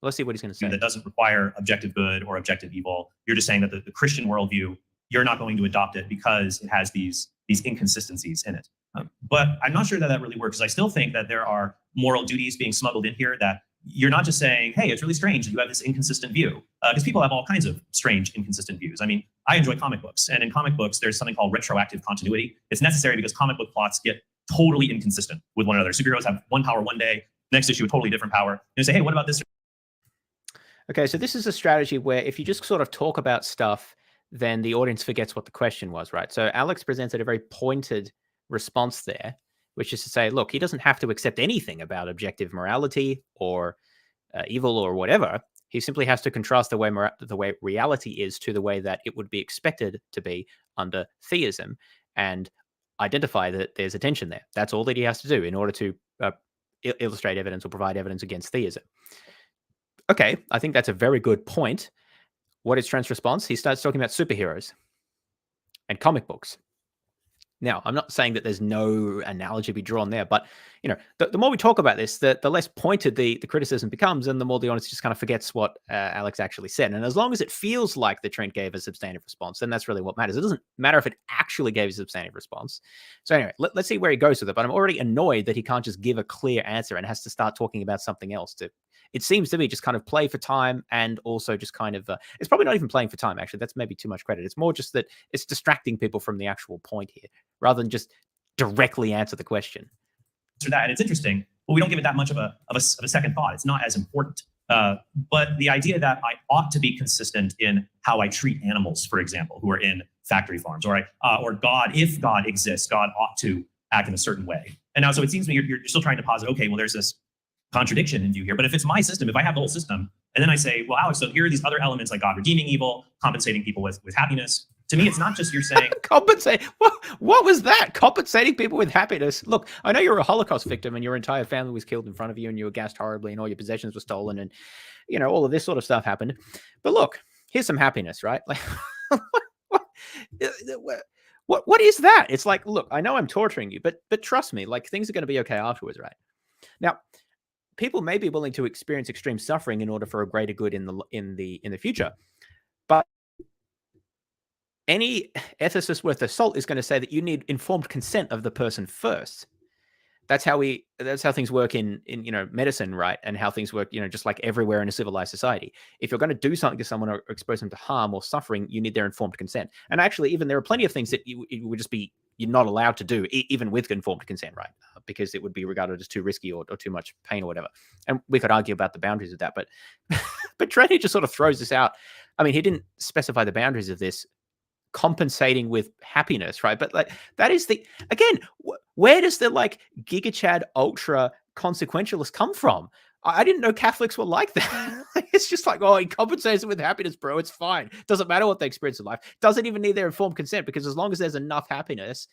Let's see what he's going to say. That doesn't require objective good or objective evil. You're just saying that the Christian worldview, you're not going to adopt it because it has these inconsistencies in it. But I'm not sure that really works, because I still think that there are moral duties being smuggled in here, that you're not just saying, hey, it's really strange that you have this inconsistent view, because people have all kinds of strange, inconsistent views. I mean, I enjoy comic books, and in comic books, there's something called retroactive continuity. It's necessary because comic book plots get totally inconsistent with one another. Superheroes have one power one day, next issue a totally different power. And you say, hey, what about this? Okay, so this is a strategy where if you just sort of talk about stuff, then the audience forgets what the question was, right? So Alex presented a very pointed response there, which is to say, look, he doesn't have to accept anything about objective morality or evil or whatever. He simply has to contrast the way reality is to the way that it would be expected to be under theism, and identify that there's a tension there. That's all that he has to do in order to illustrate evidence or provide evidence against theism. Okay, I think that's a very good point. What is Trent's response? He starts talking about superheroes and comic books. Now, I'm not saying that there's no analogy to be drawn there, but the more we talk about this, the less pointed the criticism becomes, and the more the audience just kind of forgets what Alex actually said. And as long as it feels like the Trent gave a substantive response, then that's really what matters. It doesn't matter if it actually gave a substantive response. So anyway, let's see where he goes with it. But I'm already annoyed that he can't just give a clear answer and has to start talking about something else. It seems to be just kind of play for time, and also just kind of, it's probably not even playing for time, actually. That's maybe too much credit. It's more just that it's distracting people from the actual point here, rather than just directly answer the question. To that, and it's interesting, but we don't give it that much of a second thought. It's not as important. But the idea that I ought to be consistent in how I treat animals, for example, who are in factory farms, or God, if God exists, God ought to act in a certain way. And now, so it seems to me you're still trying to posit, okay, well, there's this contradiction in view here. But if it's my system, if I have the whole system, And then I say, well, Alex, so here are these other elements like God redeeming evil, compensating people with happiness. To me, it's not just you're saying compensate. What was that? Compensating people with happiness. Look, I know you're a Holocaust victim and your entire family was killed in front of you and you were gassed horribly and all your possessions were stolen and all of this sort of stuff happened. But look, here's some happiness, right? Like, what is that? It's like, look, I know I'm torturing you, but trust me, like things are going to be okay afterwards, right? Now, people may be willing to experience extreme suffering in order for a greater good in the future, but any ethicist worth their salt is going to say that you need informed consent of the person first. That's how things work in medicine, right? And how things work, just like everywhere in a civilized society. If you're going to do something to someone or expose them to harm or suffering, you need their informed consent. And actually, even there are plenty of things that it would just be you're not allowed to do, even with informed consent, right? Because it would be regarded as too risky or too much pain or whatever. And we could argue about the boundaries of that, but Trent just sort of throws this out. I mean, he didn't specify the boundaries of this. Compensating with happiness, right? But like that is again, where does the like Giga Chad ultra consequentialist come from? I didn't know Catholics were like that. It's just like, oh, he compensates it with happiness, bro. It's fine. Doesn't matter what they experience in life. Doesn't even need their informed consent because as long as there's enough happiness,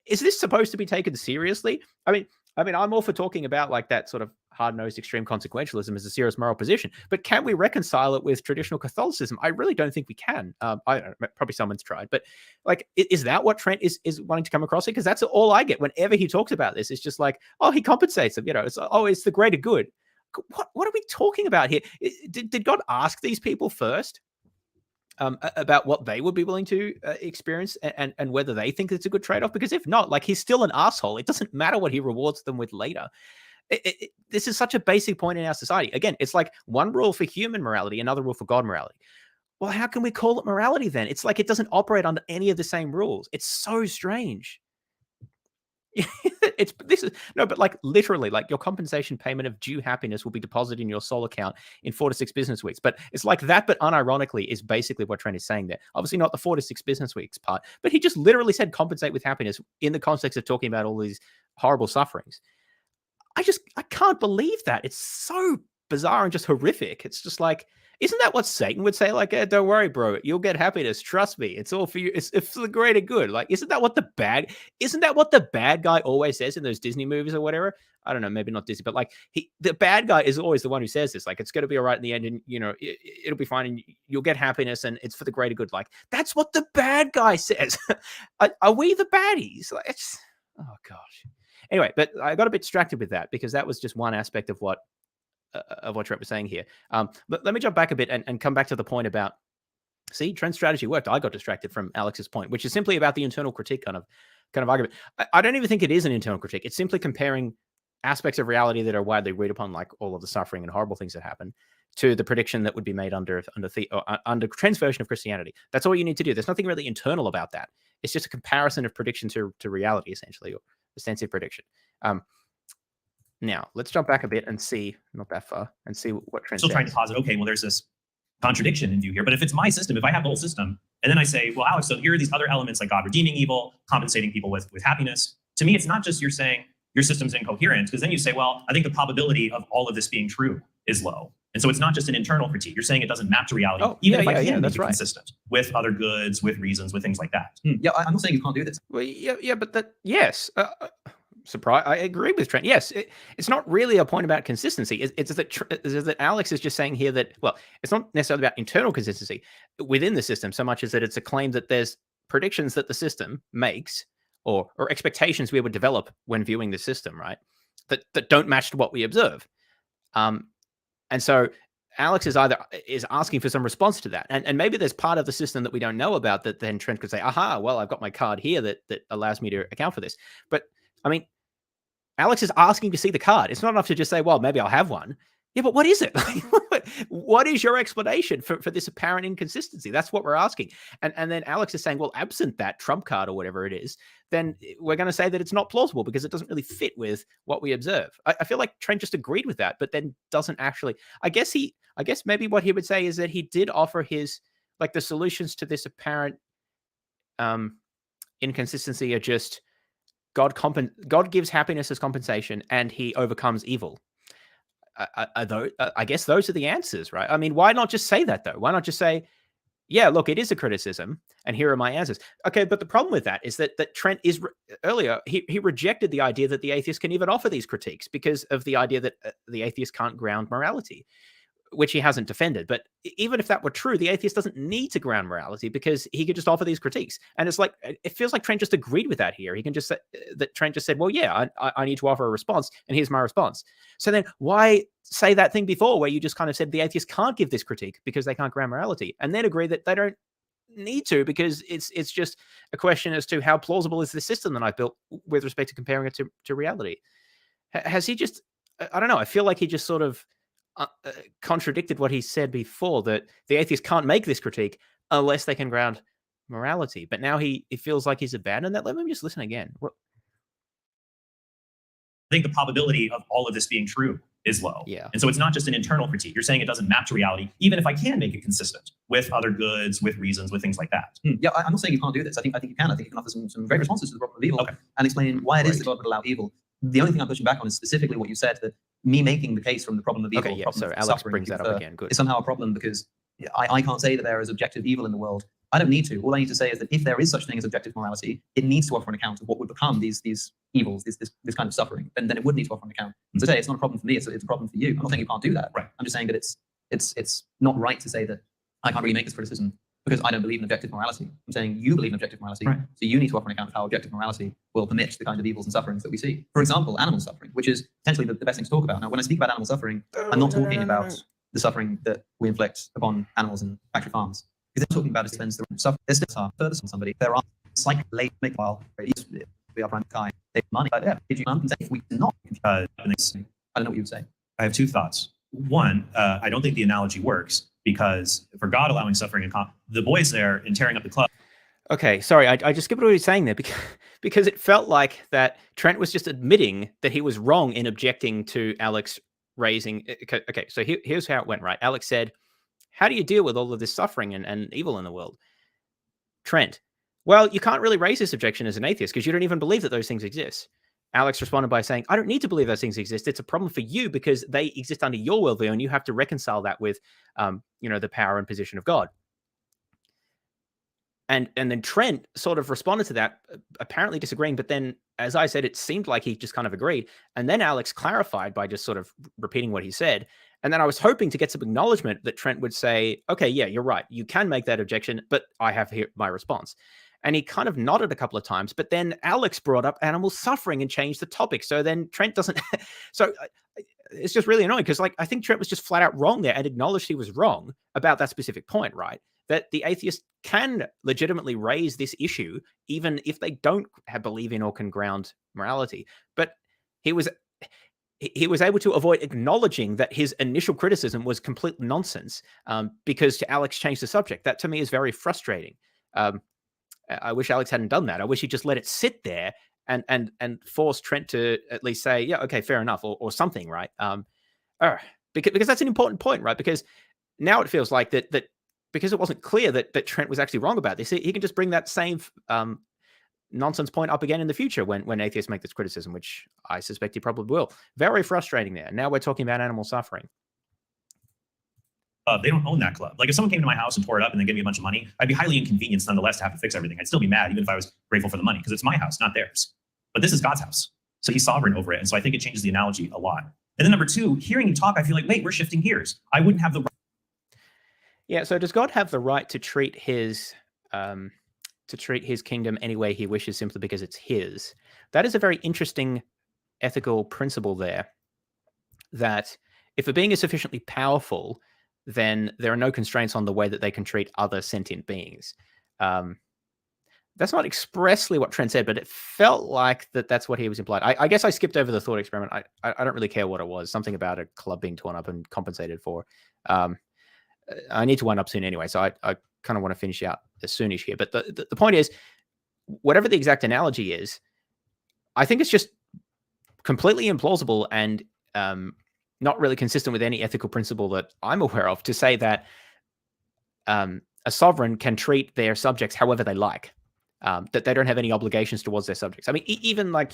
is this supposed to be taken seriously? I mean, I'm all for talking about like that sort of hard-nosed extreme consequentialism as a serious moral position, but can we reconcile it with traditional Catholicism? I really don't think we can. I don't know, probably someone's tried, but like, is that what Trent is wanting to come across here? Because that's all I get whenever he talks about this. It's just like, oh, he compensates them. It's the greater good. What are we talking about here? Did God ask these people first? About what they would be willing to experience and whether they think it's a good trade-off? Because if not, like he's still an asshole. It doesn't matter what he rewards them with later. This is such a basic point in our society. Again, it's like one rule for human morality, another rule for God morality. Well, how can we call it morality then? It's like it doesn't operate under any of the same rules. It's so strange. But like literally, like your compensation payment of due happiness will be deposited in your soul account in 4 to 6 business weeks. But it's like that, but unironically is basically what Trent is saying there. Obviously not the 4 to 6 business weeks part, but he just literally said compensate with happiness in the context of talking about all these horrible sufferings. I can't believe that. It's so bizarre and just horrific. It's just like, isn't that what Satan would say? Like, don't worry, bro, you'll get happiness. Trust me, it's all for you. It's for the greater good. Like, isn't that what the bad guy always says in those Disney movies or whatever? I don't know, maybe not Disney, but like the bad guy is always the one who says this. Like, it's going to be all right in the end, and it'll be fine, and you'll get happiness, and it's for the greater good. Like, that's what the bad guy says. Are we the baddies? Like, it's oh gosh. Anyway, but I got a bit distracted with that because that was just one aspect of what Trent was saying here. But let me jump back a bit and come back to the point about, see, Trent's strategy worked. I got distracted from Alex's point, which is simply about the internal critique kind of argument. I don't even think it is an internal critique. It's simply comparing aspects of reality that are widely agreed upon, like all of the suffering and horrible things that happen, to the prediction that would be made under Trent's version of Christianity. That's all you need to do. There's nothing really internal about that. It's just a comparison of prediction to reality, essentially, or extensive prediction. Now, let's jump back a bit and see, not that far, and see what Trent still says. Trying to posit, okay, well, there's this contradiction in view here. But if it's my system, if I have the whole system, and then I say, well, Alex, so here are these other elements like God redeeming evil, compensating people with happiness. To me, it's not just you're saying your system's incoherent, because then you say, well, I think the probability of all of this being true is low. And so it's not just an internal critique. You're saying it doesn't map to reality, even if I can make it consistent with other goods, with reasons, with things like that. Yeah, I'm not saying you can't do this. Well, but yes. Surprise! I agree with Trent. Yes, it's not really a point about consistency. It's that Alex is just saying here that, well, it's not necessarily about internal consistency within the system so much as that it's a claim that there's predictions that the system makes or expectations we would develop when viewing the system, right? That don't match to what we observe. And so Alex is asking for some response to that. And maybe there's part of the system that we don't know about that then Trent could say, aha, well, I've got my card here that allows me to account for this. But I mean, Alex is asking to see the card. It's not enough to just say, well, maybe I'll have one. Yeah, but what is it? What is your explanation for this apparent inconsistency? That's what we're asking. And then Alex is saying, well, absent that Trump card or whatever it is, then we're going to say that it's not plausible because it doesn't really fit with what we observe. I feel like Trent just agreed with that, but then doesn't actually. I guess maybe what he would say is that he did offer his, like, the solutions to this apparent inconsistency are just God gives happiness as compensation and he overcomes evil. I guess those are the answers, right? I mean, why not just say that though? Why not just say, yeah, look, it is a criticism, and here are my answers. Okay, but the problem with that is that Trent is earlier he rejected the idea that the atheist can even offer these critiques because of the idea that the atheist can't ground morality, which he hasn't defended. But even if that were true, the atheist doesn't need to ground morality because he could just offer these critiques. And it's like, it feels like Trent just agreed with that here. He can just say that Trent just said, well, yeah, I need to offer a response, and here's my response. So then why say that thing before where you just kind of said the atheist can't give this critique because they can't ground morality, and then agree that they don't need to because it's just a question as to how plausible is the system that I've built with respect to comparing it to reality. Has he just, I don't know, I feel like he just sort of contradicted what he said before, that the atheist can't make this critique unless they can ground morality. But now it feels like he's abandoned that. Let me just listen again. I think the probability of all of this being true is low. Yeah. And so it's not just an internal critique. You're saying it doesn't map to reality, even if I can make it consistent with other goods, with reasons, with things like that. Yeah, I'm not saying you can't do this. I think you can. I think you can offer some great responses to the problem of evil and explain why it is that God would allow evil. The only thing I'm pushing back on is specifically what you said, that me making the case from the problem of evil, okay, yeah, so Alex brings that up again. Good. Is somehow a problem because I can't say that there is objective evil in the world. I don't need to. All I need to say is that if there is such a thing as objective morality, it needs to offer an account of what would become these evils, this kind of suffering. Then it would need to offer an account. And so say it's not a problem for me; it's a problem for you. I'm not saying you can't do that. Right. I'm just saying that it's not right to say that I can't really make this criticism because I don't believe in objective morality. I'm saying you believe in objective morality, right. So you need to offer an account of how objective morality will permit the kind of evils and sufferings that we see. For example, animal suffering, which is potentially the best thing to talk about. Now, when I speak about animal suffering, I'm not talking about the suffering that we inflict upon animals in factory farms. Because I'm talking about is the suffering. There's still further on somebody. There are cycle late make while we are trying to kind of money. But yeah, if you if we cannot, I don't know what you would say. I have two thoughts. One, I don't think the analogy works, because for God allowing suffering and the boys there and tearing up the club. Okay, sorry, I just skipped what he was saying there because it felt like that Trent was just admitting that he was wrong in objecting to Alex raising. Okay, so here's how it went, right? Alex said, how do you deal with all of this suffering and evil in the world? Trent, well, you can't really raise this objection as an atheist because you don't even believe that those things exist. Alex responded by saying, I don't need to believe those things exist. It's a problem for you because they exist under your worldview, and you have to reconcile that with, the power and position of God. And then Trent sort of responded to that, apparently disagreeing. But then, as I said, it seemed like he just kind of agreed. And then Alex clarified by just sort of repeating what he said. And then I was hoping to get some acknowledgement that Trent would say, okay, yeah, you're right. You can make that objection, but I have here my response. And he kind of nodded a couple of times, but then Alex brought up animal suffering and changed the topic. So then Trent doesn't. So it's just really annoying because, I think Trent was just flat out wrong there and acknowledged he was wrong about that specific point, right? That the atheist can legitimately raise this issue, even if they don't believe in or can ground morality. But he was able to avoid acknowledging that his initial criticism was complete nonsense because Alex changed the subject. That to me is very frustrating. I wish Alex hadn't done that. I wish he just let it sit there and force Trent to at least say, yeah, okay, fair enough, or something, right? Because that's an important point, right? Because now it feels like that because it wasn't clear that Trent was actually wrong about this, he can just bring that same nonsense point up again in the future when atheists make this criticism, which I suspect he probably will. Very frustrating there. Now we're talking about animal suffering. They don't own that club. Like if someone came to my house and tore it up and then gave me a bunch of money, I'd be highly inconvenienced nonetheless to have to fix everything. I'd still be mad even if I was grateful for the money because it's my house, not theirs. But this is God's house. So he's sovereign over it. And so I think it changes the analogy a lot. And then number two, hearing you talk, I feel like, wait, we're shifting gears. I wouldn't have the right. Yeah, so does God have the right to treat his kingdom any way he wishes simply because it's his? That is a very interesting ethical principle there, that if a being is sufficiently powerful, then there are no constraints on the way that they can treat other sentient beings. That's not expressly what Trent said, but it felt like that's what he was implied. I guess I skipped over the thought experiment. I don't really care what it was. Something about a club being torn up and compensated for. I need to wind up soon anyway, so I kind of want to finish out as soonish here. But the point is, whatever the exact analogy is, I think it's just completely implausible and not really consistent with any ethical principle that I'm aware of to say that a sovereign can treat their subjects however they like. that they don't have any obligations towards their subjects. I mean, even like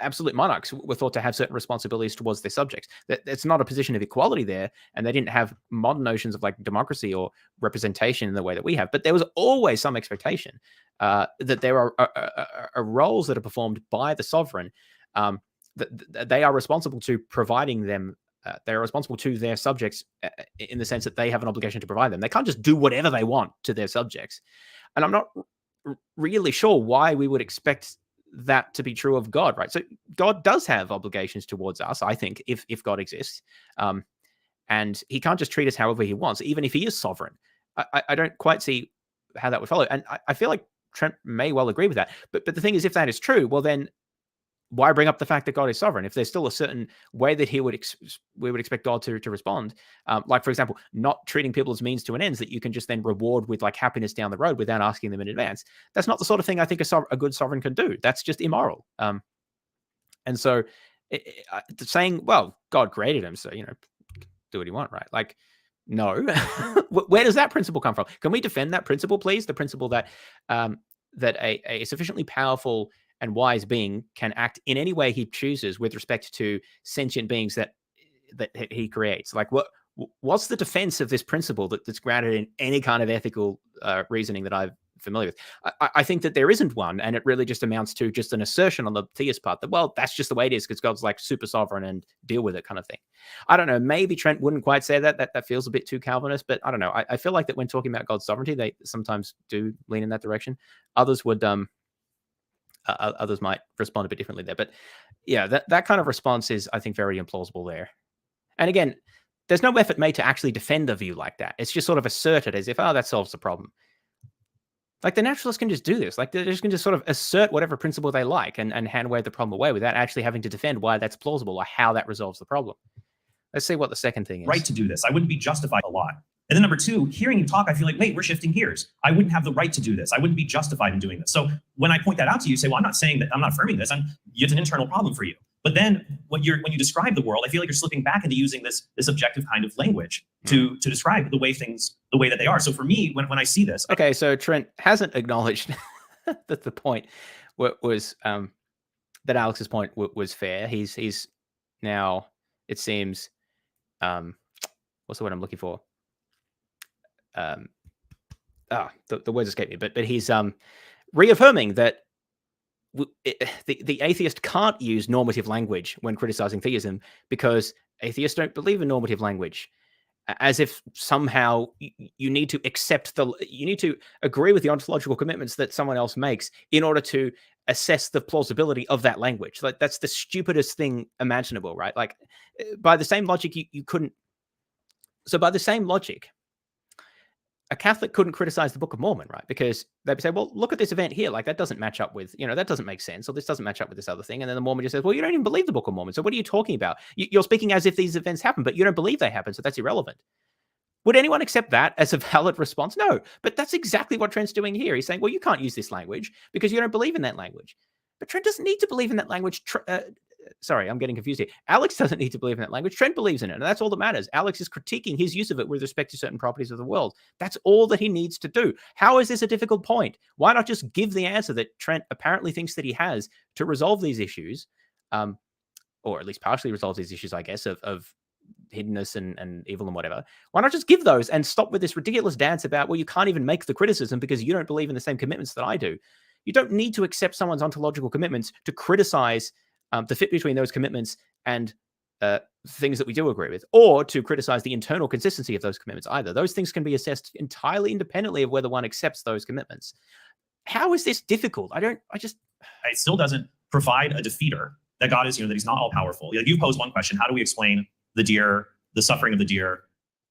absolute monarchs were thought to have certain responsibilities towards their subjects. It's not a position of equality there, and they didn't have modern notions of like democracy or representation in the way that we have. But there was always some expectation that there are roles that are performed by the sovereign that they are responsible to providing them. They are responsible to their subjects in the sense that they have an obligation to provide them. They can't just do whatever they want to their subjects. And I'm not really sure why we would expect that to be true of God, right? So God does have obligations towards us, I think, if God exists. And he can't just treat us however he wants, even if he is sovereign. I don't quite see how that would follow. And I feel like Trent may well agree with that. But the thing is, if that is true, well, then why bring up the fact that God is sovereign? If there's still a certain way that we would expect God to respond, like, for example, not treating people as means to an end that you can just then reward with like happiness down the road without asking them in advance. That's not the sort of thing I think a good sovereign can do. That's just immoral. And so saying, well, God created him, so, do what you want, right? Like, no. Where does that principle come from? Can we defend that principle, please? The principle that that a sufficiently powerful and wise being can act in any way he chooses with respect to sentient beings that he creates. Like, what's the defense of this principle that's grounded in any kind of ethical reasoning that I'm familiar with? I think that there isn't one, and it really just amounts to just an assertion on the theist part that, well, that's just the way it is because God's like super sovereign and deal with it kind of thing. I don't know. Maybe Trent wouldn't quite say that. That feels a bit too Calvinist, but I don't know. I feel like that when talking about God's sovereignty, they sometimes do lean in that direction. Others would others might respond a bit differently there. But yeah, that kind of response is, I think, very implausible there. And again, there's no effort made to actually defend a view like that. It's just sort of asserted as if, oh, that solves the problem. Like, the naturalists can just do this. Like, they just can just sort of assert whatever principle they like and hand wave the problem away without actually having to defend why that's plausible or how that resolves the problem. Let's see what the second thing is. Right to do this. I wouldn't be justified a lot. And then number two, hearing you talk, I feel like, wait, we're shifting gears. I wouldn't have the right to do this. I wouldn't be justified in doing this. So when I point that out to you, say, well, I'm not saying that, I'm not affirming this. It's an internal problem for you. But then when you describe the world, I feel like you're slipping back into using this objective kind of language to describe the way that they are. So for me, when I see this. Okay, so Trent hasn't acknowledged that the point was that Alex's point was fair. He's now, it seems, what's the word I'm looking for? The words escape me, but he's reaffirming that the atheist can't use normative language when criticizing theism because atheists don't believe in normative language, as if somehow you need to you need to agree with the ontological commitments that someone else makes in order to assess the plausibility of that language. Like, that's the stupidest thing imaginable, right? Like, by the same logic, you couldn't. So by the same logic, a Catholic couldn't criticize the Book of Mormon, right? Because they'd say, well, look at this event here. Like, that doesn't match up with, that doesn't make sense. Or this doesn't match up with this other thing. And then the Mormon just says, well, you don't even believe the Book of Mormon. So what are you talking about? You're speaking as if these events happen, but you don't believe they happen. So that's irrelevant. Would anyone accept that as a valid response? No, but that's exactly what Trent's doing here. He's saying, well, you can't use this language because you don't believe in that language. But Trent doesn't need to believe in that language. Sorry, I'm getting confused here. Alex doesn't need to believe in that language. Trent believes in it, and that's all that matters. Alex is critiquing his use of it with respect to certain properties of the world. That's all that he needs to do. How is this a difficult point? Why not just give the answer that Trent apparently thinks that he has to resolve these issues, or at least partially resolve these issues, I guess, of hiddenness and evil and whatever? Why not just give those and stop with this ridiculous dance about, well, you can't even make the criticism because you don't believe in the same commitments that I do. You don't need to accept someone's ontological commitments to criticize the fit between those commitments and things that we do agree with, or to criticize the internal consistency of those commitments either. Those things can be assessed entirely independently of whether one accepts those commitments. How is this difficult? It still doesn't provide a defeater that God is, that he's not all powerful. You posed one question: how do we explain the deer, the suffering of the deer?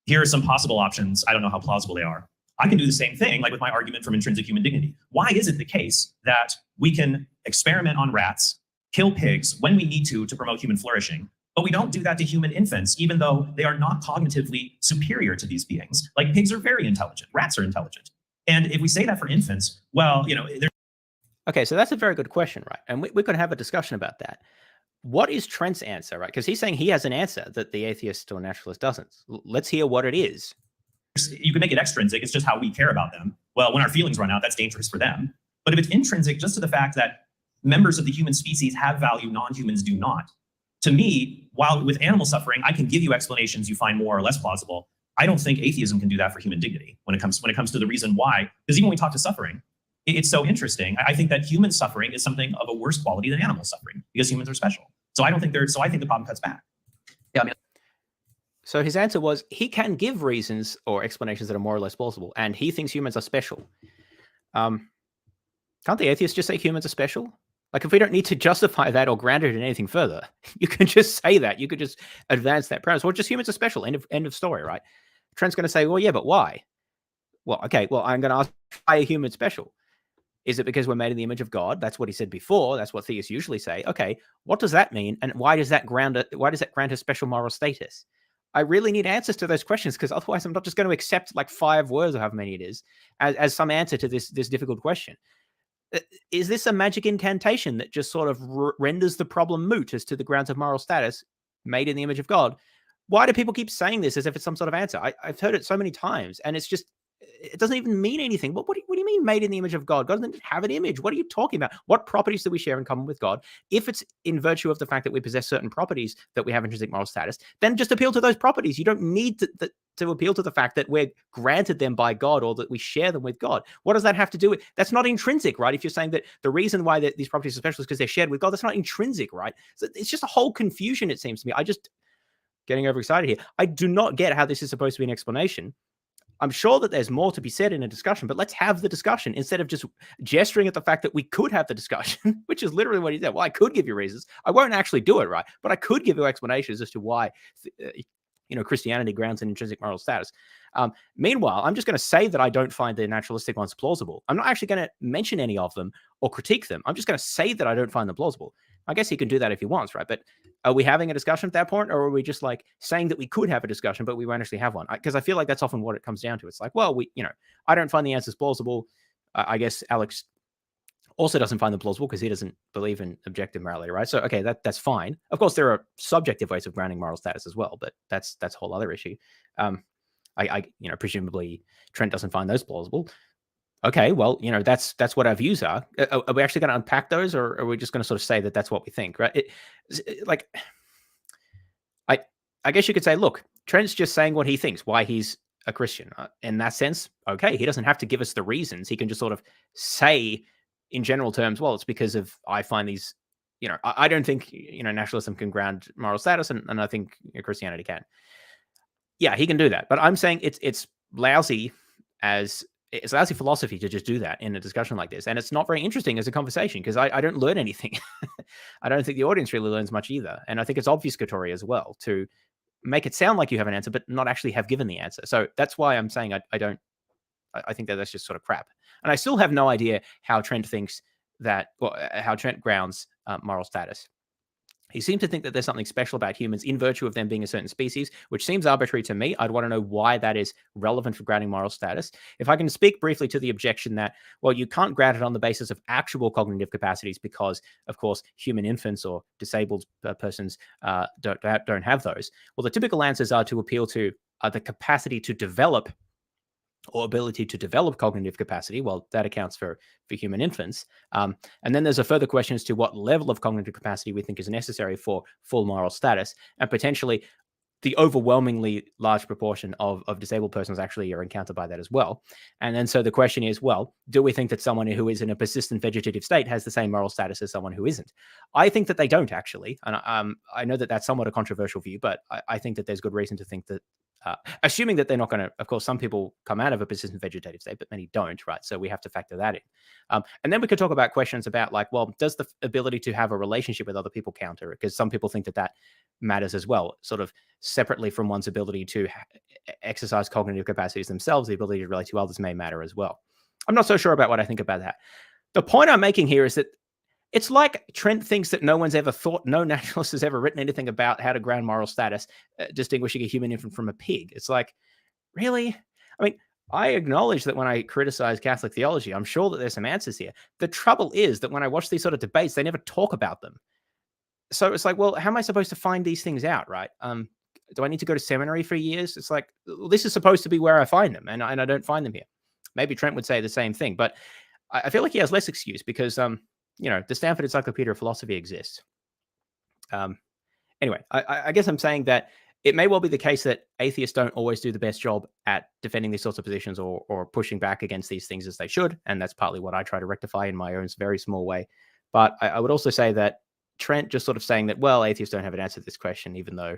Here are some possible options. I don't know how plausible they are. I can do the same thing, like with my argument from intrinsic human dignity. Why is it the case that we can experiment on rats, kill pigs when we need to promote human flourishing, but we don't do that to human infants, even though they are not cognitively superior to these beings? Like, pigs are very intelligent, rats are intelligent. And if we say that for infants, well, okay, so that's a very good question, right? And we could have a discussion about that. What is Trent's answer, right? Because he's saying he has an answer that the atheist or naturalist doesn't. Let's hear what it is. You can make it extrinsic. It's just how we care about them. Well, when our feelings run out, that's dangerous for them. But if it's intrinsic just to the fact that members of the human species have value, non-humans do not, to me, while with animal suffering, I can give you explanations you find more or less plausible. I don't think atheism can do that for human dignity when it comes to the reason why. Because even when we talk to suffering, it's so interesting. I think that human suffering is something of a worse quality than animal suffering because humans are special. So I think the problem cuts back. Yeah, I mean, So his answer was he can give reasons or explanations that are more or less plausible, and he thinks humans are special. Can't the atheists just say humans are special? Like, if we don't need to justify that or ground it in anything further, you can just say that. You could just advance that premise. Well, just humans are special. End of story, right? Trent's going to say, well, yeah, but why? Well, okay, well, I'm going to ask, why are humans special? Is it because we're made in the image of God? That's what he said before. That's what theists usually say. Okay, what does that mean? And why does that grant a special moral status? I really need answers to those questions, because otherwise I'm not just going to accept like 5 words or however many it is as some answer to this difficult question. Is this a magic incantation that just sort of renders the problem moot as to the grounds of moral status made in the image of God? Why do people keep saying this as if it's some sort of answer? I've heard it so many times, and it's just, it doesn't even mean anything. What do you mean made in the image of God? God doesn't have an image. What are you talking about? What properties do we share in common with God? If it's in virtue of the fact that we possess certain properties that we have intrinsic moral status, then just appeal to those properties. You don't need to appeal to the fact that we're granted them by God or that we share them with God. What does that have to do with? That's not intrinsic, right? If you're saying that the reason why these properties are special is because they're shared with God, that's not intrinsic, right? So it's just a whole confusion, it seems to me. Getting overexcited here. I do not get how this is supposed to be an explanation. I'm sure that there's more to be said in a discussion, but let's have the discussion instead of just gesturing at the fact that we could have the discussion, which is literally what he said. Well, I could give you reasons. I won't actually do it, right? But I could give you explanations as to why, Christianity grounds in intrinsic moral status. Meanwhile, I'm just going to say that I don't find the naturalistic ones plausible. I'm not actually going to mention any of them or critique them. I'm just going to say that I don't find them plausible. I guess he can do that if he wants, right? But are we having a discussion at that point, or are we just like saying that we could have a discussion, but we won't actually have one? Because I feel like that's often what it comes down to. It's like, well, I don't find the answers plausible. I guess Alex also doesn't find them plausible because he doesn't believe in objective morality, right? So, okay, that's fine. Of course, there are subjective ways of grounding moral status as well, but that's a whole other issue. Presumably Trent doesn't find those plausible. Okay, well, that's what our views are. Are we actually going to unpack those, or are we just going to sort of say that that's what we think, right? I guess you could say, look, Trent's just saying what he thinks, why he's a Christian. In that sense, okay, he doesn't have to give us the reasons. He can just sort of say in general terms, well, it's because of, I find these, I don't think, naturalism can ground moral status, and I think Christianity can. Yeah, he can do that. But I'm saying it's lousy it's lousy philosophy to just do that in a discussion like this. And it's not very interesting as a conversation because I don't learn anything. I don't think the audience really learns much either. And I think it's obfuscatory as well to make it sound like you have an answer, but not actually have given the answer. So that's why I'm saying I think that's just sort of crap. And I still have no idea how Trent thinks how Trent grounds moral status. He seems to think that there's something special about humans in virtue of them being a certain species, which seems arbitrary to me. I'd want to know why that is relevant for grounding moral status. If I can speak briefly to the objection that, well, you can't ground it on the basis of actual cognitive capacities because, of course, human infants or disabled persons don't have those. Well, the typical answers are to appeal to the capacity to develop or ability to develop cognitive capacity. Well, that accounts for human infants. And then there's a further question as to what level of cognitive capacity we think is necessary for full moral status. And potentially the overwhelmingly large proportion of disabled persons actually are encountered by that as well. And then so the question is, well, do we think that someone who is in a persistent vegetative state has the same moral status as someone who isn't? I think that they don't actually. And I know that that's somewhat a controversial view, but I think that there's good reason to think that assuming that they're not going to, of course, some people come out of a persistent vegetative state, but many don't, right? So we have to factor that in. And then we could talk about questions about like, well, does the ability to have a relationship with other people counter? Because some people think that matters as well, sort of separately from one's ability to exercise cognitive capacities themselves, the ability to relate to others may matter as well. I'm not so sure about what I think about that. The point I'm making here is that it's like Trent thinks that no naturalist has ever written anything about how to ground moral status, distinguishing a human infant from a pig. It's like, really? I mean, I acknowledge that when I criticize Catholic theology, I'm sure that there's some answers here. The trouble is that when I watch these sort of debates, they never talk about them. So it's like, well, how am I supposed to find these things out, right? Do I need to go to seminary for years? It's like, this is supposed to be where I find them, and I don't find them here. Maybe Trent would say the same thing, but I feel like he has less excuse because, the Stanford Encyclopedia of Philosophy exists. Anyway, I guess I'm saying that it may well be the case that atheists don't always do the best job at defending these sorts of positions or pushing back against these things as they should. And that's partly what I try to rectify in my own very small way. But I would also say that Trent just sort of saying that, well, atheists don't have an answer to this question, even though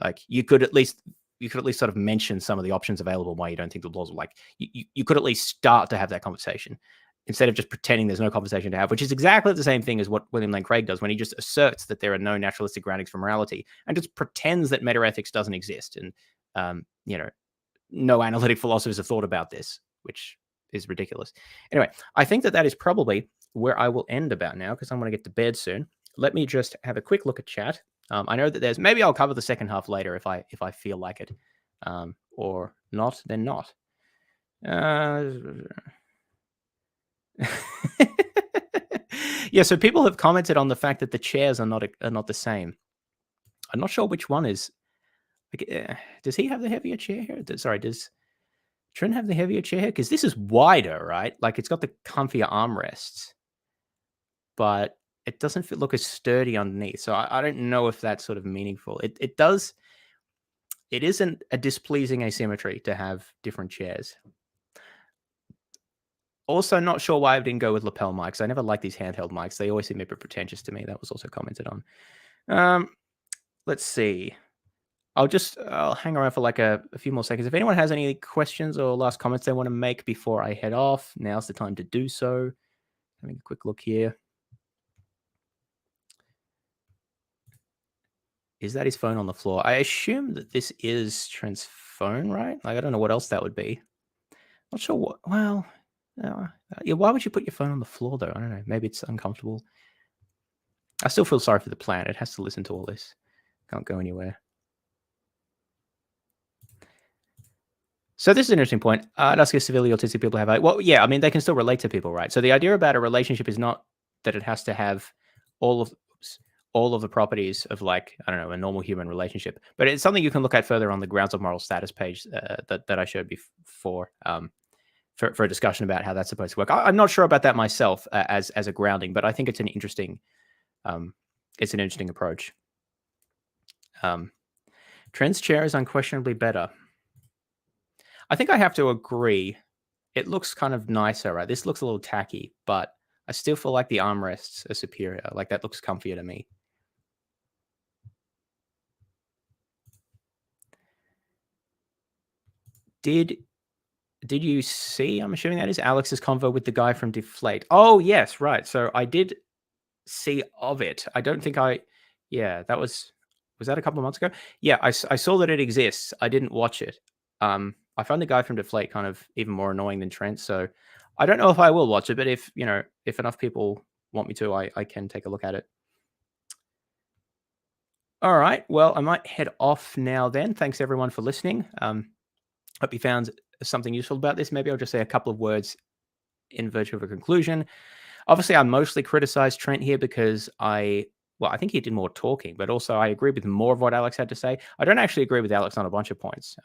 like you could at least sort of mention some of the options available why you don't think the laws are like, you could at least start to have that conversation instead of just pretending there's no conversation to have, which is exactly the same thing as what William Lane Craig does when he just asserts that there are no naturalistic groundings for morality and just pretends that metaethics doesn't exist. And, no analytic philosophers have thought about this, which is ridiculous. Anyway, I think that is probably where I will end about now because I'm going to get to bed soon. Let me just have a quick look at chat. I know that maybe I'll cover the second half later if I feel like it, or not, then not. Yeah, so people have commented on the fact that the chairs are not the same. I'm not sure which one is. Like, does he have the heavier chair here? Does Trent have the heavier chair here? Because this is wider, right? Like it's got the comfier armrests, but it doesn't look as sturdy underneath. So I don't know if that's sort of meaningful. It does. It isn't a displeasing asymmetry to have different chairs. Also, not sure why I didn't go with lapel mics. I never like these handheld mics. They always seem a bit pretentious to me. That was also commented on. Let's see. I'll hang around for like a few more seconds. If anyone has any questions or last comments they want to make before I head off, now's the time to do so. Having a quick look here. Is that his phone on the floor? I assume that this is Trent's phone, right? Like, I don't know what else that would be. Not sure what. Well, yeah. Why would you put your phone on the floor, though? I don't know. Maybe it's uncomfortable. I still feel sorry for the plant. It has to listen to all this. Can't go anywhere. So this is an interesting point. I'd ask if severely autistic people have. Well, yeah. I mean, they can still relate to people, right? So the idea about a relationship is not that it has to have all of the properties of, like, I don't know, a normal human relationship, but it's something you can look at further on the grounds of moral status page that I showed before for a discussion about how that's supposed to work. I'm not sure about that myself as a grounding, but I think it's an interesting approach. Trent's chair is unquestionably better. I think I have to agree. It looks kind of nicer, right? This looks a little tacky, but I still feel like the armrests are superior. Like, that looks comfier to me. Did you see, I'm assuming that is Alex's convo with the guy from Deflate? Oh, yes, right. So I did see of it. I don't think yeah, was that a couple of months ago? Yeah, I saw that it exists. I didn't watch it. I found the guy from Deflate kind of even more annoying than Trent. So I don't know if I will watch it, but if enough people want me to, I can take a look at it. All right. Well, I might head off now then. Thanks everyone for listening. Hope you found something useful about this. Maybe I'll just say a couple of words in virtue of a conclusion. Obviously, I mostly criticized Trent here because I think he did more talking, but also I agree with more of what Alex had to say. I don't actually agree with Alex on a bunch of points,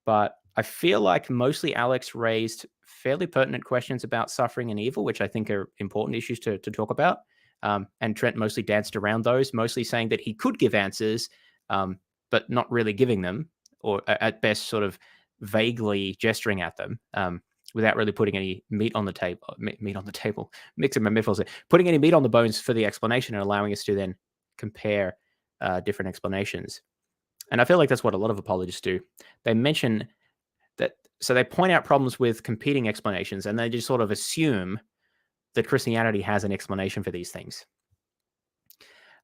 but I feel like mostly Alex raised fairly pertinent questions about suffering and evil, which I think are important issues to talk about. And Trent mostly danced around those, mostly saying that he could give answers, but not really giving them, or at best sort of vaguely gesturing at them without really putting any meat on the table, mixing my metaphors, putting any meat on the bones for the explanation and allowing us to then compare different explanations. And I feel like that's what a lot of apologists do. They mention that, so they point out problems with competing explanations and they just sort of assume that Christianity has an explanation for these things.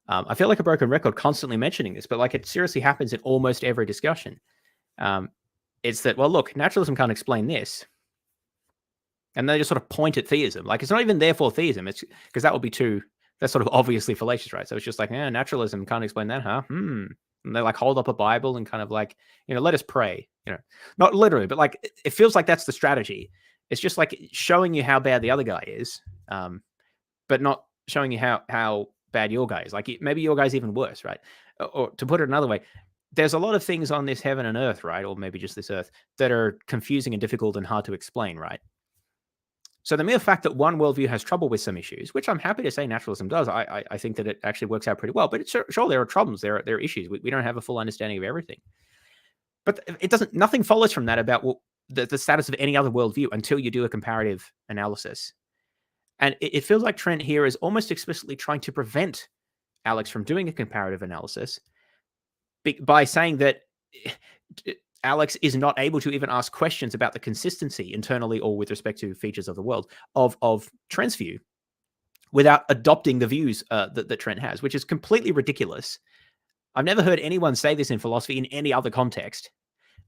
I feel like a broken record constantly mentioning this, but like it seriously happens in almost every discussion. It's that, well, look, naturalism can't explain this. And they just sort of point at theism. Like, it's not even therefore theism. It's because that would be that's sort of obviously fallacious, right? So it's just like, naturalism can't explain that, huh? And they like hold up a Bible and kind of like, let us pray, not literally, but like, it feels like that's the strategy. It's just like showing you how bad the other guy is, but not showing you how bad your guy is. Like, maybe your guy's even worse, right? Or to put it another way, there's a lot of things on this heaven and earth, right? Or maybe just this earth that are confusing and difficult and hard to explain, right? So the mere fact that one worldview has trouble with some issues, which I'm happy to say naturalism does, I think that it actually works out pretty well. But sure, there are problems, there are issues. We don't have a full understanding of everything. But it doesn't. Nothing follows from that about the status of any other worldview until you do a comparative analysis. And it feels like Trent here is almost explicitly trying to prevent Alex from doing a comparative analysis by saying that Alex is not able to even ask questions about the consistency internally or with respect to features of the world of Trent's view without adopting the views that Trent has, which is completely ridiculous. I've never heard anyone say this in philosophy in any other context,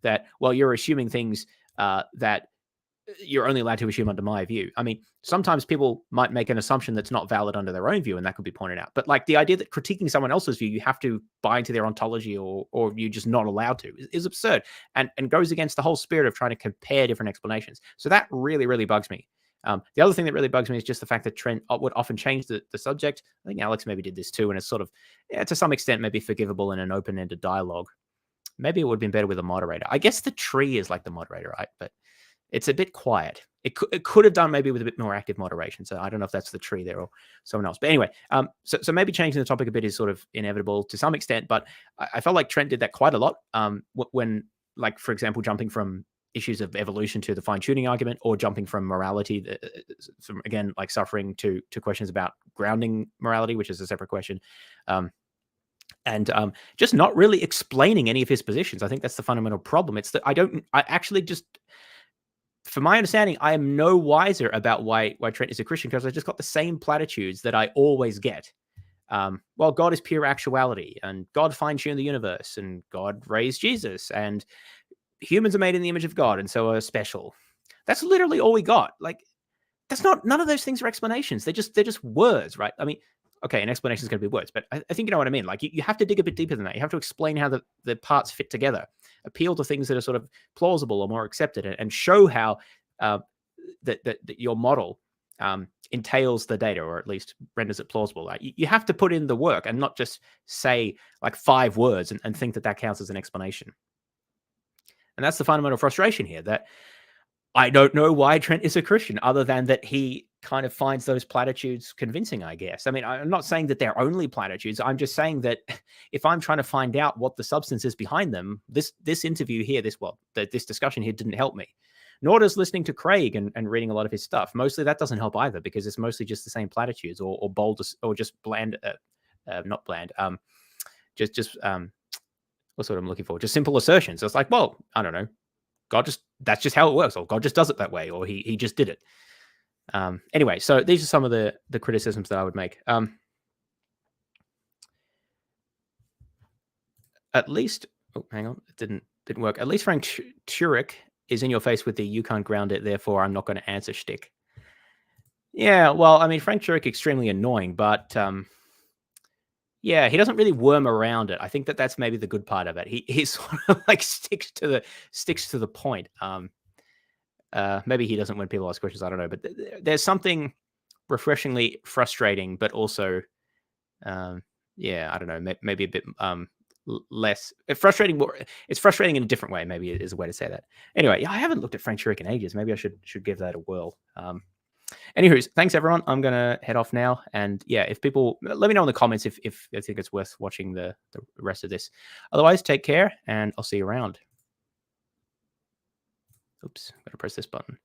that, well, you're assuming things that you're only allowed to assume under my view. I mean, sometimes people might make an assumption that's not valid under their own view, and that could be pointed out. But like the idea that critiquing someone else's view, you have to buy into their ontology or you're just not allowed to is absurd and goes against the whole spirit of trying to compare different explanations. So that really, really bugs me. The other thing that really bugs me is just the fact that Trent would often change the subject. I think Alex maybe did this too, and it's sort of, to some extent, maybe forgivable in an open-ended dialogue. Maybe it would have been better with a moderator. I guess the tree is like the moderator, right? But it's a bit quiet. It could have done maybe with a bit more active moderation. So I don't know if that's the tree there or someone else. But anyway, so maybe changing the topic a bit is sort of inevitable to some extent. But I felt like Trent did that quite a lot when, like, for example, jumping from issues of evolution to the fine-tuning argument, or jumping from morality, from, again, like suffering to questions about grounding morality, which is a separate question. And just not really explaining any of his positions. I think that's the fundamental problem. It's that I actually just, from my understanding, I am no wiser about why Trent is a Christian, because I just got the same platitudes that I always get. Well, God is pure actuality, and God fine-tuned the universe, and God raised Jesus, and humans are made in the image of God, and so are special. That's literally all we got. Like, none of those things are explanations. They're just words, right? I mean, okay, an explanation is going to be words, but I think you know what I mean. Like, you have to dig a bit deeper than that. You have to explain how the parts fit together, appeal to things that are sort of plausible or more accepted, and show how that your model entails the data, or at least renders it plausible. Like, you have to put in the work and not just say like 5 words and think that counts as an explanation. And that's the fundamental frustration here, that I don't know why Trent is a Christian, other than that he kind of finds those platitudes convincing, I guess. I mean, I'm not saying that they're only platitudes. I'm just saying that if I'm trying to find out what the substance is behind them, this interview here, this discussion here didn't help me. Nor does listening to Craig and reading a lot of his stuff. Mostly that doesn't help either, because it's mostly just the same platitudes or bold or just bland, not bland, just what's what I'm looking for? Just simple assertions. So it's like, well, I don't know. That's just how it works, or God just does it that way, or he just did it. Anyway, so these are some of the criticisms that I would make. At least, oh, hang on, it didn't work. At least Frank Turek is in your face with the "you can't ground it, therefore I'm not going to answer" shtick. Yeah, well, I mean, Frank Turek extremely annoying, but yeah, he doesn't really worm around it. I think that's maybe the good part of it. He sort of like sticks to the point. Maybe he doesn't when people ask questions. I don't know, but there's something refreshingly frustrating, but also, yeah, I don't know, maybe a bit less frustrating. It's frustrating in a different way. Maybe is a way to say that. Anyway, I haven't looked at Frank Turek in ages. Maybe I should give that a whirl. Anywho, thanks everyone. I'm gonna head off now, and yeah, if people let me know in the comments if I think it's worth watching the rest of this. Otherwise, take care, and I'll see you around. Oops, gotta press this button.